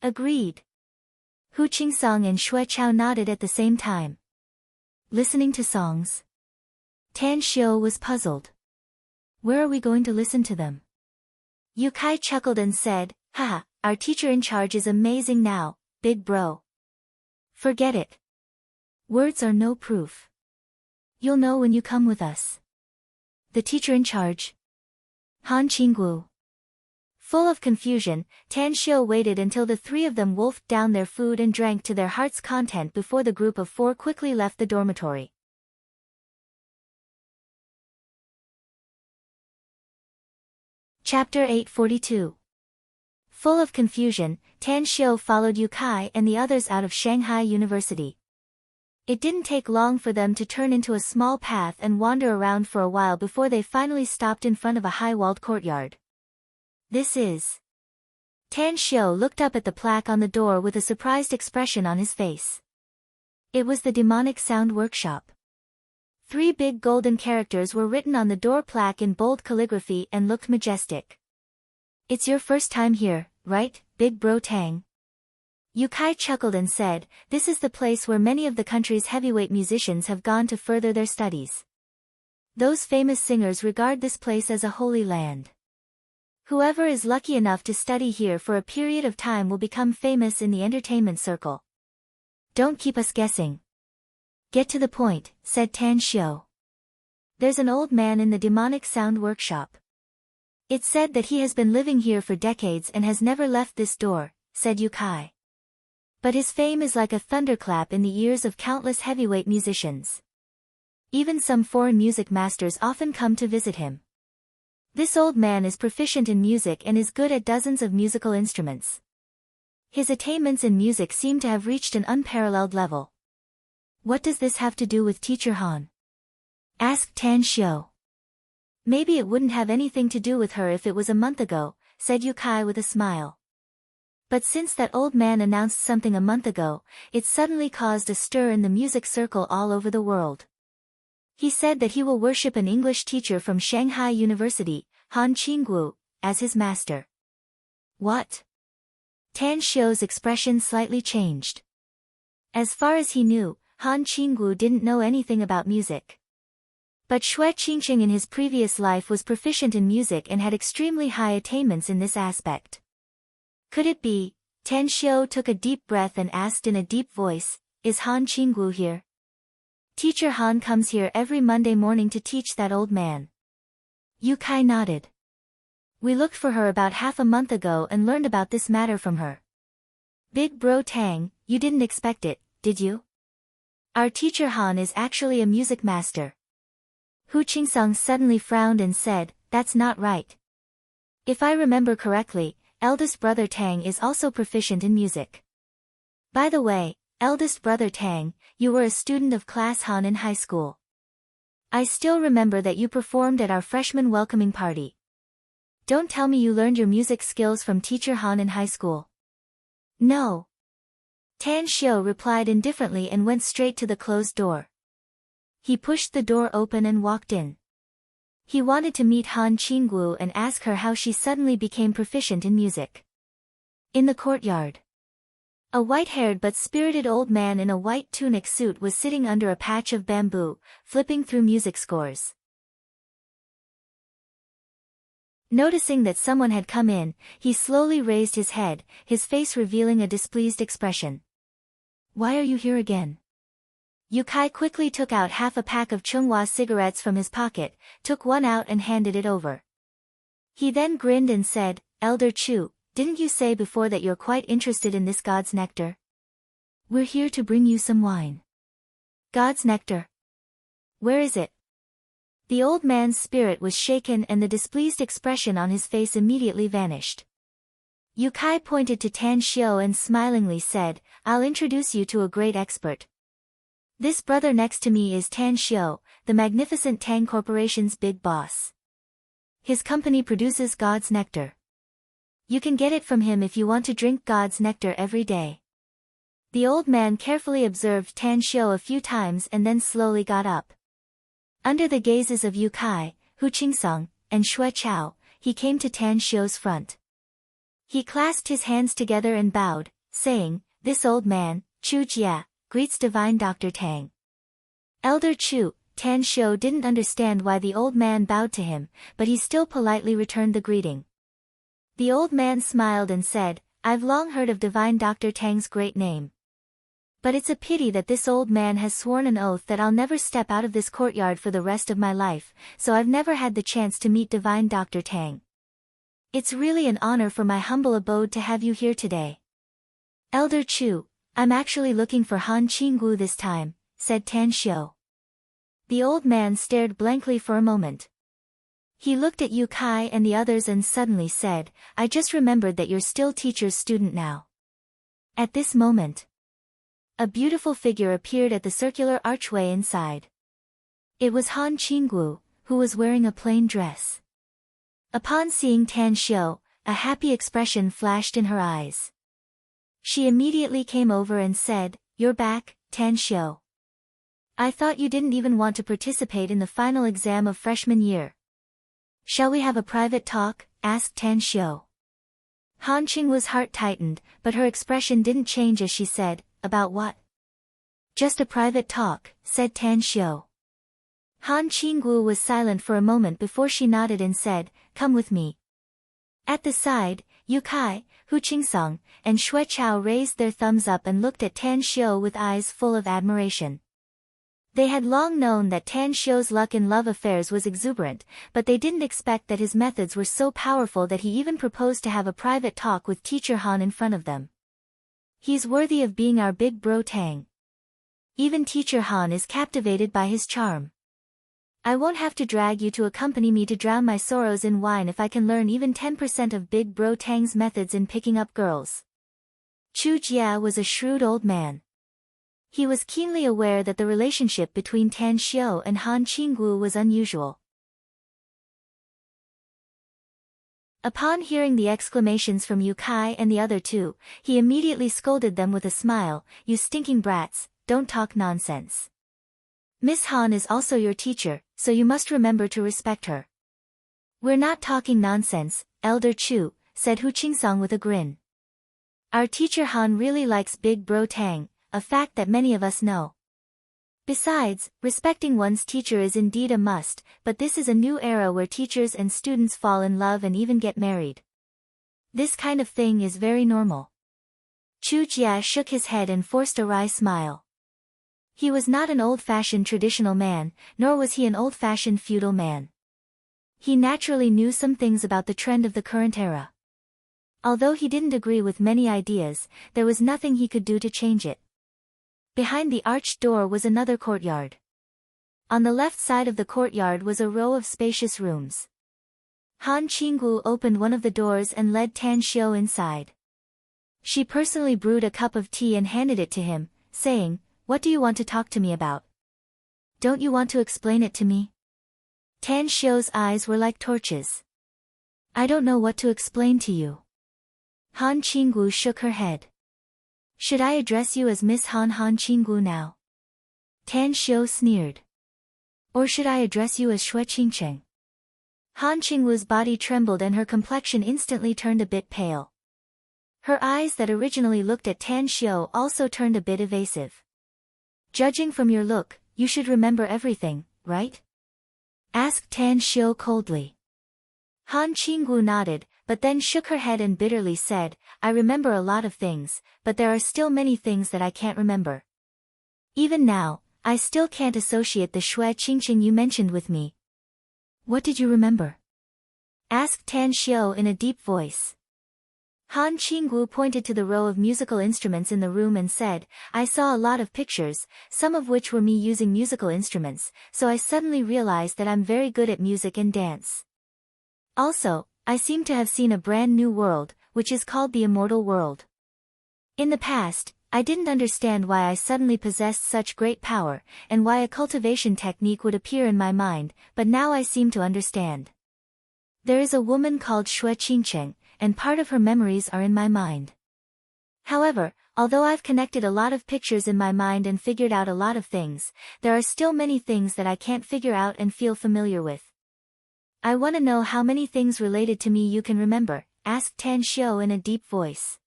Agreed. Hu Qingsong and Xue Chao nodded at the same time. Listening to songs? Tan Xiu was puzzled. Where are we going to listen to them? Yu Kai chuckled and said, Haha, our teacher in charge is amazing now, big bro. Forget it. Words are no proof. You'll know when you come with us. The teacher in charge? Han Qinggu. Full of confusion, Tan Xiu waited until the three of them wolfed down their food and drank to their heart's content before the group of four quickly left the dormitory. Chapter 842. Full of confusion, Tan Xiu followed Yu Kai and the others out of Shanghai University. It didn't take long for them to turn into a small path and wander around for a while before they finally stopped in front of a high-walled courtyard. This is... Tan Xiu looked up at the plaque on the door with a surprised expression on his face. It was the demonic sound workshop. 3 big golden characters were written on the door plaque in bold calligraphy and looked majestic. It's your first time here, right, Big Bro Tang? Yu Kai chuckled and said, this is the place where many of the country's heavyweight musicians have gone to further their studies. Those famous singers regard this place as a holy land. Whoever is lucky enough to study here for a period of time will become famous in the entertainment circle. Don't keep us guessing. Get to the point, said Tan Xiu. There's an old man in the demonic sound workshop. It's said that he has been living here for decades and has never left this door, said Yu Kai. But his fame is like a thunderclap in the ears of countless heavyweight musicians. Even some foreign music masters often come to visit him. This old man is proficient in music and is good at dozens of musical instruments. His attainments in music seem to have reached an unparalleled level. What does this have to do with Teacher Han? Asked Tan Xiu. Maybe it wouldn't have anything to do with her if it was a month ago, said Yu Kai with a smile. But since that old man announced something a month ago, it suddenly caused a stir in the music circle all over the world. He said that he will worship an English teacher from Shanghai University, Han Qinggu, as his master. What? Tan Xiu's expression slightly changed. As far as he knew, Han Qinggu didn't know anything about music. But Xue Qingqing in his previous life was proficient in music and had extremely high attainments in this aspect. Could it be? Tan Xiu took a deep breath and asked in a deep voice, is Han Qinggu here? Teacher Han comes here every Monday morning to teach that old man. Yu Kai nodded. We looked for her about half a month ago and learned about this matter from her. Big Bro Tang, you didn't expect it, did you? Our teacher Han is actually a music master. Hu Qingsong suddenly frowned and said, that's not right. If I remember correctly, eldest brother Tang is also proficient in music. By the way, eldest brother Tang, you were a student of class Han in high school. I still remember that you performed at our freshman welcoming party. Don't tell me you learned your music skills from teacher Han in high school. No. Tan Xiu replied indifferently and went straight to the closed door. He pushed the door open and walked in. He wanted to meet Han Qinggu and ask her how she suddenly became proficient in music. In the courtyard, a white-haired but spirited old man in a white tunic suit was sitting under a patch of bamboo, flipping through music scores. Noticing that someone had come in, he slowly raised his head, his face revealing a displeased expression. Why are you here again? Yu Kai quickly took out half a pack of Chunghwa cigarettes from his pocket, took one out and handed it over. He then grinned and said, Elder Chu, didn't you say before that you're quite interested in this God's nectar? We're here to bring you some wine. God's nectar? Where is it? The old man's spirit was shaken and the displeased expression on his face immediately vanished. Yu Kai pointed to Tan Xiu and smilingly said, I'll introduce you to a great expert. This brother next to me is Tan Xiu, the magnificent Tang Corporation's big boss. His company produces God's nectar. You can get it from him if you want to drink God's nectar every day. The old man carefully observed Tan Xiu a few times and then slowly got up. Under the gazes of Yu Kai, Hu Qingsong, and Xue Chao, he came to Tan Xiu's front. He clasped his hands together and bowed, saying, This old man, Chu Jia, greets divine Dr. Tang. Elder Chu, Tan Xiu didn't understand why the old man bowed to him, but he still politely returned the greeting. The old man smiled and said, I've long heard of divine Dr. Tang's great name. But it's a pity that this old man has sworn an oath that I'll never step out of this courtyard for the rest of my life, so I've never had the chance to meet divine Dr. Tang. It's really an honor for my humble abode to have you here today. Elder Chu, I'm actually looking for Han Qinggu this time, said Tan Xiu. The old man stared blankly for a moment. He looked at Yu Kai and the others and suddenly said, I just remembered that you're still teacher's student now. At this moment, a beautiful figure appeared at the circular archway inside. It was Han Qinggu, who was wearing a plain dress. Upon seeing Tan Xiu, a happy expression flashed in her eyes. She immediately came over and said, You're back, Tan Xiu. I thought you didn't even want to participate in the final exam of freshman year. Shall we have a private talk? Asked Tan Xiu. Han Qinggu's heart tightened, but her expression didn't change as she said, About what? Just a private talk, said Tan Xiu. Han Qinggu was silent for a moment before she nodded and said, Come with me. At the side, Yu Kai, Hu Qingsong, and Xue Chao raised their thumbs up and looked at Tan Xiu with eyes full of admiration. They had long known that Tan Xiu's luck in love affairs was exuberant, but they didn't expect that his methods were so powerful that he even proposed to have a private talk with Teacher Han in front of them. He's worthy of being our big bro Tang. Even Teacher Han is captivated by his charm. I won't have to drag you to accompany me to drown my sorrows in wine if I can learn even 10% of Big Bro Tang's methods in picking up girls. Chu Jia was a shrewd old man. He was keenly aware that the relationship between Tan Xiu and Han Qinggu was unusual. Upon hearing the exclamations from Yu Kai and the other two, he immediately scolded them with a smile, You stinking brats, don't talk nonsense. Miss Han is also your teacher, so you must remember to respect her. We're not talking nonsense, Elder Chu, said Hu Qingsong with a grin. Our teacher Han really likes Big Bro Tang, a fact that many of us know. Besides, respecting one's teacher is indeed a must, but this is a new era where teachers and students fall in love and even get married. This kind of thing is very normal. Chu Jia shook his head and forced a wry smile. He was not an old-fashioned traditional man, nor was he an old-fashioned feudal man. He naturally knew some things about the trend of the current era. Although he didn't agree with many ideas, there was nothing he could do to change it. Behind the arched door was another courtyard. On the left side of the courtyard was a row of spacious rooms. Han Qinggu opened one of the doors and led Tan Xiu inside. She personally brewed a cup of tea and handed it to him, saying, What do you want to talk to me about? Don't you want to explain it to me? Tan Xiu's eyes were like torches. I don't know what to explain to you. Han Qinggu shook her head. Should I address you as Miss Han Qinggu now? Tan Xiu sneered. Or should I address you as Xue Qingcheng? Han Qinggu's body trembled and her complexion instantly turned a bit pale. Her eyes that originally looked at Tan Xiu also turned a bit evasive. Judging from your look, you should remember everything, right? Asked Tan Xiu coldly. Han Qinggu nodded, but then shook her head and bitterly said, I remember a lot of things, but there are still many things that I can't remember. Even now, I still can't associate the Xue Qingcheng you mentioned with me. What did you remember? Asked Tan Xiu in a deep voice. Han Qinggu pointed to the row of musical instruments in the room and said, I saw a lot of pictures, some of which were me using musical instruments, so I suddenly realized that I'm very good at music and dance. Also, I seem to have seen a brand new world, which is called the immortal world. In the past, I didn't understand why I suddenly possessed such great power, and why a cultivation technique would appear in my mind, but now I seem to understand. There is a woman called Xue Qingcheng, and part of her memories are in my mind. However, although I've connected a lot of pictures in my mind and figured out a lot of things, there are still many things that I can't figure out and feel familiar with. I want to know how many things related to me you can remember, asked Tan Xiu in a deep voice.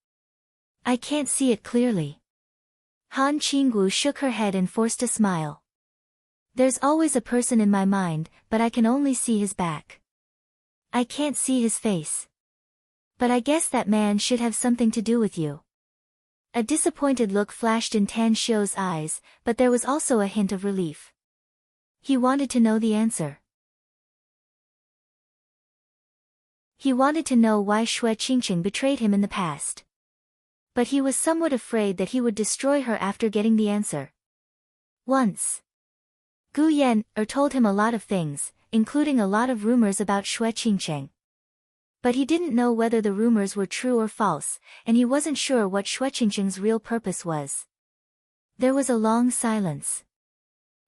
I can't see it clearly. Han Qinggu shook her head and forced a smile. There's always a person in my mind, but I can only see his back. I can't see his face. But I guess that man should have something to do with you. A disappointed look flashed in Tan Xiu's eyes, but there was also a hint of relief. He wanted to know the answer. He wanted to know why Xue Qingqing betrayed him in the past. But he was somewhat afraid that he would destroy her after getting the answer. Once, Gu Yan told him a lot of things, including a lot of rumors about Xue Qingqing. But he didn't know whether the rumors were true or false, and he wasn't sure what Xue Qingqing's real purpose was. There was a long silence.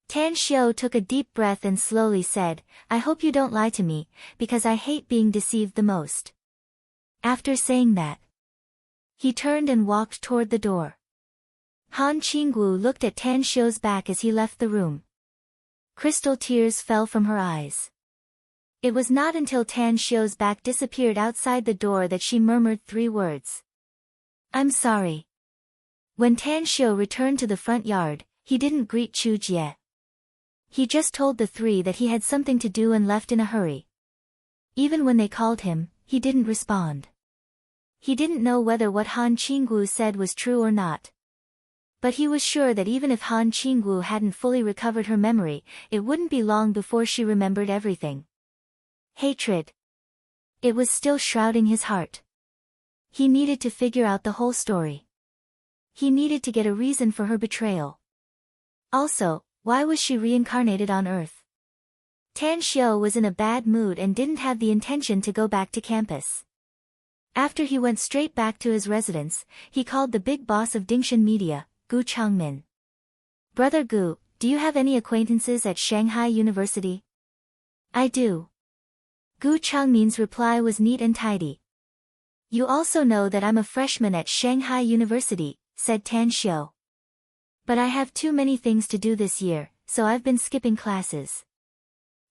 Tan Xiu took a deep breath and slowly said, "I hope you don't lie to me, because I hate being deceived the most." After saying that, he turned and walked toward the door. Han Qingwu looked at Tan Xiu's back as he left the room. Crystal tears fell from her eyes. It was not until Tan Xiu's back disappeared outside the door that she murmured 3 words. "I'm sorry." When Tan Xiu returned to the front yard, he didn't greet Chu Jie. He just told the 3 that he had something to do and left in a hurry. Even when they called him, he didn't respond. He didn't know whether what Han Qingwu said was true or not. But he was sure that even if Han Qingwu hadn't fully recovered her memory, it wouldn't be long before she remembered everything. Hatred. It was still shrouding his heart. He needed to figure out the whole story. He needed to get a reason for her betrayal. Also, why was she reincarnated on Earth? Tan Xiu was in a bad mood and didn't have the intention to go back to campus. After he went straight back to his residence, he called the big boss of Dingshan Media, Gu Changmin. "Brother Gu, do you have any acquaintances at Shanghai University?" "I do." Gu Changmin's reply was neat and tidy. "You also know that I'm a freshman at Shanghai University," said Tan Xiu. "But I have too many things to do this year, so I've been skipping classes.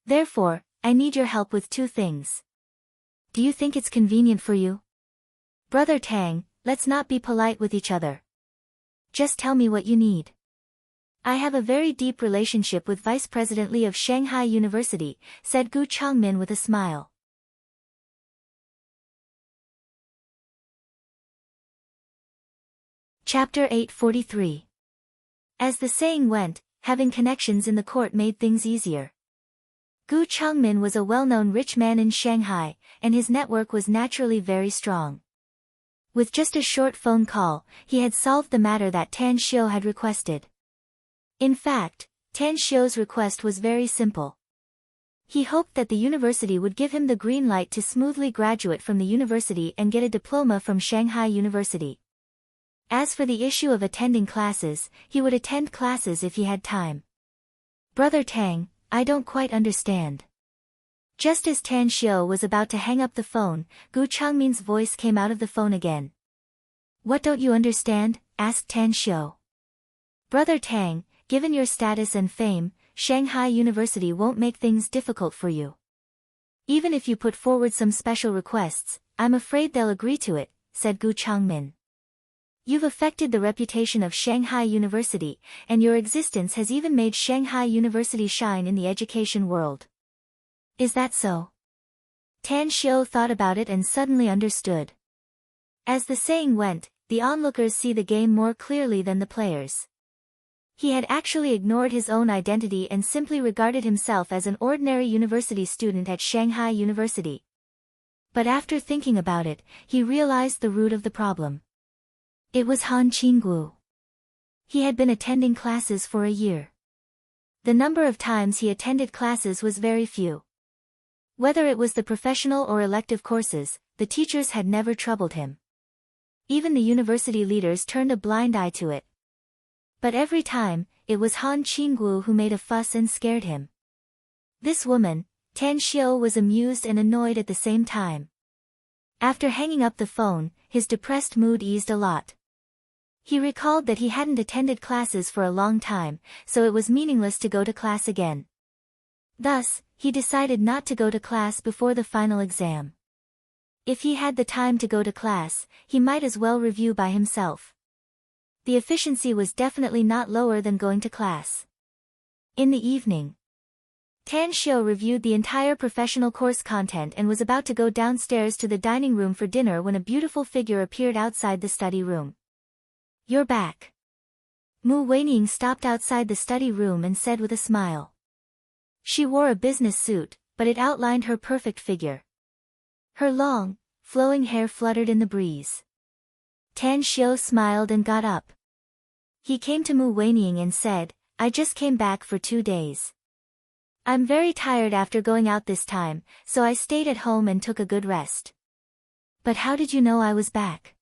Therefore, I need your help with 2 things. Do you think it's convenient for you?" "Brother Tang, let's not be polite with each other. Just tell me what you need." "I have a very deep relationship with Vice President Li of Shanghai University," said Gu Changmin with a smile. Chapter 843. As the saying went, having connections in the court made things easier. Gu Changmin was a well-known rich man in Shanghai, and his network was naturally very strong. With just a short phone call, he had solved the matter that Tan Xiu had requested. In fact, Tan Xiu's request was very simple. He hoped that the university would give him the green light to smoothly graduate from the university and get a diploma from Shanghai University. As for the issue of attending classes, he would attend classes if he had time. "Brother Tang, I don't quite understand." Just as Tan Xiu was about to hang up the phone, Gu Changmin's voice came out of the phone again. "What don't you understand?" asked Tan Xiu. "Brother Tang, given your status and fame, Shanghai University won't make things difficult for you. Even if you put forward some special requests, I'm afraid they'll agree to it," said Gu Changmin. "You've affected the reputation of Shanghai University, and your existence has even made Shanghai University shine in the education world." "Is that so?" Tan Xiu thought about it and suddenly understood. As the saying went, the onlookers see the game more clearly than the players. He had actually ignored his own identity and simply regarded himself as an ordinary university student at Shanghai University. But after thinking about it, he realized the root of the problem. It was Han Qingwu. He had been attending classes for a year. The number of times he attended classes was very few. Whether it was the professional or elective courses, the teachers had never troubled him. Even the university leaders turned a blind eye to it. But every time, it was Han Qingwu who made a fuss and scared him. This woman, Tan Xiu, was amused and annoyed at the same time. After hanging up the phone, his depressed mood eased a lot. He recalled that he hadn't attended classes for a long time, so it was meaningless to go to class again. Thus, he decided not to go to class before the final exam. If he had the time to go to class, he might as well review by himself. The efficiency was definitely not lower than going to class. In the evening, Tan Xiu reviewed the entire professional course content and was about to go downstairs to the dining room for dinner when a beautiful figure appeared outside the study room. "You're back." Mu Weining stopped outside the study room and said with a smile. She wore a business suit, but it outlined her perfect figure. Her long, flowing hair fluttered in the breeze. Tan Xiu smiled and got up. He came to Mu Weining and said, "I just came back for 2 days. I'm very tired after going out this time, so I stayed at home and took a good rest." "But how did you know I was back?"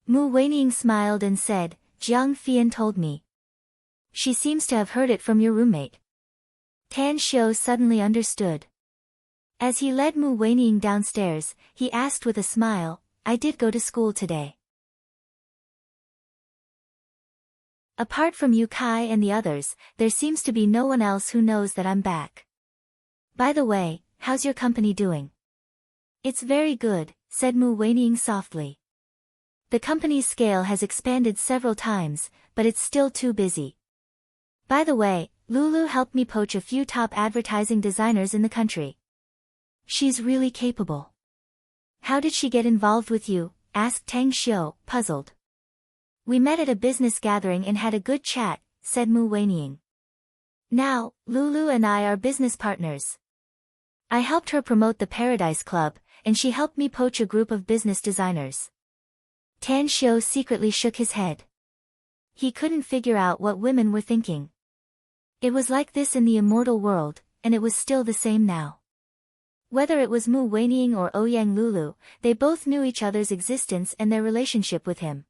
Mu Weining smiled and said, "Jiang Fian told me." "She seems to have heard it from your roommate." Tan Xiu suddenly understood. As he led Mu Weining downstairs, he asked with a smile, "I did go to school today." Apart from Yu Kai and the others, there seems to be no one else who knows that I'm back. "By the way, how's your company doing?" "It's very good," said Mu Weining softly. "The company's scale has expanded several times, but it's still too busy. By the way, Lulu helped me poach a few top advertising designers in the country." "She's really capable." "How did she get involved with you?" asked Tang Xiu, puzzled. "We met at a business gathering and had a good chat," said Mu Weining. "Now, Lulu and I are business partners. I helped her promote the Paradise Club, and she helped me poach a group of business designers." Tan Xiu secretly shook his head. He couldn't figure out what women were thinking. It was like this in the immortal world, and it was still the same now. Whether it was Mu Weining or Ouyang Lulu, they both knew each other's existence and their relationship with him.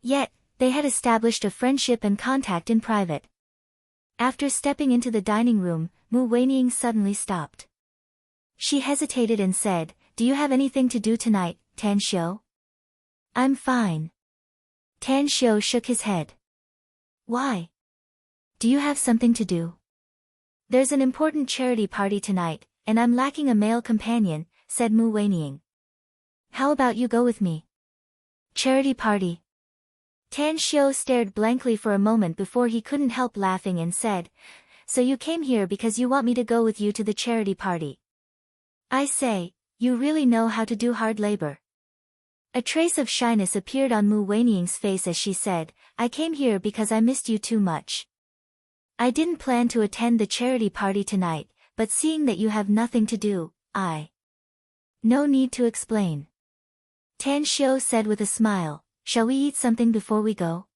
Yet, they had established a friendship and contact in private. After stepping into the dining room, Mu Weining suddenly stopped. She hesitated and said, "Do you have anything to do tonight, Tan Xiu?" "I'm fine." Tan Xiu shook his head. "Why? Do you have something to do?" "There's an important charity party tonight, and I'm lacking a male companion," said Mu Weining. "How about you go with me?" "Charity party?" Tan Xiu stared blankly for a moment before he couldn't help laughing and said, "So you came here because you want me to go with you to the charity party? I say, you really know how to do hard labor." A trace of shyness appeared on Mu Weining's face as she said, "I came here because I missed you too much. I didn't plan to attend the charity party tonight, but seeing that you have nothing to do, No need to explain." Tan Xiu said with a smile, "Shall we eat something before we go?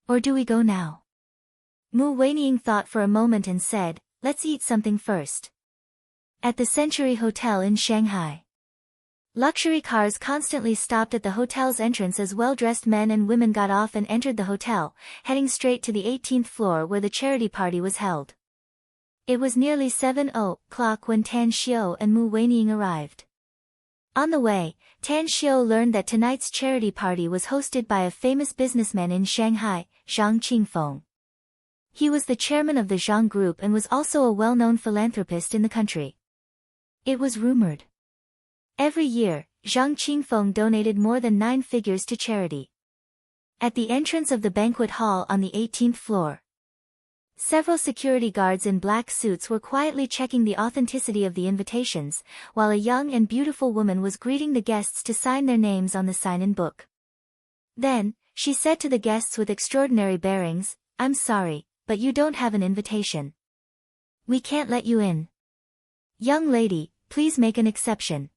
Or do we go now?" Mu Weining thought for a moment and said, "Let's eat something first." At the Century Hotel in Shanghai. Luxury cars constantly stopped at the hotel's entrance as well-dressed men and women got off and entered the hotel, heading straight to the 18th floor where the charity party was held. It was nearly 7 o'clock when Tan Xiu and Mu Weining arrived. On the way, Tan Xiu learned that tonight's charity party was hosted by a famous businessman in Shanghai, Zhang Qingfeng. He was the chairman of the Zhang Group and was also a well-known philanthropist in the country. It was rumored. Every year, Zhang Qingfeng donated more than 9 figures to charity. At the entrance of the banquet hall on the 18th floor, several security guards in black suits were quietly checking the authenticity of the invitations, while a young and beautiful woman was greeting the guests to sign their names on the sign-in book. Then, she said to the guests with extraordinary bearings, "I'm sorry, but you don't have an invitation. We can't let you in. Young lady, please make an exception."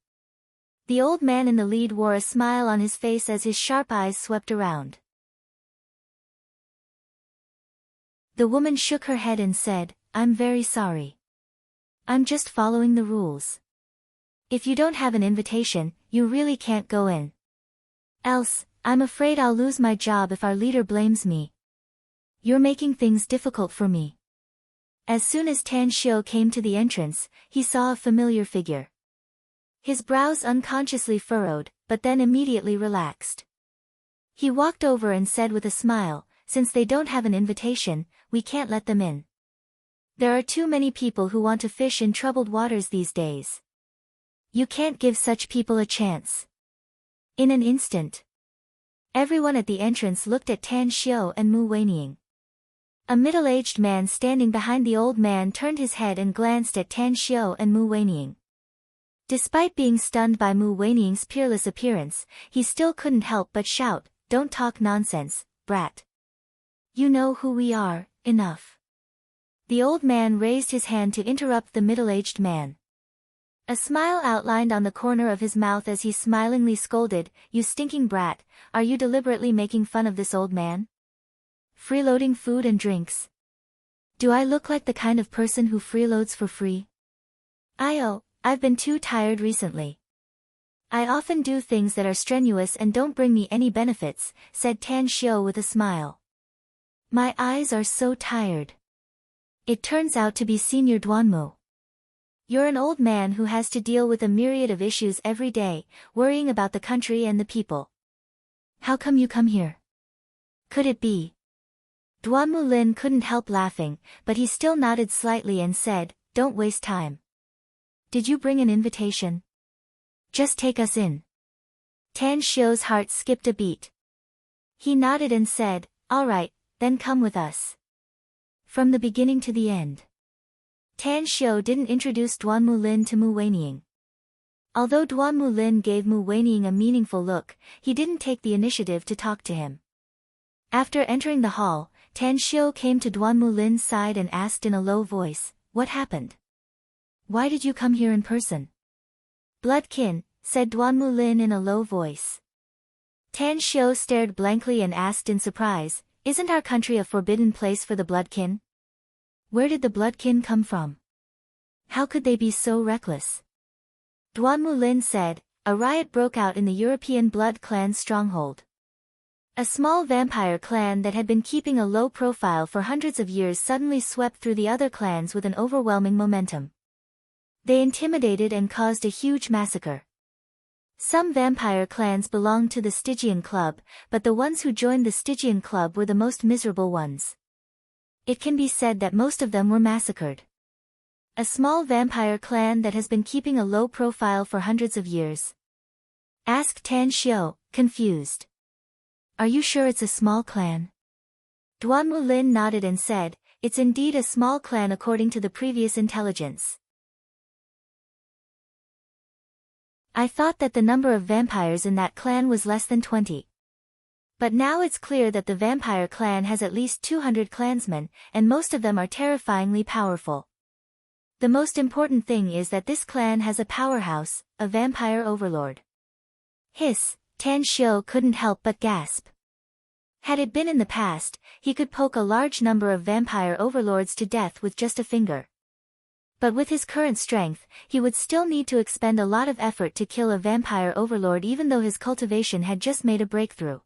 The old man in the lead wore a smile on his face as his sharp eyes swept around. The woman shook her head and said, "I'm very sorry. I'm just following the rules. If you don't have an invitation, you really can't go in. Else, I'm afraid I'll lose my job if our leader blames me. You're making things difficult for me." As soon as Tan Xiu came to the entrance, he saw a familiar figure. His brows unconsciously furrowed, but then immediately relaxed. He walked over and said with a smile, "Since they don't have an invitation, we can't let them in. There are too many people who want to fish in troubled waters these days. You can't give such people a chance." In an instant, everyone at the entrance looked at Tan Xiu and Mu Weining. A middle-aged man standing behind the old man turned his head and glanced at Tan Xiao and Mu Weining. Despite being stunned by Mu Weining's peerless appearance, he still couldn't help but shout, "Don't talk nonsense, brat. You know who we are, enough." The old man raised his hand to interrupt the middle-aged man. A smile outlined on the corner of his mouth as he smilingly scolded, "You stinking brat, are you deliberately making fun of this old man? Freeloading food and drinks? Do I look like the kind of person who freeloads for free? I've been too tired recently. I often do things that are strenuous and don't bring me any benefits," said Tan Xiao with a smile. "My eyes are so tired." It turns out to be Senior Duanmu. "You're an old man who has to deal with a myriad of issues every day, worrying about the country and the people. How come you come here? Could it be?" Duanmu Lin couldn't help laughing, but he still nodded slightly and said, "Don't waste time. Did you bring an invitation? Just take us in." Tan Xiao's heart skipped a beat. He nodded and said, "All right, then come with us." From the beginning to the end. Tan Xiao didn't introduce Duanmu Lin to Mu Weining. Although Duanmu Lin gave Mu Weining a meaningful look, he didn't take the initiative to talk to him. After entering the hall, Tan Xiao came to Duanmu Lin's side and asked in a low voice, "What happened? Why did you come here in person?" "Bloodkin," said Duanmu Lin in a low voice. Tan Xiao stared blankly and asked in surprise, "Isn't our country a forbidden place for the bloodkin? Where did the bloodkin come from? How could they be so reckless?" Duanmu Lin said, "A riot broke out in the European blood clan's stronghold. A small vampire clan that had been keeping a low profile for hundreds of years suddenly swept through the other clans with an overwhelming momentum. They intimidated and caused a huge massacre. Some vampire clans belonged to the Stygian Club, but the ones who joined the Stygian Club were the most miserable ones. It can be said that most of them were massacred. A small vampire clan that has been keeping a low profile for hundreds of years?" asked Tan Xiao, confused. "Are you sure it's a small clan?" Duanmu Lin nodded and said, "It's indeed a small clan according to the previous intelligence. I thought that the number of vampires in that clan was less than 20. But now it's clear that the vampire clan has at least 200 clansmen, and most of them are terrifyingly powerful. The most important thing is that this clan has a powerhouse, a vampire overlord." Hiss, Tan Xiao couldn't help but gasp. Had it been in the past, he could poke a large number of vampire overlords to death with just a finger. But with his current strength, he would still need to expend a lot of effort to kill a vampire overlord even though his cultivation had just made a breakthrough.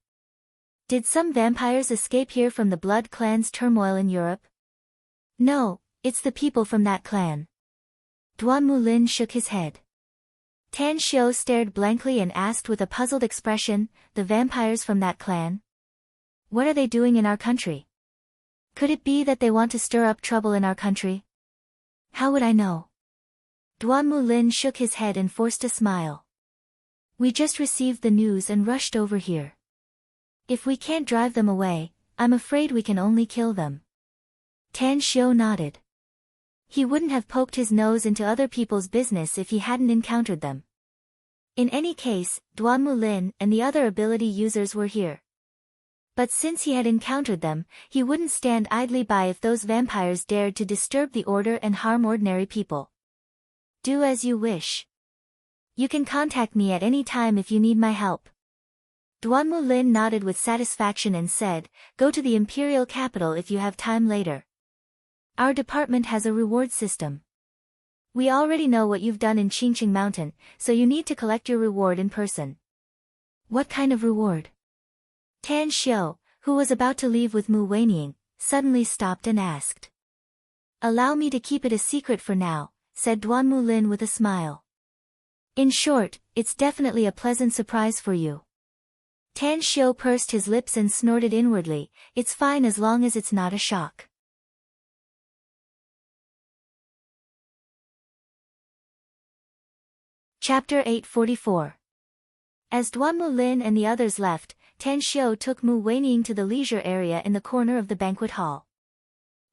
Did some vampires escape here from the blood clan's turmoil in Europe? No, it's the people from that clan. Duanmu Lin shook his head. Tan Xiao stared blankly and asked with a puzzled expression, "The vampires from that clan? What are they doing in our country? Could it be that they want to stir up trouble in our country?" "How would I know?" Duanmu Lin shook his head and forced a smile. "We just received the news and rushed over here. If we can't drive them away, I'm afraid we can only kill them." Tan Xiao nodded. He wouldn't have poked his nose into other people's business if he hadn't encountered them. In any case, Duanmu Lin and the other ability users were here. But since he had encountered them, he wouldn't stand idly by if those vampires dared to disturb the order and harm ordinary people. "Do as you wish. You can contact me at any time if you need my help." Duanmu Lin nodded with satisfaction and said, "Go to the imperial capital if you have time later. Our department has a reward system. We already know what you've done in Qingqing Mountain, so you need to collect your reward in person." "What kind of reward?" Tan Xiao, who was about to leave with Mu Weining, suddenly stopped and asked. "Allow me to keep it a secret for now," said Duanmu Lin with a smile. "In short, it's definitely a pleasant surprise for you." Tan Xiao pursed his lips and snorted inwardly, "It's fine as long as it's not a shock." Chapter 844. As Duanmu Lin and the others left, Tan Xiao took Mu Weining to the leisure area in the corner of the banquet hall.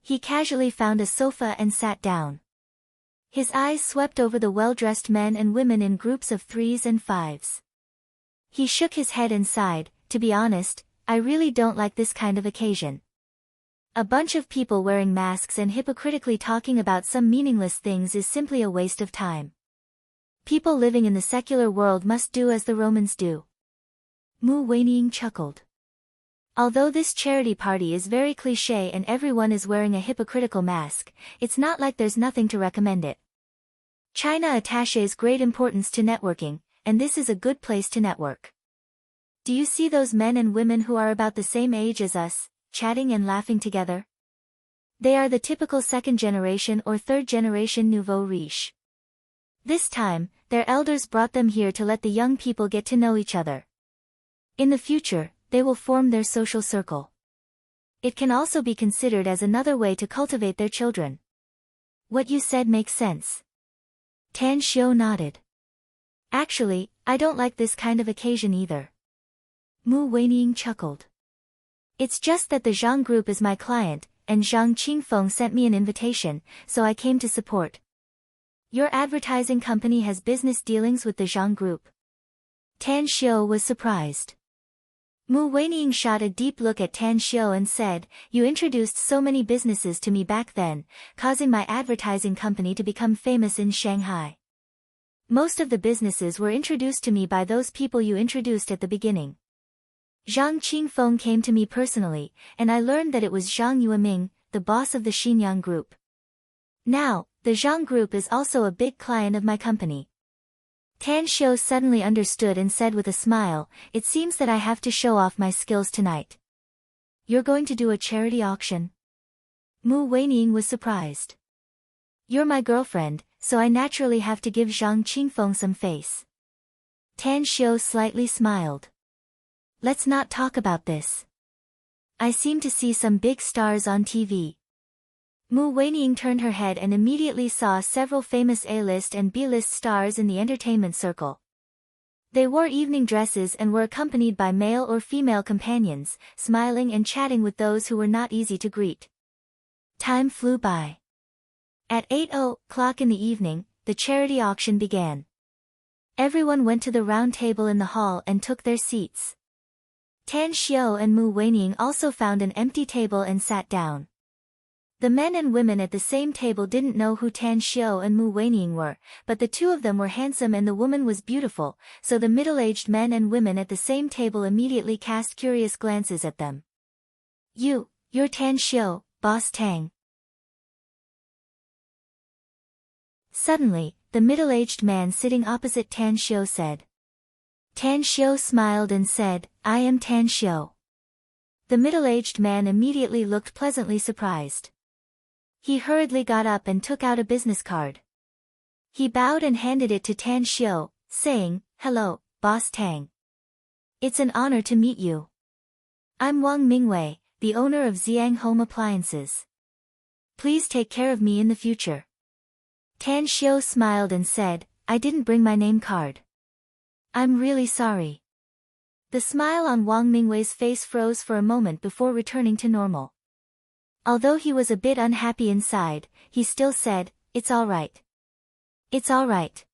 He casually found a sofa and sat down. His eyes swept over the well-dressed men and women in groups of 3s and 5s. He shook his head and sighed, "To be honest, I really don't like this kind of occasion. A bunch of people wearing masks and hypocritically talking about some meaningless things is simply a waste of time. People living in the secular world must do as the Romans do." Mu Weining chuckled. Although this charity party is very cliché and everyone is wearing a hypocritical mask, it's not like there's nothing to recommend it. China attaches great importance to networking, and this is a good place to network. Do you see those men and women who are about the same age as us, chatting and laughing together? They are the typical second generation or third generation nouveau riche. This time, their elders brought them here to let the young people get to know each other. In the future, they will form their social circle. It can also be considered as another way to cultivate their children. What you said makes sense. Tan Xiao nodded. Actually, I don't like this kind of occasion either. Mu Weining chuckled. It's just that the Zhang Group is my client, and Zhang Qingfeng sent me an invitation, so I came to support. Your advertising company has business dealings with the Zhang Group? Tan Xiao was surprised. Mu Weining shot a deep look at Tan Xiao and said, "You introduced so many businesses to me back then, causing my advertising company to become famous in Shanghai. Most of the businesses were introduced to me by those people you introduced at the beginning. Zhang Qingfeng came to me personally, and I learned that it was Zhang Yueming, the boss of the Xinyang Group. Now, the Zhang Group is also a big client of my company." Tan Xiao suddenly understood and said with a smile, "It seems that I have to show off my skills tonight." "You're going to do a charity auction?" Mu Weining was surprised. "You're my girlfriend, so I naturally have to give Zhang Qingfeng some face." Tan Xiao slightly smiled. "Let's not talk about this. I seem to see some big stars on TV." Mu Weining turned her head and immediately saw several famous A-list and B-list stars in the entertainment circle. They wore evening dresses and were accompanied by male or female companions, smiling and chatting with those who were not easy to greet. Time flew by. At 8:00 in the evening, the charity auction began. Everyone went to the round table in the hall and took their seats. Tan Xiao and Mu Weining also found an empty table and sat down. The men and women at the same table didn't know who Tan Xiao and Mu Weining were, but the two of them were handsome and the woman was beautiful, so the middle-aged men and women at the same table immediately cast curious glances at them. You're Tan Xiao, Boss Tang." Suddenly, the middle-aged man sitting opposite Tan Xiao said. Tan Xiao smiled and said, "I am Tan Xiao." The middle-aged man immediately looked pleasantly surprised. He hurriedly got up and took out a business card. He bowed and handed it to Tan Xiao, saying, "Hello, Boss Tang. It's an honor to meet you. I'm Wang Mingwei, the owner of Xiang Home Appliances. Please take care of me in the future." Tan Xiao smiled and said, "I didn't bring my name card. I'm really sorry." The smile on Wang Mingwei's face froze for a moment before returning to normal. Although he was a bit unhappy inside, he still said, "It's all right. It's all right."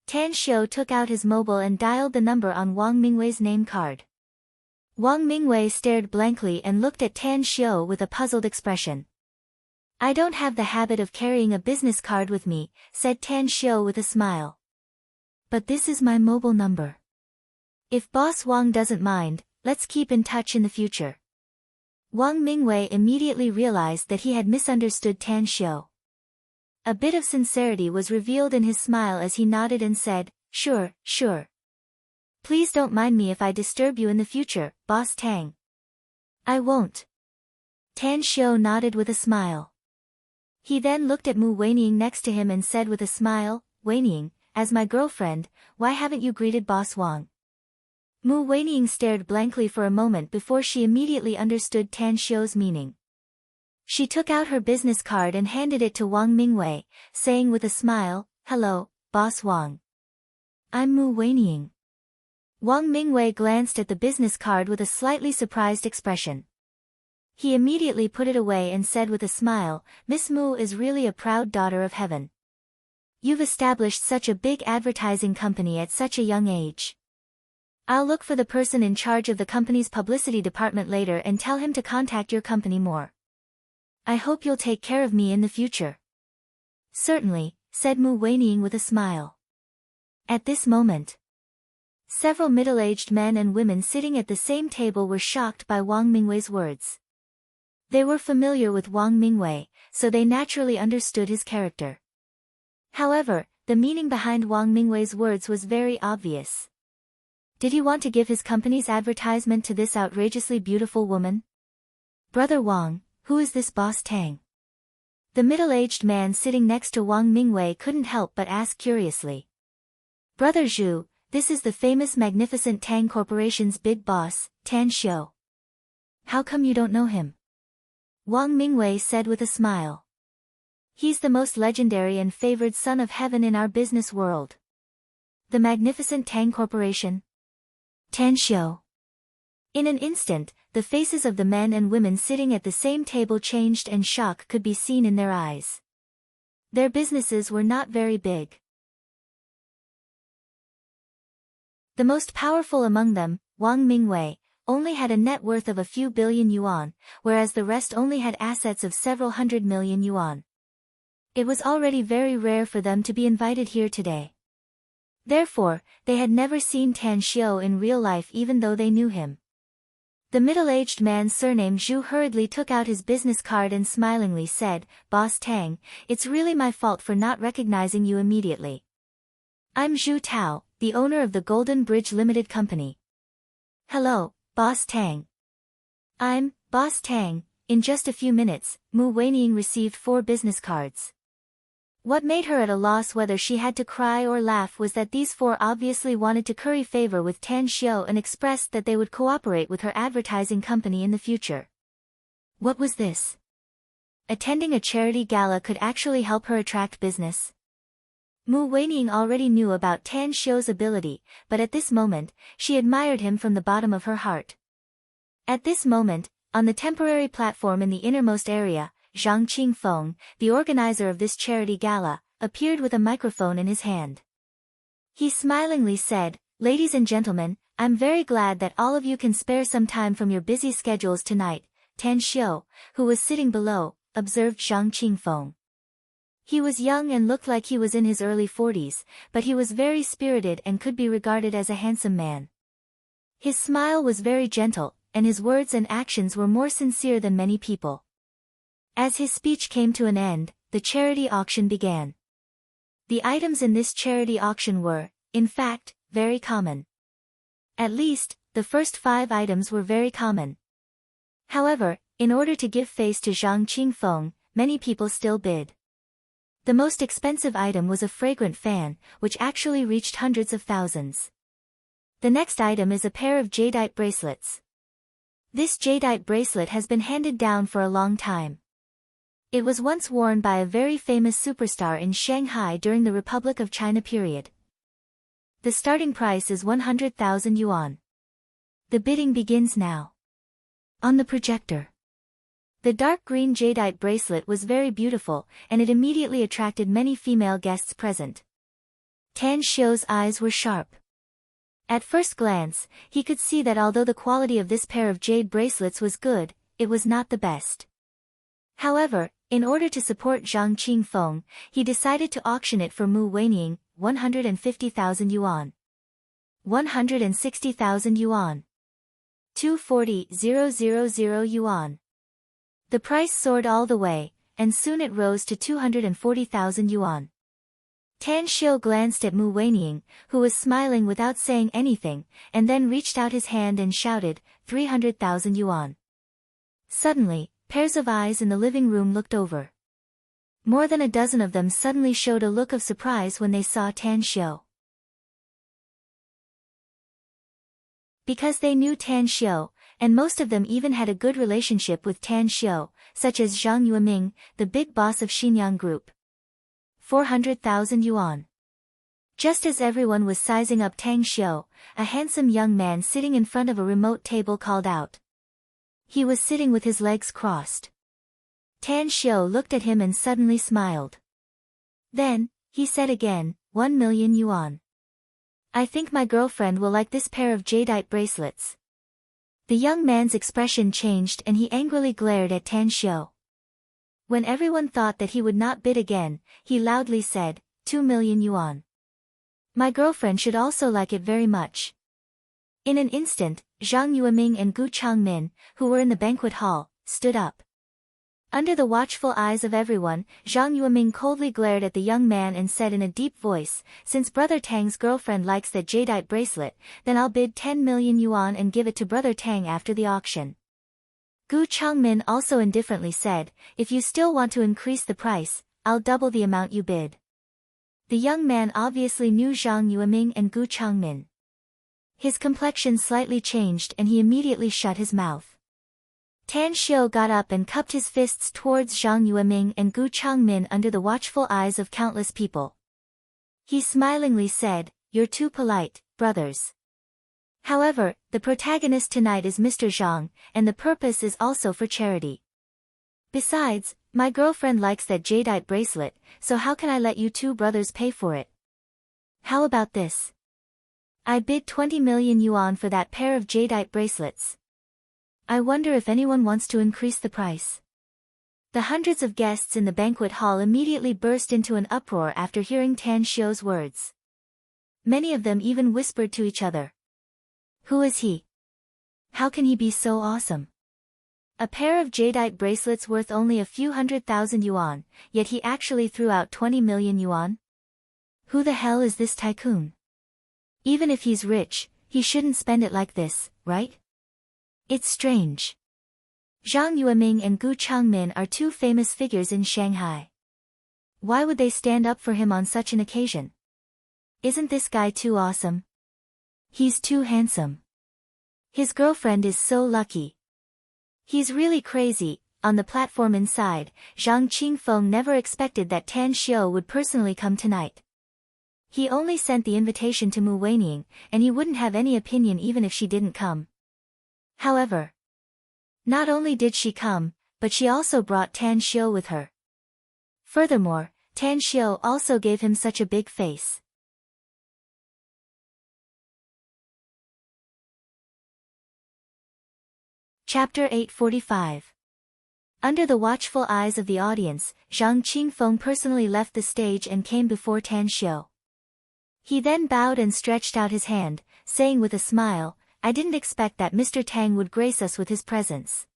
Tan Xiao took out his mobile and dialed the number on Wang Mingwei's name card. Wang Mingwei stared blankly and looked at Tan Xiao with a puzzled expression. "I don't have the habit of carrying a business card with me," said Tan Xiao with a smile. "But this is my mobile number. If Boss Wang doesn't mind, let's keep in touch in the future." Wang Mingwei immediately realized that he had misunderstood Tan Xiao. A bit of sincerity was revealed in his smile as he nodded and said, Sure. Please don't mind me if I disturb you in the future, Boss Tang." "I won't." Tan Xiao nodded with a smile. He then looked at Mu Weining next to him and said with a smile, "Weining, as my girlfriend, why haven't you greeted Boss Wang?" Mu Weining stared blankly for a moment before she immediately understood Tan Xiao's meaning. She took out her business card and handed it to Wang Mingwei, saying with a smile, "Hello, Boss Wang. I'm Mu Weining." Wang Mingwei glanced at the business card with a slightly surprised expression. He immediately put it away and said with a smile, Miss Mu is really a proud daughter of heaven. You've established such a big advertising company at such a young age. I'll look for the person in charge of the company's publicity department later and tell him to contact your company more. I hope you'll take care of me in the future. Certainly, said Mu Weining with a smile. At this moment, several middle-aged men and women sitting at the same table were shocked by Wang Mingwei's words. They were familiar with Wang Mingwei, so they naturally understood his character. However, the meaning behind Wang Mingwei's words was very obvious. Did he want to give his company's advertisement to this outrageously beautiful woman? Brother Wang, who is this boss Tang? The middle-aged man sitting next to Wang Mingwei couldn't help but ask curiously. Brother Zhu, this is the famous magnificent Tang Corporation's big boss, Tan Xiu. How come you don't know him? Wang Mingwei said with a smile. He's the most legendary and favored son of heaven in our business world. The magnificent Tang Corporation? Tan Xiu. In an instant, the faces of the men and women sitting at the same table changed and shock could be seen in their eyes. Their businesses were not very big. The most powerful among them, Wang Mingwei, only had a net worth of a few billion yuan, whereas the rest only had assets of several hundred million yuan. It was already very rare for them to be invited here today. Therefore, they had never seen Tan Xiu in real life even though they knew him. The middle-aged man surnamed Zhu hurriedly took out his business card and smilingly said, Boss Tang, it's really my fault for not recognizing you immediately. I'm Zhu Tao, the owner of the Golden Bridge Limited Company. Hello, Boss Tang. I'm Boss Tang. In just a few minutes, Mu Weining received 4 business cards. What made her at a loss whether she had to cry or laugh was that these 4 obviously wanted to curry favor with Tan Xiu and expressed that they would cooperate with her advertising company in the future. What was this? Attending a charity gala could actually help her attract business? Mu Weining already knew about Tan Xiu's ability, but at this moment, she admired him from the bottom of her heart. At this moment, on the temporary platform in the innermost area, Zhang Qingfeng, the organizer of this charity gala, appeared with a microphone in his hand. He smilingly said, Ladies and gentlemen, I'm very glad that all of you can spare some time from your busy schedules tonight. Tan Xiu, who was sitting below, observed Zhang Qingfeng. He was young and looked like he was in his early 40s, but he was very spirited and could be regarded as a handsome man. His smile was very gentle, and his words and actions were more sincere than many people. As his speech came to an end, the charity auction began. The items in this charity auction were, in fact, very common. At least, the first 5 items were very common. However, in order to give face to Zhang Qingfeng, many people still bid. The most expensive item was a fragrant fan, which actually reached hundreds of thousands. The next item is a pair of jadeite bracelets. This jadeite bracelet has been handed down for a long time. It was once worn by a very famous superstar in Shanghai during the Republic of China period. The starting price is 100,000 yuan. The bidding begins now. On the projector. The dark green jadeite bracelet was very beautiful, and it immediately attracted many female guests present. Tan Xiu's eyes were sharp. At first glance, he could see that although the quality of this pair of jade bracelets was good, it was not the best. However, in order to support Zhang Qingfeng, he decided to auction it for Mu Weining, 150,000 yuan. 160,000 yuan. 240,000 yuan. The price soared all the way, and soon it rose to 240,000 yuan. Tan Xiu glanced at Mu Weining, who was smiling without saying anything, and then reached out his hand and shouted, 300,000 yuan. Suddenly, pairs of eyes in the living room looked over. More than a dozen of them suddenly showed a look of surprise when they saw Tan Xiu. Because they knew Tan Xiu, and most of them even had a good relationship with Tan Xiu, such as Zhang Yueming, the big boss of Xinyang Group. 400,000 yuan. Just as everyone was sizing up Tan Xiu, a handsome young man sitting in front of a remote table called out. He was sitting with his legs crossed. Tan Xiu looked at him and suddenly smiled. Then, he said again, 1 million yuan. I think my girlfriend will like this pair of jadeite bracelets. The young man's expression changed and he angrily glared at Tan Xiu. When everyone thought that he would not bid again, he loudly said, 2 million yuan. My girlfriend should also like it very much. In an instant, Zhang Yueming and Gu Changmin, who were in the banquet hall, stood up. Under the watchful eyes of everyone, Zhang Yueming coldly glared at the young man and said in a deep voice, since Brother Tang's girlfriend likes that jadeite bracelet, then I'll bid 10 million yuan and give it to Brother Tang after the auction. Gu Changmin also indifferently said, if you still want to increase the price, I'll double the amount you bid. The young man obviously knew Zhang Yueming and Gu Changmin. His complexion slightly changed and he immediately shut his mouth. Tan Xiu got up and cupped his fists towards Zhang Yueming and Gu Changmin under the watchful eyes of countless people. He smilingly said, you're too polite, brothers. However, the protagonist tonight is Mr. Zhang, and the purpose is also for charity. Besides, my girlfriend likes that jadeite bracelet, so how can I let you two brothers pay for it? How about this? I bid 20 million yuan for that pair of jadeite bracelets. I wonder if anyone wants to increase the price. The hundreds of guests in the banquet hall immediately burst into an uproar after hearing Tan Xiu's words. Many of them even whispered to each other. Who is he? How can he be so awesome? A pair of jadeite bracelets worth only a few 100,000 yuan, yet he actually threw out 20 million yuan? Who the hell is this tycoon? Even if he's rich, he shouldn't spend it like this, right? It's strange. Zhang Yueming and Gu Changmin are two famous figures in Shanghai. Why would they stand up for him on such an occasion? Isn't this guy too awesome? He's too handsome. His girlfriend is so lucky. He's really crazy. On the platform inside, Zhang Qingfeng never expected that Tan Xiu would personally come tonight. He only sent the invitation to Mu Weining, and he wouldn't have any opinion even if she didn't come. However, not only did she come, but she also brought Tan Xiu with her. Furthermore, Tan Xiu also gave him such a big face. Chapter 845. Under the watchful eyes of the audience, Zhang Qingfeng personally left the stage and came before Tan Xiu. He then bowed and stretched out his hand, saying with a smile, I didn't expect that Mr. Tang would grace us with his presence.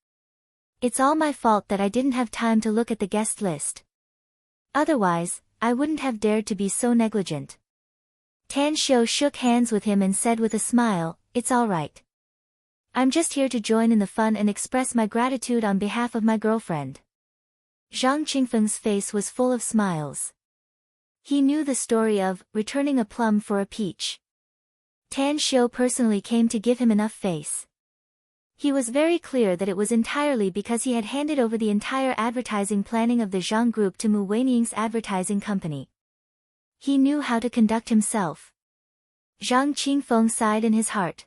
It's all my fault that I didn't have time to look at the guest list. Otherwise, I wouldn't have dared to be so negligent. Tan Xiu shook hands with him and said with a smile, it's all right. I'm just here to join in the fun and express my gratitude on behalf of my girlfriend. Zhang Qingfeng's face was full of smiles. He knew the story of returning a plum for a peach. Tan Xiu personally came to give him enough face. He was very clear that it was entirely because he had handed over the entire advertising planning of the Zhang Group to Mu Weining's advertising company. He knew how to conduct himself. Zhang Qingfeng sighed in his heart.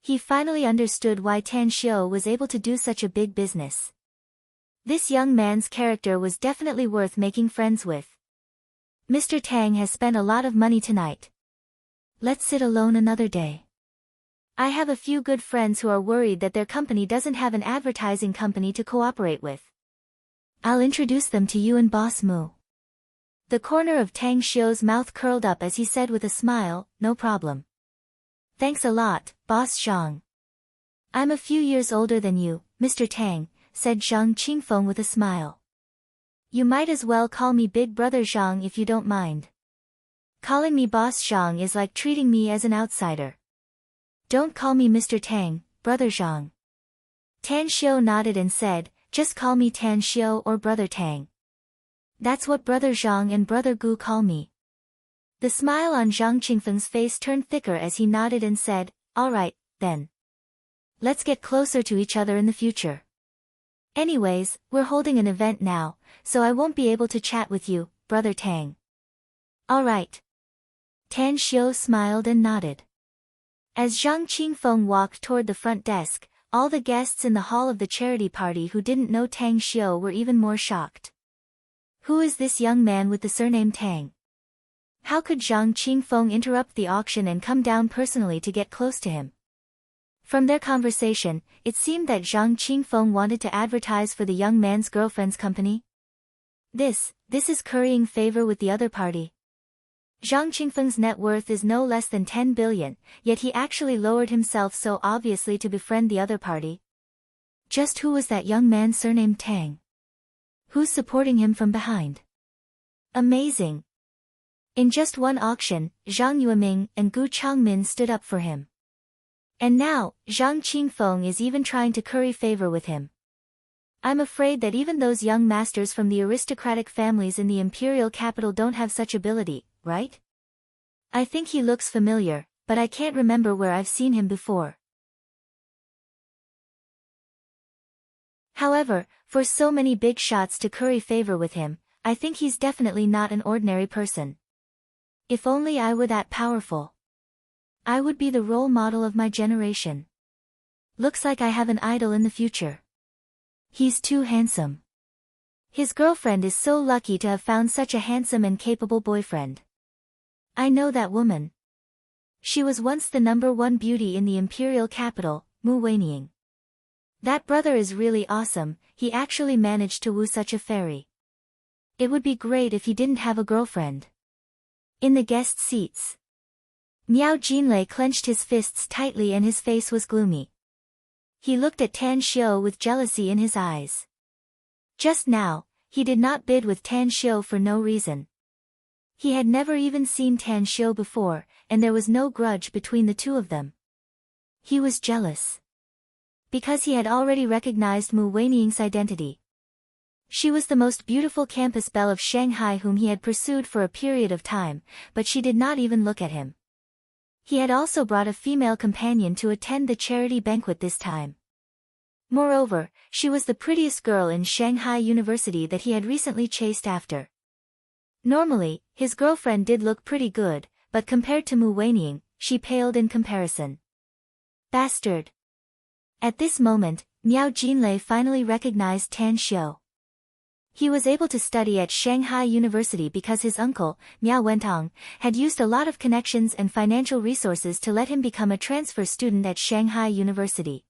He finally understood why Tan Xiu was able to do such a big business. This young man's character was definitely worth making friends with. Mr. Tang has spent a lot of money tonight. Let's sit alone another day. I have a few good friends who are worried that their company doesn't have an advertising company to cooperate with. I'll introduce them to you and Boss Mu. The corner of Tang Xiu's mouth curled up as he said with a smile, no problem. Thanks a lot, Boss Zhang. I'm a few years older than you, Mr. Tang, said Zhang Qingfeng with a smile. You might as well call me Big Brother Zhang if you don't mind. Calling me Boss Zhang is like treating me as an outsider. Don't call me Mr. Tang, Brother Zhang. Tan Xiu nodded and said, just call me Tan Xiu or Brother Tang. That's what Brother Zhang and Brother Gu call me. The smile on Zhang Qingfeng's face turned thicker as he nodded and said, all right, then. Let's get closer to each other in the future. Anyways, we're holding an event now, so I won't be able to chat with you, Brother Tang. All right. Tan Xiu smiled and nodded. As Zhang Qingfeng walked toward the front desk, All the guests in the hall of the charity party who didn't know Tang Xiu were even more shocked. Who is this young man with the surname Tang? How could Zhang Qingfeng interrupt the auction and come down personally to get close to him? From their conversation, it seemed that Zhang Qingfeng wanted to advertise for the young man's girlfriend's company. This is currying favor with the other party. Zhang Qingfeng's net worth is no less than 10 billion, yet he actually lowered himself so obviously to befriend the other party. Just who was that young man surnamed Tang? Who's supporting him from behind? Amazing! In just one auction, Zhang Yueming and Gu Changmin stood up for him. And now, Zhang Qingfeng is even trying to curry favor with him. I'm afraid that even those young masters from the aristocratic families in the imperial capital don't have such ability, right? I think he looks familiar, but I can't remember where I've seen him before. However, for so many big shots to curry favor with him, I think he's definitely not an ordinary person. If only I were that powerful. I would be the role model of my generation. Looks like I have an idol in the future. He's too handsome. His girlfriend is so lucky to have found such a handsome and capable boyfriend. I know that woman. She was once the #1 beauty in the imperial capital, Mu Weining. That brother is really awesome, he actually managed to woo such a fairy. It would be great if he didn't have a girlfriend. In the guest seats, Miao Jinlei clenched his fists tightly and his face was gloomy. He looked at Tan Xiu with jealousy in his eyes. Just now, he did not bid with Tan Xiu for no reason. He had never even seen Tan Xiu before, and there was no grudge between the two of them. He was jealous. Because he had already recognized Mu Weiniang's identity. She was the most beautiful campus belle of Shanghai whom he had pursued for a period of time, but she did not even look at him. He had also brought a female companion to attend the charity banquet this time. Moreover, she was the prettiest girl in Shanghai University that he had recently chased after. Normally, his girlfriend did look pretty good, but compared to Mu Weiniang, she paled in comparison. Bastard! At this moment, Miao Jinlei finally recognized Tan Xiu. He was able to study at Shanghai University because his uncle, Miao Wentong, had used a lot of connections and financial resources to let him become a transfer student at Shanghai University.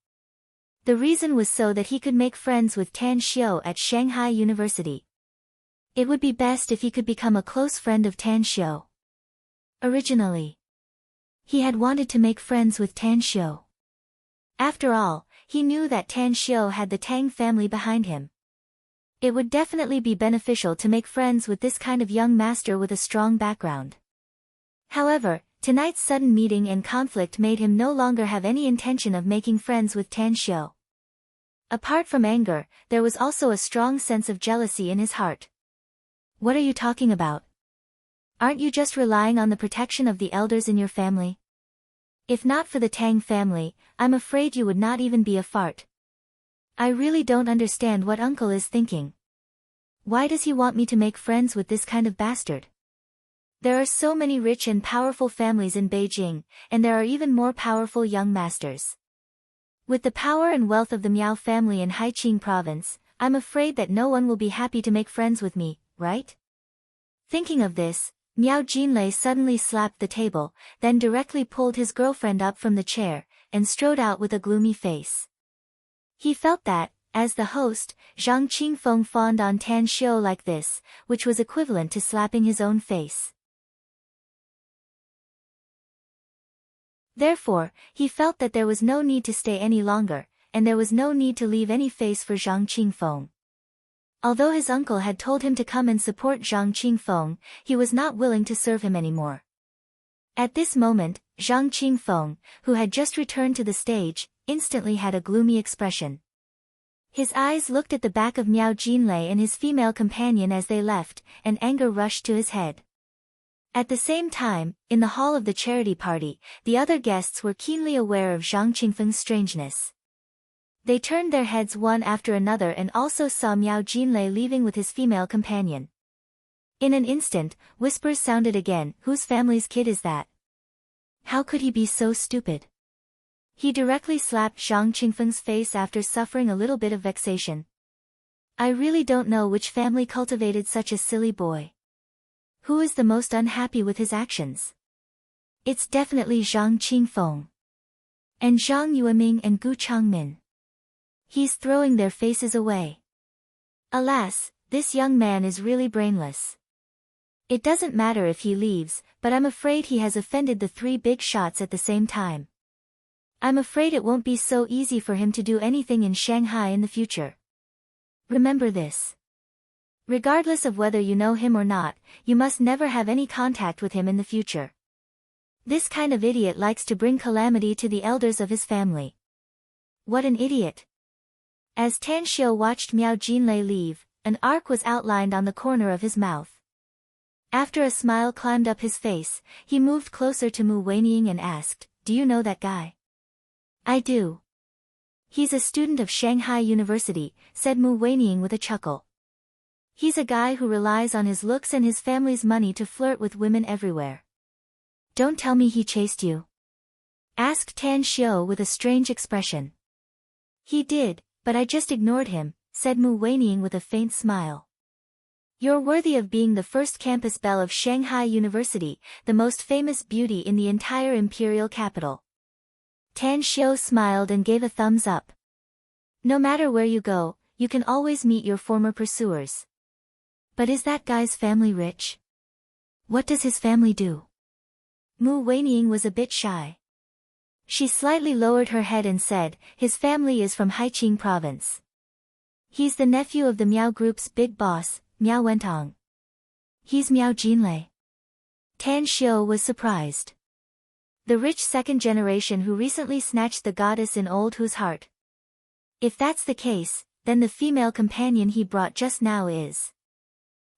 The reason was so that he could make friends with Tan Xiu at Shanghai University. It would be best if he could become a close friend of Tan Xiu. Originally, he had wanted to make friends with Tan Xiu. After all, he knew that Tan Xiu had the Tang family behind him. It would definitely be beneficial to make friends with this kind of young master with a strong background. However, tonight's sudden meeting and conflict made him no longer have any intention of making friends with Tan Xiu. Apart from anger, there was also a strong sense of jealousy in his heart. What are you talking about? Aren't you just relying on the protection of the elders in your family? If not for the Tang family, I'm afraid you would not even be a fart. I really don't understand what uncle is thinking. Why does he want me to make friends with this kind of bastard? There are so many rich and powerful families in Beijing, and there are even more powerful young masters. With the power and wealth of the Miao family in Haiqing province, I'm afraid that no one will be happy to make friends with me, right? Thinking of this, Miao Jinlei suddenly slapped the table, then directly pulled his girlfriend up from the chair, and strode out with a gloomy face. He felt that, as the host, Zhang Qingfeng fawned on Tan Xiu like this, which was equivalent to slapping his own face. Therefore, he felt that there was no need to stay any longer, and there was no need to leave any face for Zhang Qingfeng. Although his uncle had told him to come and support Zhang Qingfeng, he was not willing to serve him anymore. At this moment, Zhang Qingfeng, who had just returned to the stage, instantly had a gloomy expression. His eyes looked at the back of Miao Jinlei and his female companion as they left, and anger rushed to his head. At the same time, in the hall of the charity party, the other guests were keenly aware of Zhang Qingfeng's strangeness. They turned their heads one after another and also saw Miao Jinlei leaving with his female companion. In an instant, whispers sounded again, whose family's kid is that? How could he be so stupid? He directly slapped Zhang Qingfeng's face after suffering a little bit of vexation. I really don't know which family cultivated such a silly boy. Who is the most unhappy with his actions? It's definitely Zhang Qingfeng. And Zhang Yueming and Gu Changmin. He's throwing their faces away. Alas, this young man is really brainless. It doesn't matter if he leaves, but I'm afraid he has offended the three big shots at the same time. I'm afraid it won't be so easy for him to do anything in Shanghai in the future. Remember this. Regardless of whether you know him or not, you must never have any contact with him in the future. This kind of idiot likes to bring calamity to the elders of his family. What an idiot. As Tan Xiu watched Miao Jinlei leave, an arc was outlined on the corner of his mouth. After a smile climbed up his face, he moved closer to Mu Weining and asked, "Do you know that guy?" "I do. He's a student of Shanghai University," said Mu Weining with a chuckle. "He's a guy who relies on his looks and his family's money to flirt with women everywhere." "Don't tell me he chased you?" asked Tan Xiu with a strange expression. "He did, but I just ignored him," said Mu Weining with a faint smile. "You're worthy of being the first campus belle of Shanghai University, the most famous beauty in the entire imperial capital." Tan Xiu smiled and gave a thumbs up. "No matter where you go, you can always meet your former pursuers." "But is that guy's family rich? What does his family do?" Mu Weining was a bit shy. She slightly lowered her head and said, "His family is from Haiqing province. He's the nephew of the Miao Group's big boss, Miao Wentong." "He's Miao Jinlei?" Tan Xiu was surprised. "The rich second generation who recently snatched the goddess in Old Hu's heart." "If that's the case, then the female companion he brought just now is."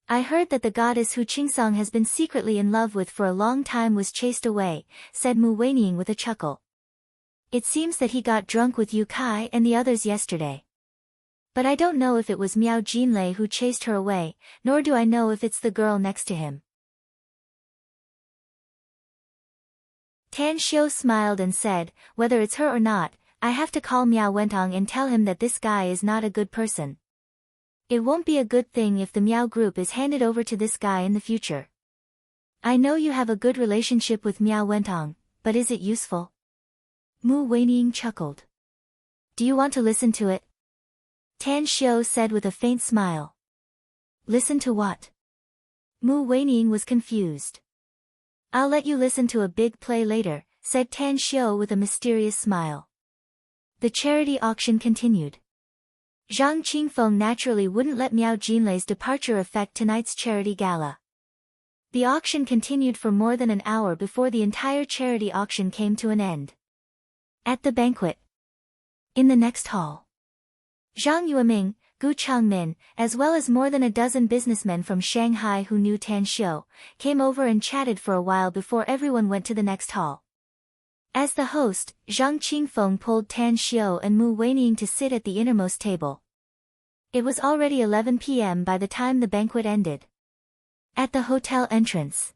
"I heard that the goddess who Qingsong has been secretly in love with for a long time was chased away," said Mu Weining with a chuckle. "It seems that he got drunk with Yu Kai and the others yesterday. But I don't know if it was Miao Jinlei who chased her away, nor do I know if it's the girl next to him." Tan Xiu smiled and said, "Whether it's her or not, I have to call Miao Wentong and tell him that this guy is not a good person. It won't be a good thing if the Miao Group is handed over to this guy in the future. I know you have a good relationship with Miao Wentong, but is it useful?" Mu Weining chuckled. "Do you want to listen to it?" Tan Xiu said with a faint smile. "Listen to what?" Mu Weining was confused. "I'll let you listen to a big play later," said Tan Xiu with a mysterious smile. The charity auction continued. Zhang Qingfeng naturally wouldn't let Miao Jinlei's departure affect tonight's charity gala. The auction continued for more than an hour before the entire charity auction came to an end. At the banquet, in the next hall, Zhang Yueming, Gu Changmin, as well as more than a dozen businessmen from Shanghai who knew Tan Xiu, came over and chatted for a while before everyone went to the next hall. As the host, Zhang Qingfeng pulled Tan Xiu and Mu Weining to sit at the innermost table. It was already 11 p.m. by the time the banquet ended. At the hotel entrance,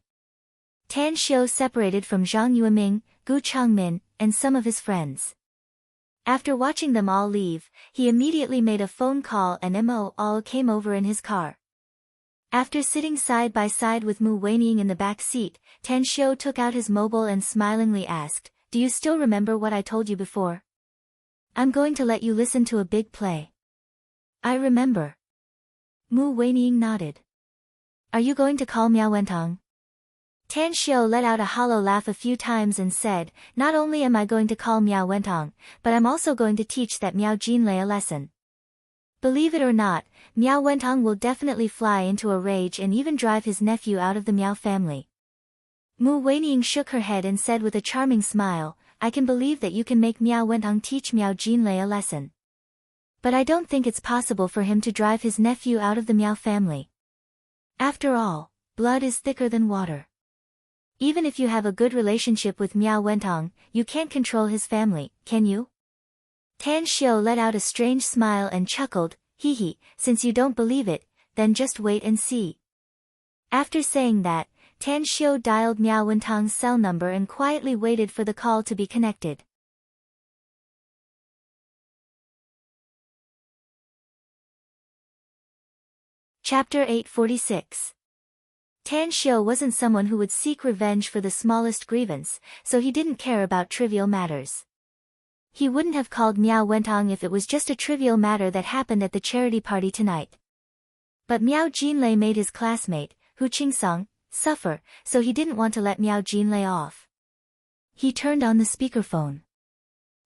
Tan Xiu separated from Zhang Yueming, Gu Changmin, and some of his friends. After watching them all leave, he immediately made a phone call and Mo all came over in his car. After sitting side by side with Mu Weining in the back seat, Tan Xiu took out his mobile and smilingly asked, "Do you still remember what I told you before? I'm going to let you listen to a big play." "I remember." Mu Weining nodded. "Are you going to call Miao Wentong?" Tan Xiu let out a hollow laugh a few times and said, "Not only am I going to call Miao Wentong, but I'm also going to teach that Miao Jinlei a lesson. Believe it or not, Miao Wentong will definitely fly into a rage and even drive his nephew out of the Miao family." Mu Weining shook her head and said with a charming smile, "I can believe that you can make Miao Wentong teach Miao Jinlei a lesson. But I don't think it's possible for him to drive his nephew out of the Miao family. After all, blood is thicker than water. Even if you have a good relationship with Miao Wentong, you can't control his family, can you?" Tan Xiu let out a strange smile and chuckled, "Hee hee, since you don't believe it, then just wait and see." After saying that, Tan Xiu dialed Miao Wentong's cell number and quietly waited for the call to be connected. Chapter 846. Tan Xiu wasn't someone who would seek revenge for the smallest grievance, so he didn't care about trivial matters. He wouldn't have called Miao Wentong if it was just a trivial matter that happened at the charity party tonight. But Miao Jinlei made his classmate, Hu Qingsong, suffer, so he didn't want to let Miao Jinlei off. He turned on the speakerphone.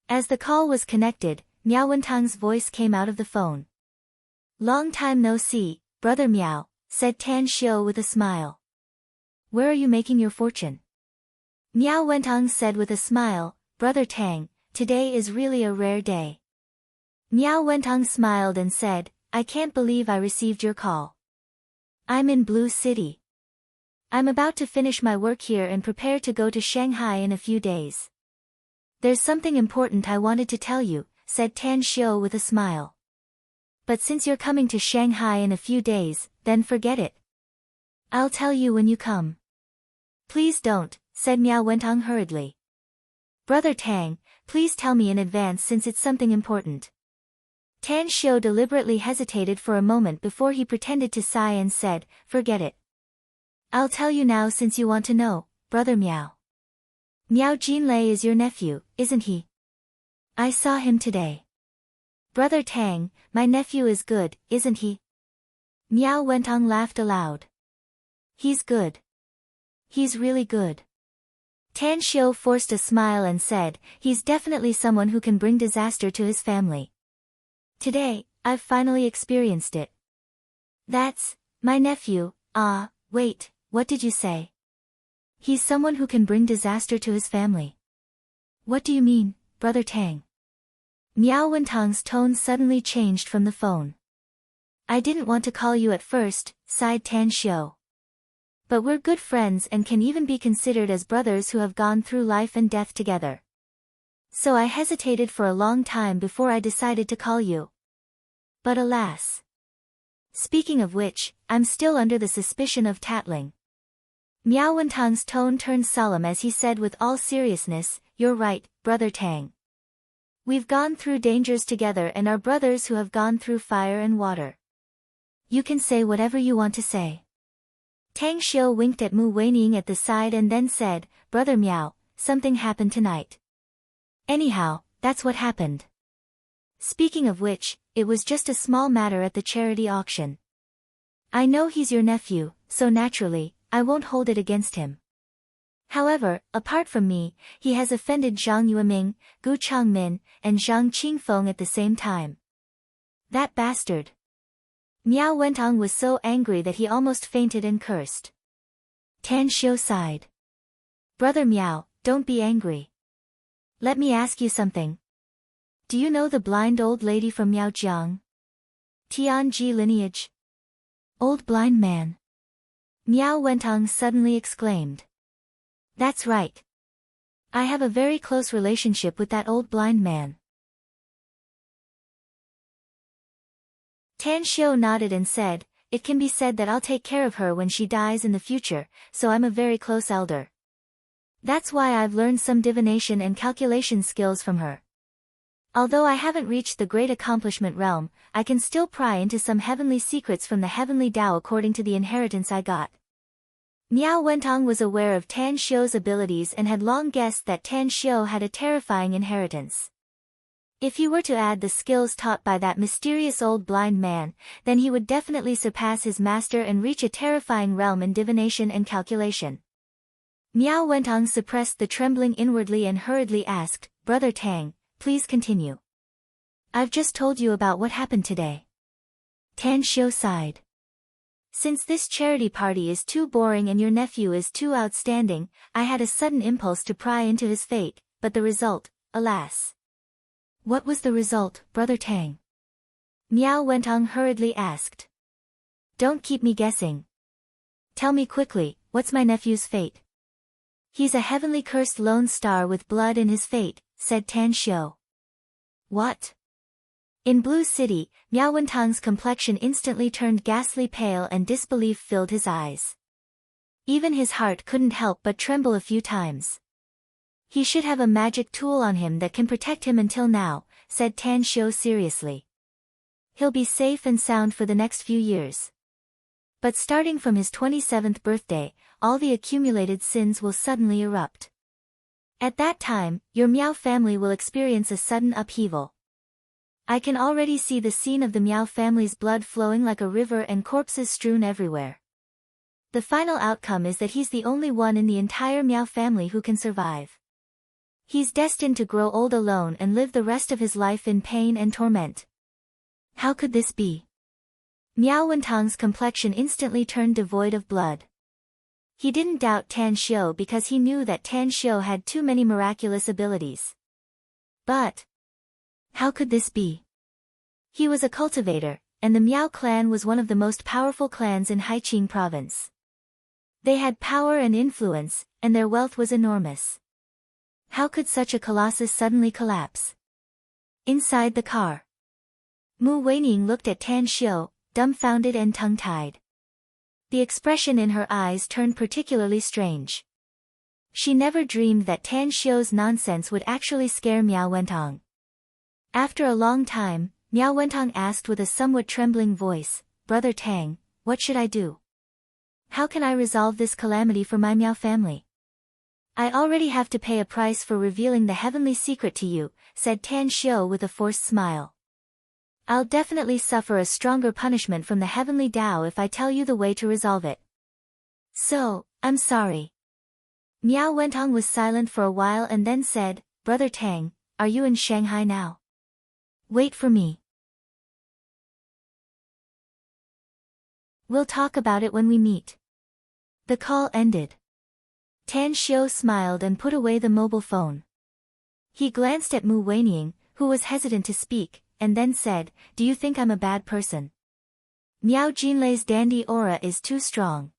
As the call was connected, Miao Wentong's voice came out of the phone. "Long time no see, brother Miao," said Tan Xiu with a smile. "Where are you making your fortune?" Miao Wentong said with a smile, "Brother Tang, today is really a rare day." Miao Wentong smiled and said, "I can't believe I received your call. I'm in Blue City. I'm about to finish my work here and prepare to go to Shanghai in a few days." "There's something important I wanted to tell you," said Tan Xiu with a smile. "But since you're coming to Shanghai in a few days, then forget it. I'll tell you when you come." "Please don't," said Miao Wentong hurriedly. "Brother Tang, please tell me in advance since it's something important." Tan Xiu deliberately hesitated for a moment before he pretended to sigh and said, "Forget it. I'll tell you now since you want to know, brother Miao. Miao Jinlei is your nephew, isn't he? I saw him today." "Brother Tang, my nephew is good, isn't he?" Miao Wentong laughed aloud. "He's good. He's really good." Tan Xiu forced a smile and said, "He's definitely someone who can bring disaster to his family. Today, I've finally experienced it." "That's my nephew, wait, what did you say?" "He's someone who can bring disaster to his family." "What do you mean, brother Tang?" Miao Wentong's tone suddenly changed from the phone. "I didn't want to call you at first," sighed Tan Xiu. "But we're good friends and can even be considered as brothers who have gone through life and death together. So I hesitated for a long time before I decided to call you. But alas. Speaking of which, I'm still under the suspicion of tattling." Miao Wentong's tone turned solemn as he said with all seriousness, "You're right, brother Tang. We've gone through dangers together and are brothers who have gone through fire and water. You can say whatever you want to say." Tang Xiu winked at Mu Weining at the side and then said, "Brother Miao, something happened tonight. Anyhow, that's what happened. Speaking of which, it was just a small matter at the charity auction. I know he's your nephew, so naturally, I won't hold it against him. However, apart from me, he has offended Zhang Yueming, Gu Changmin, and Zhang Qingfeng at the same time. That bastard." Miao Wentong was so angry that he almost fainted and cursed. Tan Xiu sighed. "Brother Miao, don't be angry. Let me ask you something. Do you know the blind old lady from Miaojiang? Tianji lineage?" "Old blind man?" Miao Wentong suddenly exclaimed. "That's right. I have a very close relationship with that old blind man." Tan Xiu nodded and said, "It can be said that I'll take care of her when she dies in the future, so I'm a very close elder. That's why I've learned some divination and calculation skills from her. Although I haven't reached the great accomplishment realm, I can still pry into some heavenly secrets from the heavenly Tao according to the inheritance I got." Miao Wentong was aware of Tan Xiu's abilities and had long guessed that Tan Xiu had a terrifying inheritance. If he were to add the skills taught by that mysterious old blind man, then he would definitely surpass his master and reach a terrifying realm in divination and calculation. Miao Wentong suppressed the trembling inwardly and hurriedly asked, "Brother Tang, please continue. I've just told you about what happened today." Tan Xiu sighed. "Since this charity party is too boring and your nephew is too outstanding, I had a sudden impulse to pry into his fate, but the result, alas." "What was the result, brother Tang?" Miao Wentong hurriedly asked. "Don't keep me guessing. Tell me quickly, what's my nephew's fate?" "He's a heavenly cursed lone star with blood in his fate," said Tan Xiu. "What?" In Blue City, Miao Wentong's complexion instantly turned ghastly pale and disbelief filled his eyes. Even his heart couldn't help but tremble a few times. "He should have a magic tool on him that can protect him until now," said Tan Xiu seriously. "He'll be safe and sound for the next few years. But starting from his 27th birthday, all the accumulated sins will suddenly erupt. At that time, your Meow family will experience a sudden upheaval. I can already see the scene of the Meow family's blood flowing like a river and corpses strewn everywhere. The final outcome is that he's the only one in the entire Meow family who can survive. He's destined to grow old alone and live the rest of his life in pain and torment. How could this be? Miao Wentang's complexion instantly turned devoid of blood. He didn't doubt Tan Xiu because he knew that Tan Xiu had too many miraculous abilities. But how could this be? He was a cultivator, and the Miao clan was one of the most powerful clans in Haiqing province. They had power and influence, and their wealth was enormous. How could such a colossus suddenly collapse? Inside the car, Mu Weining looked at Tan Xiu, dumbfounded and tongue-tied. The expression in her eyes turned particularly strange. She never dreamed that Tan Xiu's nonsense would actually scare Miao Wentang. After a long time, Miao Wentang asked with a somewhat trembling voice, "Brother Tang, what should I do? How can I resolve this calamity for my Miao family? I already have to pay a price for revealing the heavenly secret to you," said Tan Xiu with a forced smile. "I'll definitely suffer a stronger punishment from the heavenly Tao if I tell you the way to resolve it. So, I'm sorry." Miao Wentang was silent for a while and then said, "Brother Tang, are you in Shanghai now? Wait for me. We'll talk about it when we meet." The call ended. Tan Xiu smiled and put away the mobile phone. He glanced at Mu Weining, who was hesitant to speak, and then said, "Do you think I'm a bad person? Miao Jinlei's dandy aura is too strong."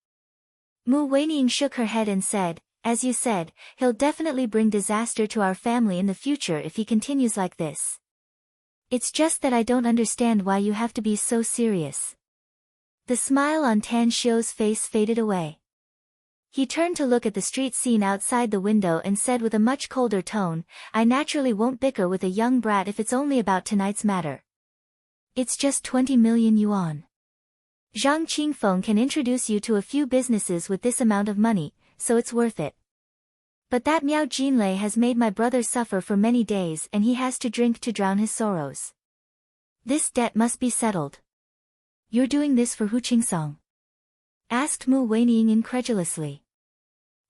Mu Weining shook her head and said, "As you said, he'll definitely bring disaster to our family in the future if he continues like this. It's just that I don't understand why you have to be so serious." The smile on Tan Xiu's face faded away. He turned to look at the street scene outside the window and said with a much colder tone, "I naturally won't bicker with a young brat if it's only about tonight's matter. It's just 20 million yuan. Zhang Qingfeng can introduce you to a few businesses with this amount of money, so it's worth it. But that Miao Jinlei has made my brother suffer for many days and he has to drink to drown his sorrows. This debt must be settled." "You're doing this for Hu Qingsong?" asked Mu Weining incredulously.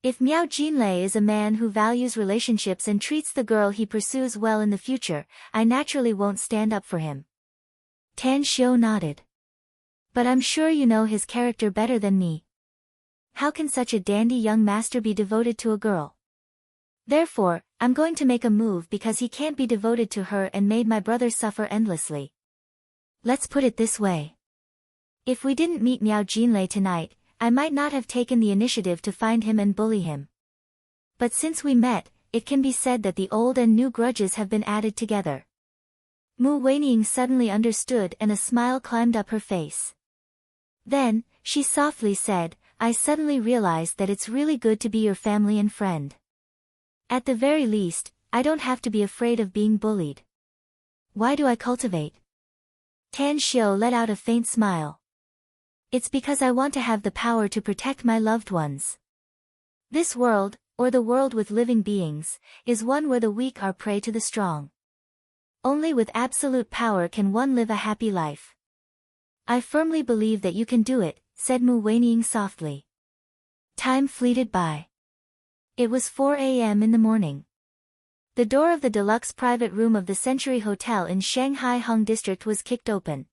"If Miao Jinlei is a man who values relationships and treats the girl he pursues well in the future, I naturally won't stand up for him." Tan Xiu nodded. "But I'm sure you know his character better than me. How can such a dandy young master be devoted to a girl? Therefore, I'm going to make a move because he can't be devoted to her and made my brother suffer endlessly. Let's put it this way. If we didn't meet Miao Jinlei tonight, I might not have taken the initiative to find him and bully him. But since we met, it can be said that the old and new grudges have been added together." Mu Weining suddenly understood and a smile climbed up her face. Then, she softly said, "I suddenly realized that it's really good to be your family and friend. At the very least, I don't have to be afraid of being bullied. Why do I cultivate?" Tan Xiu let out a faint smile. "It's because I want to have the power to protect my loved ones. This world, or the world with living beings, is one where the weak are prey to the strong. Only with absolute power can one live a happy life. I firmly believe that you can do it," said Mu Weining softly. Time fleeted by. It was 4 a.m. in the morning. The door of the deluxe private room of the Century Hotel in Shanghai Hung District was kicked open.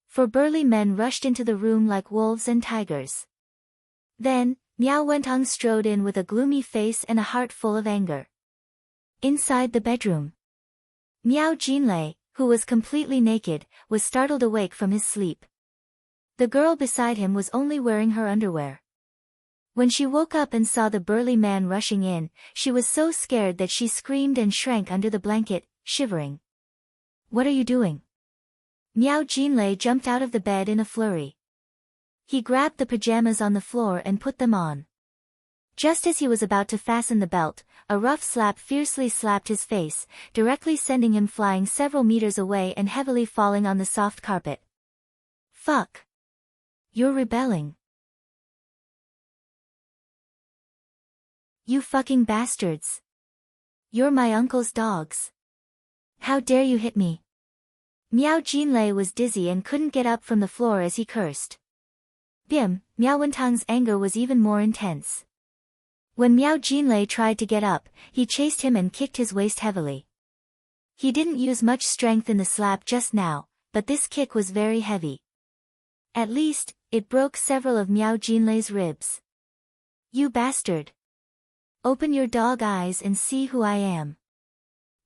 4 burly men rushed into the room like wolves and tigers. Then, Miao Wentang strode in with a gloomy face and a heart full of anger. Inside the bedroom, Miao Jinlei, who was completely naked, was startled awake from his sleep. The girl beside him was only wearing her underwear. When she woke up and saw the burly man rushing in, she was so scared that she screamed and shrank under the blanket, shivering. "What are you doing?" Miao Jinlei jumped out of the bed in a flurry. He grabbed the pajamas on the floor and put them on. Just as he was about to fasten the belt, a rough slap fiercely slapped his face, directly sending him flying several meters away and heavily falling on the soft carpet. "Fuck! You're rebelling. You fucking bastards. You're my uncle's dogs. How dare you hit me? Miao Jinlei was dizzy and couldn't get up from the floor as he cursed. Bim, Miao Wentang's anger was even more intense. When Miao Jinlei tried to get up, he chased him and kicked his waist heavily. He didn't use much strength in the slap just now, but this kick was very heavy. At least, it broke several of Miao Jinlei's ribs. You bastard! Open your dog eyes and see who I am.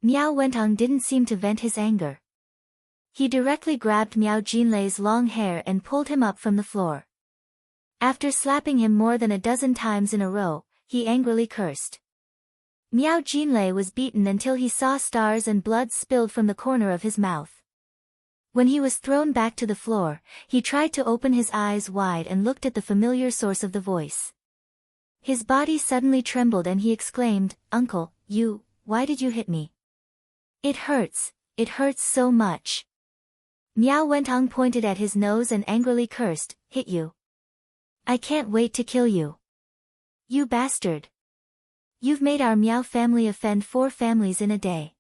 Miao Wentang didn't seem to vent his anger. He directly grabbed Miao Jinlei's long hair and pulled him up from the floor. After slapping him more than a dozen times in a row, he angrily cursed. Miao Jinlei was beaten until he saw stars and blood spilled from the corner of his mouth. When he was thrown back to the floor, he tried to open his eyes wide and looked at the familiar source of the voice. His body suddenly trembled and he exclaimed, "Uncle, why did you hit me? It hurts so much." Miao Wentang pointed at his nose and angrily cursed, "Hit you? I can't wait to kill you. You bastard. You've made our Miao family offend 4 families in a day.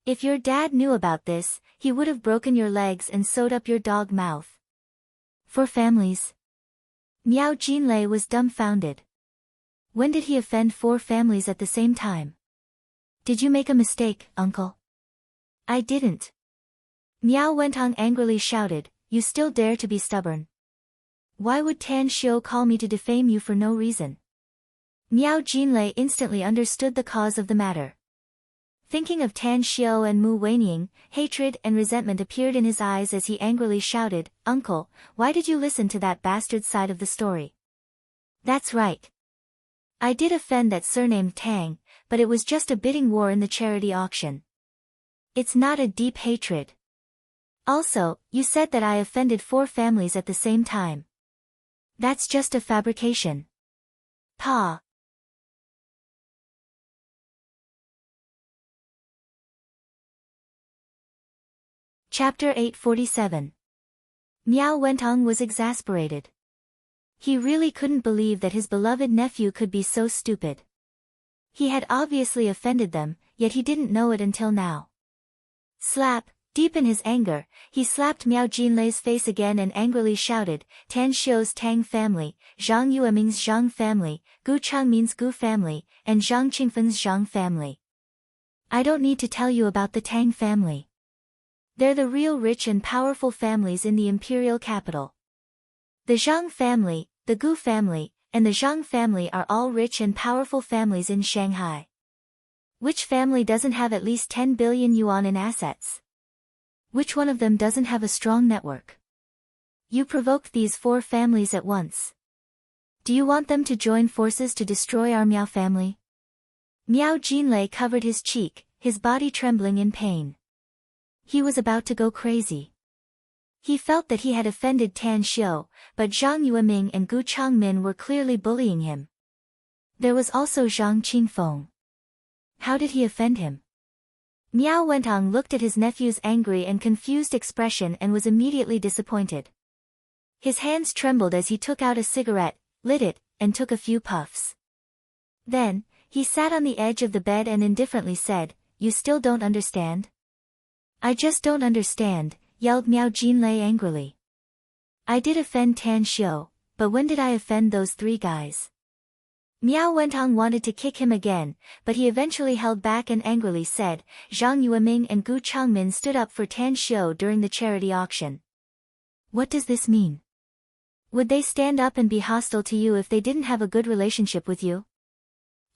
If your dad knew about this, he would have broken your legs and sewed up your dog mouth." 4 families? Miao Jinlei was dumbfounded. When did he offend 4 families at the same time? Did you make a mistake, uncle? I didn't. Miao Wentang angrily shouted, "You still dare to be stubborn? Why would Tan Xiu call me to defame you for no reason?" Miao Jinlei instantly understood the cause of the matter. Thinking of Tan Xiu and Mu Weining, hatred and resentment appeared in his eyes as he angrily shouted, "Uncle, why did you listen to that bastard's side of the story?" That's right. I did offend that surnamed Tang, but it was just a bidding war in the charity auction. It's not a deep hatred. Also, you said that I offended 4 families at the same time. That's just a fabrication. Pa. Chapter 847. Miao Wentang was exasperated. He really couldn't believe that his beloved nephew could be so stupid. He had obviously offended them, yet he didn't know it until now. Slap, deep in his anger, he slapped Miao Jinlei's face again and angrily shouted, "Tan Xiu's Tang family, Zhang Yueming's Zhang family, Gu Changmin's Gu family, and Zhang Qingfen's Zhang family. I don't need to tell you about the Tang family. They're the real rich and powerful families in the imperial capital. The Zhang family, the Gu family, and the Zhang family are all rich and powerful families in Shanghai. Which family doesn't have at least 10 billion yuan in assets? Which one of them doesn't have a strong network? You provoked these 4 families at once. Do you want them to join forces to destroy our Miao family?" Miao Jinlei covered his cheek, his body trembling in pain. He was about to go crazy. He felt that he had offended Tan Xiu, but Zhang Yueming and Gu Changmin were clearly bullying him. There was also Zhang Qingfeng. How did he offend him? Miao Wentang looked at his nephew's angry and confused expression and was immediately disappointed. His hands trembled as he took out a cigarette, lit it, and took a few puffs. Then, he sat on the edge of the bed and indifferently said, "You still don't understand?" "I just don't understand," yelled Miao Jinlei angrily. "I did offend Tan Xiu, but when did I offend those 3 guys?" Miao Wentang wanted to kick him again, but he eventually held back and angrily said, "Zhang Yueming and Gu Changmin stood up for Tan Xiu during the charity auction. What does this mean? Would they stand up and be hostile to you if they didn't have a good relationship with you?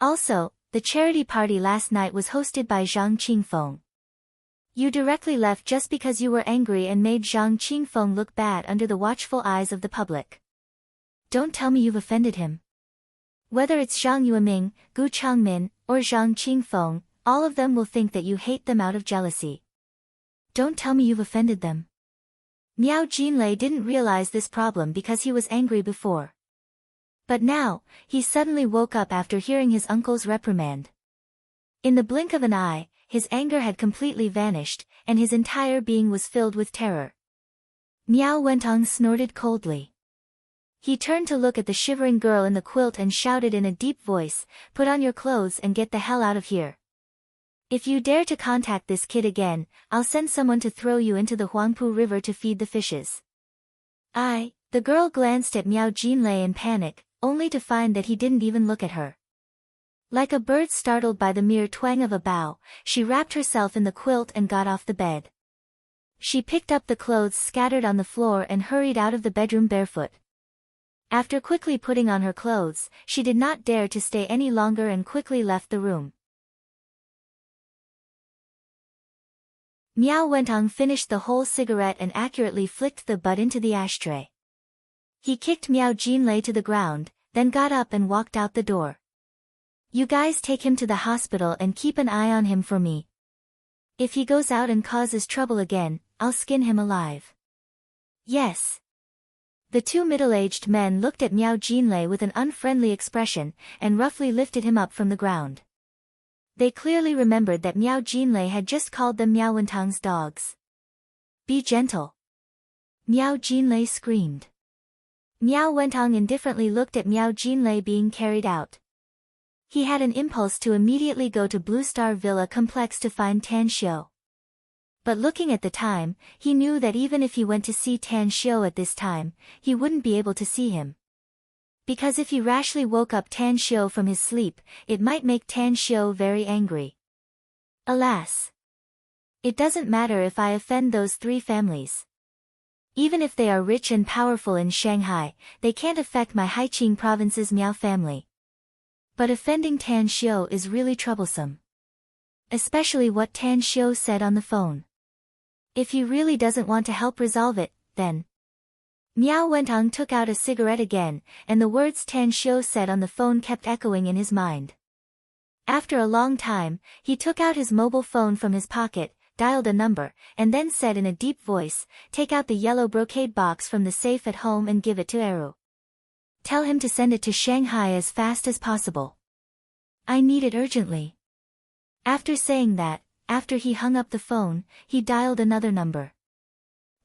Also, the charity party last night was hosted by Zhang Qingfeng. You directly left just because you were angry and made Zhang Qingfeng look bad under the watchful eyes of the public. Don't tell me you've offended him. Whether it's Zhang Yueming, Gu Changmin, or Zhang Qingfeng, all of them will think that you hate them out of jealousy. Don't tell me you've offended them." Miao Jinlei didn't realize this problem because he was angry before. But now, he suddenly woke up after hearing his uncle's reprimand. In the blink of an eye, his anger had completely vanished, and his entire being was filled with terror. Miao Wentang snorted coldly. He turned to look at the shivering girl in the quilt and shouted in a deep voice, "Put on your clothes and get the hell out of here. If you dare to contact this kid again, I'll send someone to throw you into the Huangpu River to feed the fishes." The girl glanced at Miao Jinlei in panic, only to find that he didn't even look at her. Like a bird startled by the mere twang of a bough, she wrapped herself in the quilt and got off the bed. She picked up the clothes scattered on the floor and hurried out of the bedroom barefoot. After quickly putting on her clothes, she did not dare to stay any longer and quickly left the room. Miao Wentong finished the whole cigarette and accurately flicked the butt into the ashtray. He kicked Miao Jinlei to the ground, then got up and walked out the door. "You guys take him to the hospital and keep an eye on him for me. If he goes out and causes trouble again, I'll skin him alive." "Yes." The two middle-aged men looked at Miao Jinlei with an unfriendly expression, and roughly lifted him up from the ground. They clearly remembered that Miao Jinlei had just called them Miao Wentong's dogs. "Be gentle." Miao Jinlei screamed. Miao Wentong indifferently looked at Miao Jinlei being carried out. He had an impulse to immediately go to Blue Star Villa complex to find Tan Xiu. But looking at the time, he knew that even if he went to see Tan Xiu at this time, he wouldn't be able to see him. Because if he rashly woke up Tan Xiu from his sleep, it might make Tan Xiu very angry. Alas! It doesn't matter if I offend those three families. Even if they are rich and powerful in Shanghai, they can't affect my Haiqing province's Miao family. But offending Tan Xiu is really troublesome. Especially what Tan Xiu said on the phone. If he really doesn't want to help resolve it, then... Miao Wentong took out a cigarette again, and the words Tan Xiu said on the phone kept echoing in his mind. After a long time, he took out his mobile phone from his pocket, dialed a number, and then said in a deep voice, "Take out the yellow brocade box from the safe at home and give it to Eru. Tell him to send it to Shanghai as fast as possible. I need it urgently." After saying that, after he hung up the phone, he dialed another number.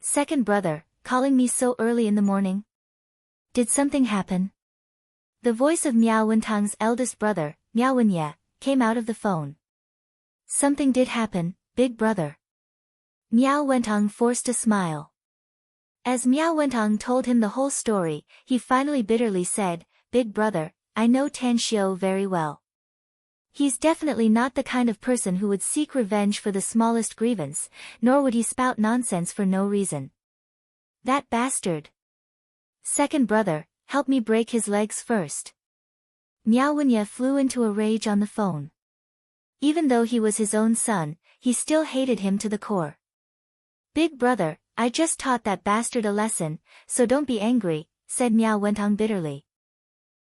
"Second brother, calling me so early in the morning? Did something happen?" The voice of Miao Wentong's eldest brother, Miao Wenye, came out of the phone. "Something did happen, big brother." Miao Wentong forced a smile. As Miao Wentong told him the whole story, he finally bitterly said, "Big brother, I know Tan Xiu very well. He's definitely not the kind of person who would seek revenge for the smallest grievance, nor would he spout nonsense for no reason. That bastard. Second brother, help me break his legs first." Miao Wenye flew into a rage on the phone. Even though he was his own son, he still hated him to the core. "Big brother, I just taught that bastard a lesson, so don't be angry," said Miao Wentong bitterly.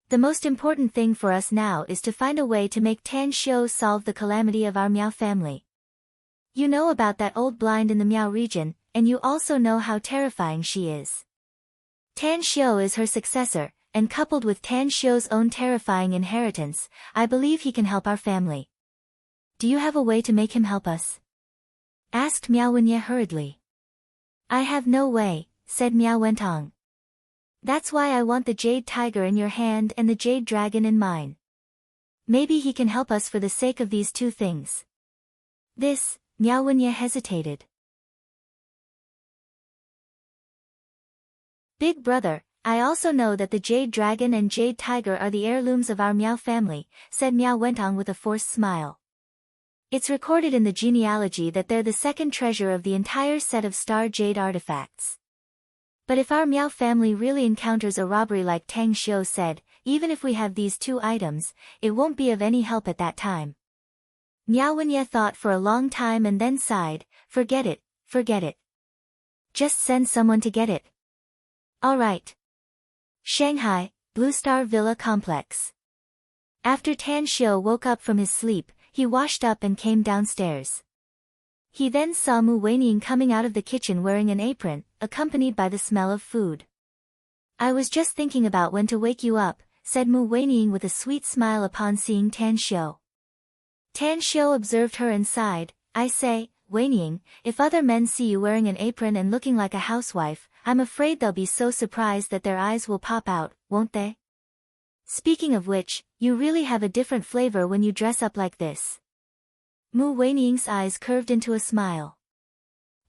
"The most important thing for us now is to find a way to make Tan Xiu solve the calamity of our Miao family. You know about that old blind in the Miao region, and you also know how terrifying she is. Tan Xiu is her successor, and coupled with Tan Xiu's own terrifying inheritance, I believe he can help our family. Do you have a way to make him help us?" asked Miao Wenye hurriedly. "I have no way," said Miao Wentong. "That's why I want the jade tiger in your hand and the jade dragon in mine. Maybe he can help us for the sake of these two things." Miao Wenye hesitated. "Big brother, I also know that the jade dragon and jade tiger are the heirlooms of our Miao family," said Miao Wentong with a forced smile. "It's recorded in the genealogy that they're the second treasure of the entire set of star jade artifacts. But if our Miao family really encounters a robbery like Tang Xiu said, even if we have these two items, it won't be of any help at that time." Miao Wenye thought for a long time and then sighed, forget it. Just send someone to get it." "All right." Shanghai, Blue Star Villa Complex. After Tan Xiu woke up from his sleep, he washed up and came downstairs. He then saw Mu Weining coming out of the kitchen wearing an apron, accompanied by the smell of food. "I was just thinking about when to wake you up," said Mu Weining with a sweet smile upon seeing Tan Xiu. Tan Xiu observed her and sighed, "I say, Weining, if other men see you wearing an apron and looking like a housewife, I'm afraid they'll be so surprised that their eyes will pop out, won't they? Speaking of which, you really have a different flavor when you dress up like this. Mu Wenying's eyes curved into a smile.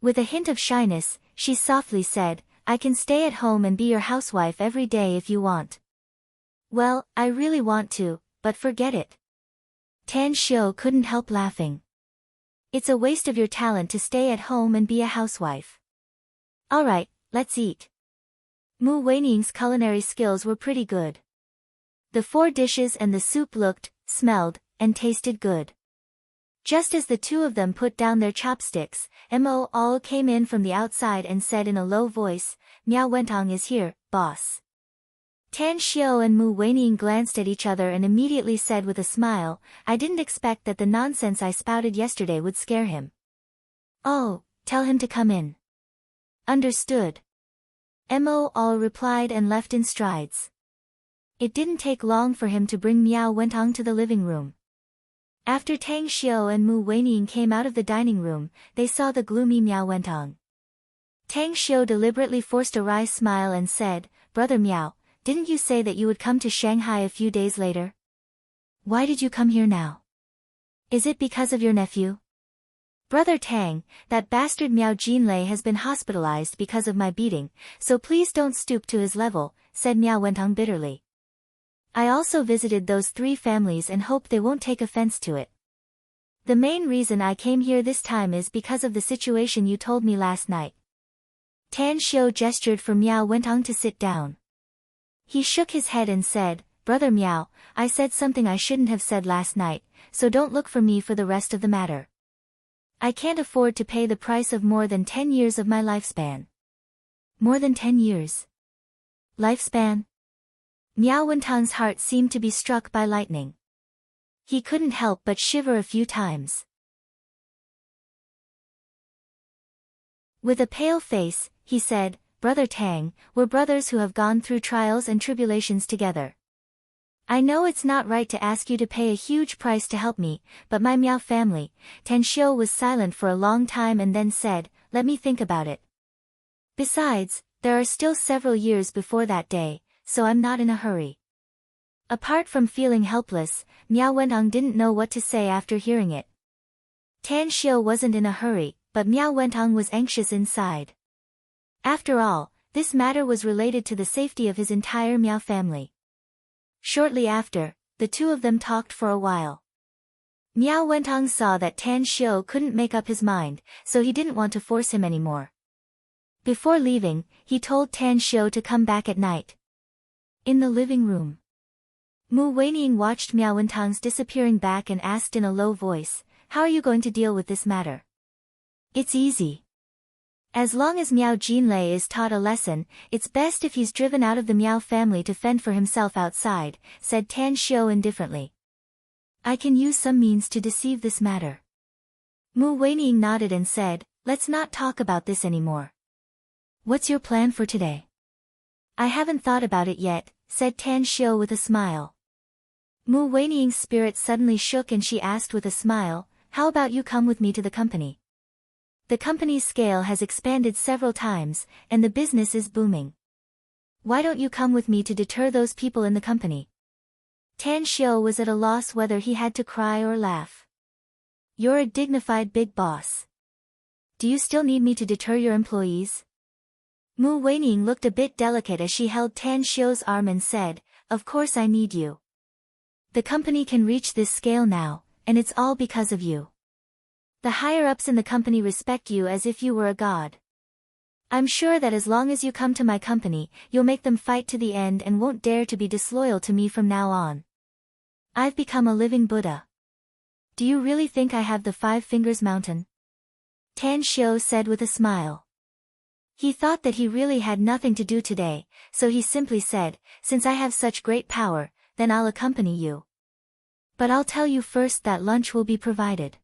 With a hint of shyness, she softly said, I can stay at home and be your housewife every day if you want. Well, I really want to, but forget it. Tan Xiu couldn't help laughing. It's a waste of your talent to stay at home and be a housewife. Alright, let's eat. Mu Wenying's culinary skills were pretty good. The 4 dishes and the soup looked, smelled, and tasted good. Just as the two of them put down their chopsticks, Mo All came in from the outside and said in a low voice, Miao Wentong is here, boss. Tan Xiu and Mu Wenying glanced at each other and immediately said with a smile, I didn't expect that the nonsense I spouted yesterday would scare him. Oh, tell him to come in. Understood. Mo All replied and left in strides. It didn't take long for him to bring Miao Wentong to the living room. After Tang Xiu and Mu Wenying came out of the dining room, they saw the gloomy Miao Wentong. Tang Xiu deliberately forced a wry smile and said, Brother Miao, didn't you say that you would come to Shanghai a few days later? Why did you come here now? Is it because of your nephew? Brother Tang, that bastard Miao Jinlei has been hospitalized because of my beating, so please don't stoop to his level, said Miao Wentong bitterly. I also visited those 3 families and hope they won't take offense to it. The main reason I came here this time is because of the situation you told me last night. Tan Xiu gestured for Miao Wentong to sit down. He shook his head and said, Brother Miao, I said something I shouldn't have said last night, so don't look for me for the rest of the matter. I can't afford to pay the price of more than 10 years of my lifespan. More than 10 years? Lifespan? Miao Wentong's heart seemed to be struck by lightning. He couldn't help but shiver a few times. With a pale face, he said, Brother Tang, we're brothers who have gone through trials and tribulations together. I know it's not right to ask you to pay a huge price to help me, but my Miao family. Tan Xiu was silent for a long time and then said, let me think about it. Besides, there are still several years before that day, so I'm not in a hurry. Apart from feeling helpless, Miao Wentong didn't know what to say after hearing it. Tan Xiu wasn't in a hurry, but Miao Wentong was anxious inside. After all, this matter was related to the safety of his entire Miao family. Shortly after, the two of them talked for a while. Miao Wentong saw that Tan Xiu couldn't make up his mind, so he didn't want to force him anymore. Before leaving, he told Tan Xiu to come back at night. In the living room, Mu Wenying watched Miao Wentong's disappearing back and asked in a low voice, how are you going to deal with this matter? It's easy. As long as Miao Jinlei is taught a lesson, it's best if he's driven out of the Miao family to fend for himself outside, said Tan Xiu indifferently. I can use some means to deceive this matter. Mu Wenying nodded and said, let's not talk about this anymore. What's your plan for today? I haven't thought about it yet, said Tan Xiu with a smile. Mu Wenying's spirit suddenly shook and she asked with a smile, how about you come with me to the company? The company's scale has expanded several times, and the business is booming. Why don't you come with me to deter those people in the company? Tan Xiu was at a loss whether he had to cry or laugh. You're a dignified big boss. Do you still need me to deter your employees? Mu Wenying looked a bit delicate as she held Tan Xiu's arm and said, of course I need you. The company can reach this scale now, and it's all because of you. The higher-ups in the company respect you as if you were a god. I'm sure that as long as you come to my company, you'll make them fight to the end and won't dare to be disloyal to me from now on. I've become a living Buddha. Do you really think I have the 5 Fingers Mountain? Tan Xiu said with a smile. He thought that he really had nothing to do today, so he simply said, since I have such great power, then I'll accompany you. But I'll tell you first that lunch will be provided.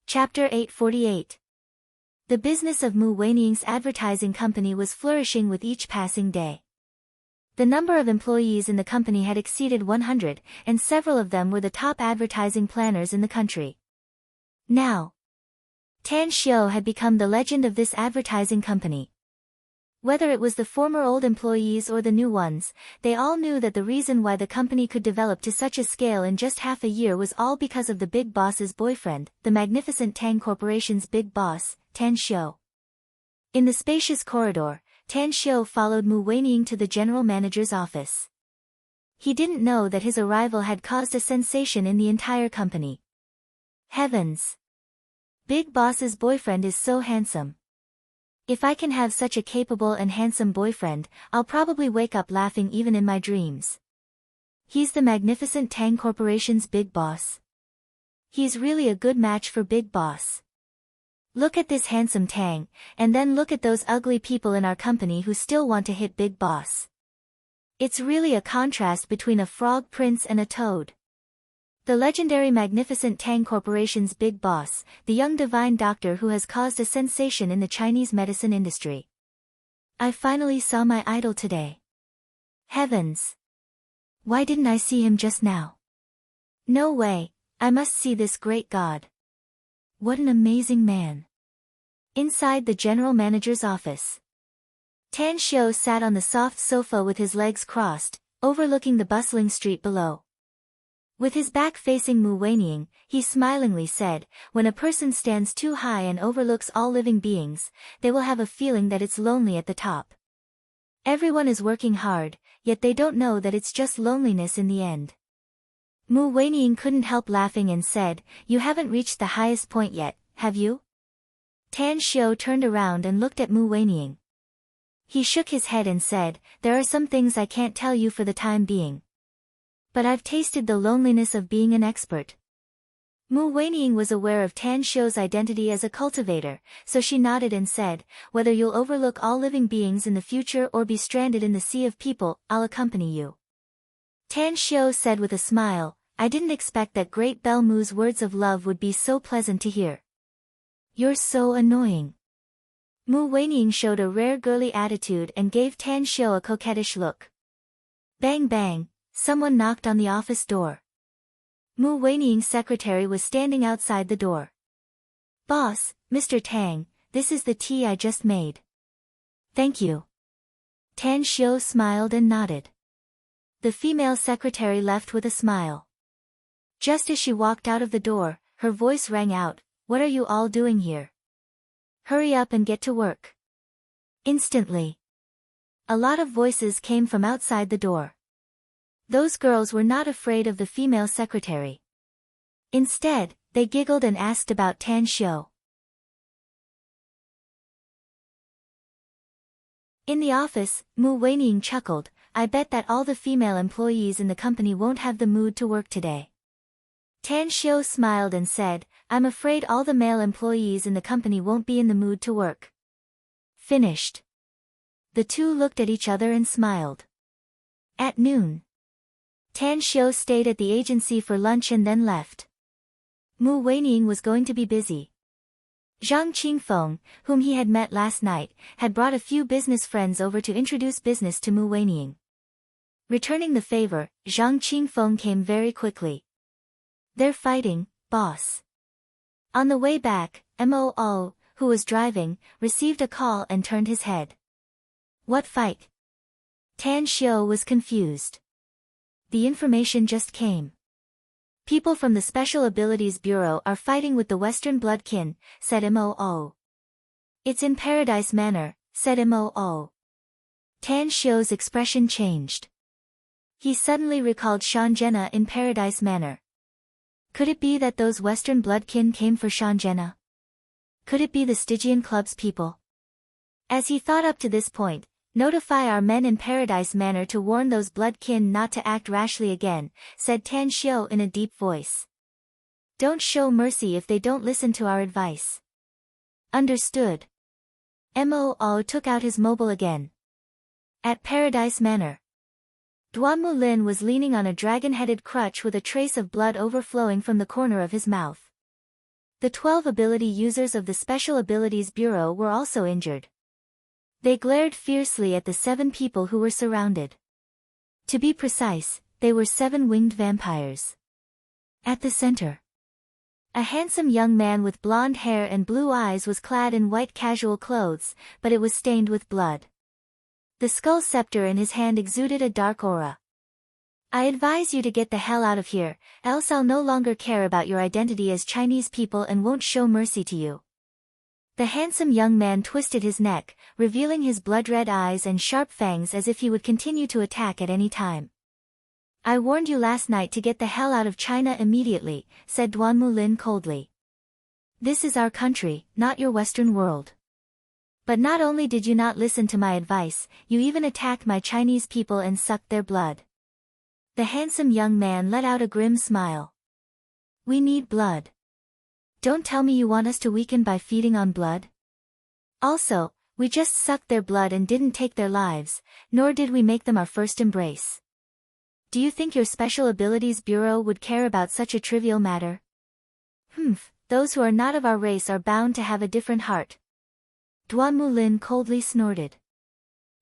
Chapter 848. The business of Mu Wenying's advertising company was flourishing with each passing day. The number of employees in the company had exceeded 100, and several of them were the top advertising planners in the country. Now, Tan Xiu had become the legend of this advertising company. Whether it was the former old employees or the new ones, they all knew that the reason why the company could develop to such a scale in just half a year was all because of the big boss's boyfriend, the magnificent Tang Corporation's big boss, Tan Xiu. In the spacious corridor, Tan Xiu followed Mu Weining to the general manager's office. He didn't know that his arrival had caused a sensation in the entire company. Heavens! Big boss's boyfriend is so handsome. If I can have such a capable and handsome boyfriend, I'll probably wake up laughing even in my dreams. He's the magnificent Tang Corporation's big boss. He's really a good match for Big Boss. Look at this handsome Tang, and then look at those ugly people in our company who still want to hit Big Boss. It's really a contrast between a frog prince and a toad. The legendary magnificent Tang Corporation's big boss, the young divine doctor who has caused a sensation in the Chinese medicine industry. I finally saw my idol today. Heavens! Why didn't I see him just now? No way, I must see this great god. What an amazing man. Inside the general manager's office, Tan Xiu sat on the soft sofa with his legs crossed, overlooking the bustling street below. With his back facing Mu Weining, he smilingly said, when a person stands too high and overlooks all living beings, they will have a feeling that it's lonely at the top. Everyone is working hard, yet they don't know that it's just loneliness in the end. Mu Weining couldn't help laughing and said, you haven't reached the highest point yet, have you? Tan Xiu turned around and looked at Mu Weining. He shook his head and said, there are some things I can't tell you for the time being. But I've tasted the loneliness of being an expert. Mu Weining was aware of Tan Xiu's identity as a cultivator, so she nodded and said, whether you'll overlook all living beings in the future or be stranded in the sea of people, I'll accompany you. Tan Xiu said with a smile, I didn't expect that Great Bell Mu's words of love would be so pleasant to hear. You're so annoying. Mu Weining showed a rare girly attitude and gave Tan Xiu a coquettish look. Bang bang. Someone knocked on the office door. Mu Weining's secretary was standing outside the door. Boss, Mr. Tang, this is the tea I just made. Thank you. Tan Xiu smiled and nodded. The female secretary left with a smile. Just as she walked out of the door, her voice rang out, what are you all doing here? Hurry up and get to work. Instantly, a lot of voices came from outside the door. Those girls were not afraid of the female secretary. Instead, they giggled and asked about Tan Xiu. In the office, Mu Weining chuckled, I bet that all the female employees in the company won't have the mood to work today. Tan Xiu smiled and said, I'm afraid all the male employees in the company won't be in the mood to work. Finished. The two looked at each other and smiled. At noon, Tan Xiu stayed at the agency for lunch and then left. Mu Weining was going to be busy. Zhang Qingfeng, whom he had met last night, had brought a few business friends over to introduce business to Mu Weining. Returning the favor, Zhang Qingfeng came very quickly. They're fighting, boss. On the way back, Moo, who was driving, received a call and turned his head. What fight? Tan Xiu was confused. The information just came. People from the Special Abilities Bureau are fighting with the Western Bloodkin, said Moo. It's in Paradise Manor, said Moo. Tan Xiu's expression changed. He suddenly recalled Shanjena in Paradise Manor. Could it be that those Western Bloodkin came for Shanjena? Could it be the Stygian Club's people? As he thought up to this point, notify our men in Paradise Manor to warn those Bloodkin not to act rashly again, said Tan Xiu in a deep voice. Don't show mercy if they don't listen to our advice. Understood. Moo took out his mobile again. At Paradise Manor, Duan Lin was leaning on a dragon-headed crutch with a trace of blood overflowing from the corner of his mouth. The 12 ability users of the Special Abilities Bureau were also injured. They glared fiercely at the 7 people who were surrounded. To be precise, they were 7 winged vampires. At the center, a handsome young man with blonde hair and blue eyes was clad in white casual clothes, but it was stained with blood. The skull scepter in his hand exuded a dark aura. I advise you to get the hell out of here, else I'll no longer care about your identity as Chinese people and won't show mercy to you. The handsome young man twisted his neck, revealing his blood-red eyes and sharp fangs as if he would continue to attack at any time. I warned you last night to get the hell out of China immediately, said Duan Mulin coldly. This is our country, not your Western world. But not only did you not listen to my advice, you even attacked my Chinese people and sucked their blood. The handsome young man let out a grim smile. We need blood. Don't tell me you want us to weaken by feeding on blood? Also, we just sucked their blood and didn't take their lives, nor did we make them our first embrace. Do you think your Special Abilities Bureau would care about such a trivial matter? Those who are not of our race are bound to have a different heart. Duan Mulin coldly snorted.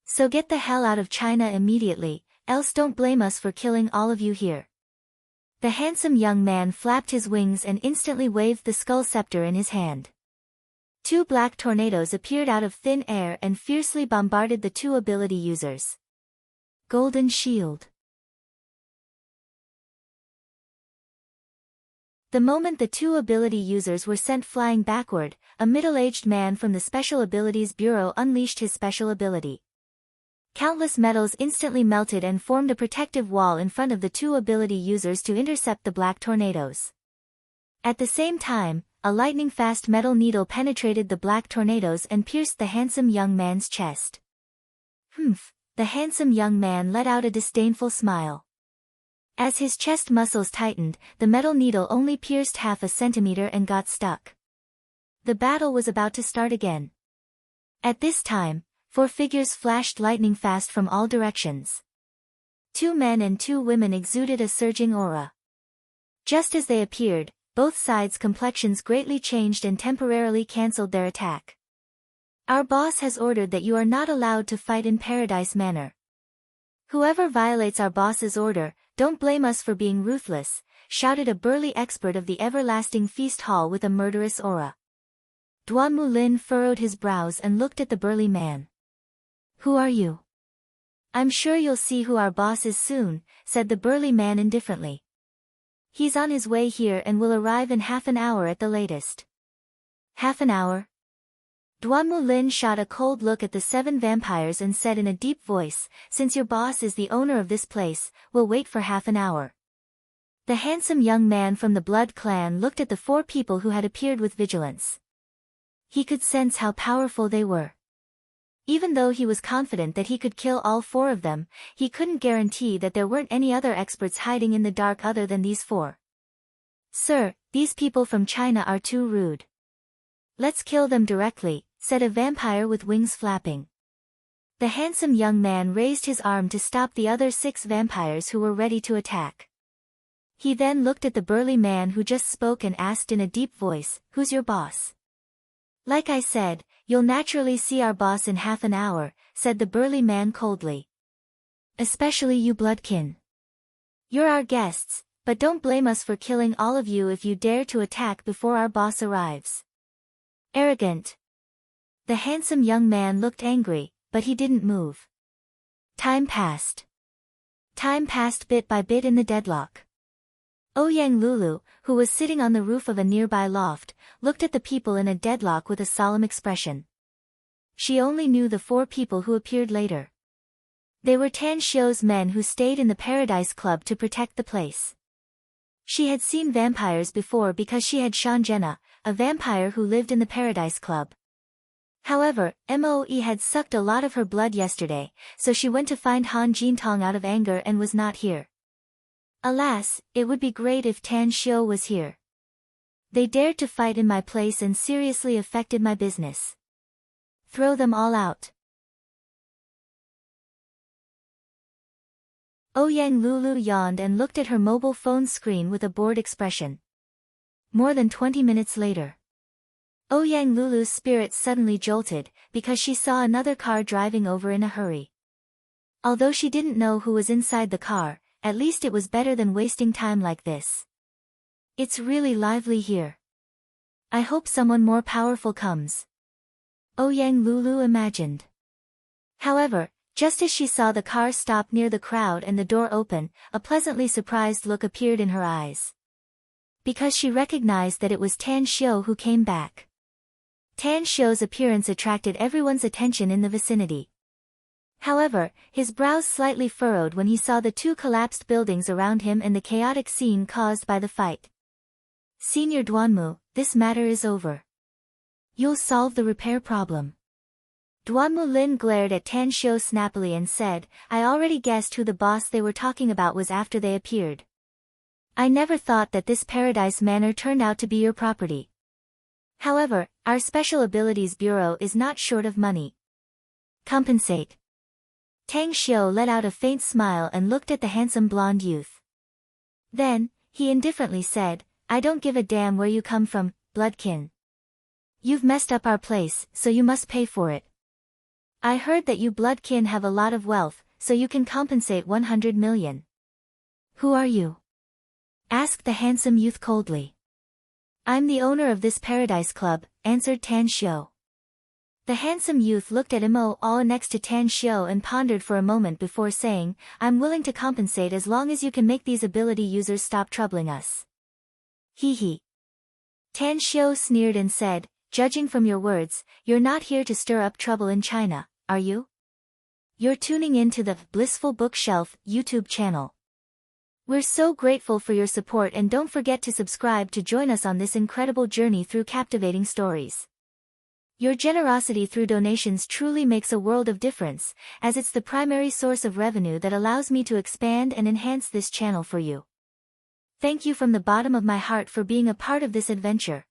So get the hell out of China immediately, else don't blame us for killing all of you here. The handsome young man flapped his wings and instantly waved the skull scepter in his hand. 2 black tornadoes appeared out of thin air and fiercely bombarded the 2 ability users. Golden Shield. The moment the 2 ability users were sent flying backward, a middle-aged man from the Special Abilities Bureau unleashed his special ability. Countless metals instantly melted and formed a protective wall in front of the 2 ability users to intercept the black tornadoes. At the same time, a lightning-fast metal needle penetrated the black tornadoes and pierced the handsome young man's chest. The handsome young man let out a disdainful smile. As his chest muscles tightened, the metal needle only pierced half a centimeter and got stuck. The battle was about to start again. At this time, 4 figures flashed lightning fast from all directions. 2 men and 2 women exuded a surging aura. Just as they appeared, both sides' complexions greatly changed and temporarily cancelled their attack. Our boss has ordered that you are not allowed to fight in Paradise Manor. Whoever violates our boss's order, don't blame us for being ruthless, shouted a burly expert of the everlasting feast hall with a murderous aura. Duan Mulin furrowed his brows and looked at the burly man. Who are you? I'm sure you'll see who our boss is soon, said the burly man indifferently. He's on his way here and will arrive in half an hour at the latest. Half an hour? Duan Mulin shot a cold look at the 7 vampires and said in a deep voice, since your boss is the owner of this place, we'll wait for half an hour. The handsome young man from the Blood clan looked at the 4 people who had appeared with vigilance. He could sense how powerful they were. Even though he was confident that he could kill all 4 of them, he couldn't guarantee that there weren't any other experts hiding in the dark other than these 4. Sir, these people from China are too rude. Let's kill them directly, said a vampire with wings flapping. The handsome young man raised his arm to stop the other 6 vampires who were ready to attack. He then looked at the burly man who just spoke and asked in a deep voice, who's your boss? Like I said, you'll naturally see our boss in half an hour, said the burly man coldly. Especially you bloodkin. You're our guests, but don't blame us for killing all of you if you dare to attack before our boss arrives. Arrogant. The handsome young man looked angry, but he didn't move. Time passed. Time passed bit by bit in the deadlock. Ouyang Lulu, who was sitting on the roof of a nearby loft, looked at the people in a deadlock with a solemn expression. She only knew the 4 people who appeared later. They were Tan Xiu's men who stayed in the Paradise Club to protect the place. She had seen vampires before because she had Shan Jenna, a vampire who lived in the Paradise Club. However, Moe had sucked a lot of her blood yesterday, so she went to find Han Jintong out of anger and was not here. Alas, it would be great if Tan Xiu was here. They dared to fight in my place and seriously affected my business. Throw them all out. Ouyang Lulu yawned and looked at her mobile phone screen with a bored expression. More than 20 minutes later. Ouyang Lulu's spirits suddenly jolted, because she saw another car driving over in a hurry. Although she didn't know who was inside the car, at least it was better than wasting time like this. It's really lively here. I hope someone more powerful comes. Ouyang Lulu imagined. However, just as she saw the car stop near the crowd and the door open, a pleasantly surprised look appeared in her eyes. Because she recognized that it was Tan Xiu who came back. Tan Xiu's appearance attracted everyone's attention in the vicinity. However, his brows slightly furrowed when he saw the two collapsed buildings around him and the chaotic scene caused by the fight. Senior Duanmu, this matter is over. You'll solve the repair problem. Duanmu Lin glared at Tan Xiu snappily and said, I already guessed who the boss they were talking about was after they appeared. I never thought that this Paradise Manor turned out to be your property. However, our Special Abilities Bureau is not short of money. Compensate. Tang Xiu let out a faint smile and looked at the handsome blonde youth. Then, he indifferently said, I don't give a damn where you come from, bloodkin. You've messed up our place, so you must pay for it. I heard that you bloodkin have a lot of wealth, so you can compensate 100 million. Who are you? Asked the handsome youth coldly. I'm the owner of this Paradise Club, answered Tan Xiu. The handsome youth looked at him all next to Tan Xiu and pondered for a moment before saying, I'm willing to compensate as long as you can make these ability users stop troubling us. Hee hee. Tan Xiu sneered and said, judging from your words, you're not here to stir up trouble in China, are you? You're tuning in to the Blissful Bookshelf YouTube channel. We're so grateful for your support and don't forget to subscribe to join us on this incredible journey through captivating stories. Your generosity through donations truly makes a world of difference, as it's the primary source of revenue that allows me to expand and enhance this channel for you. Thank you from the bottom of my heart for being a part of this adventure.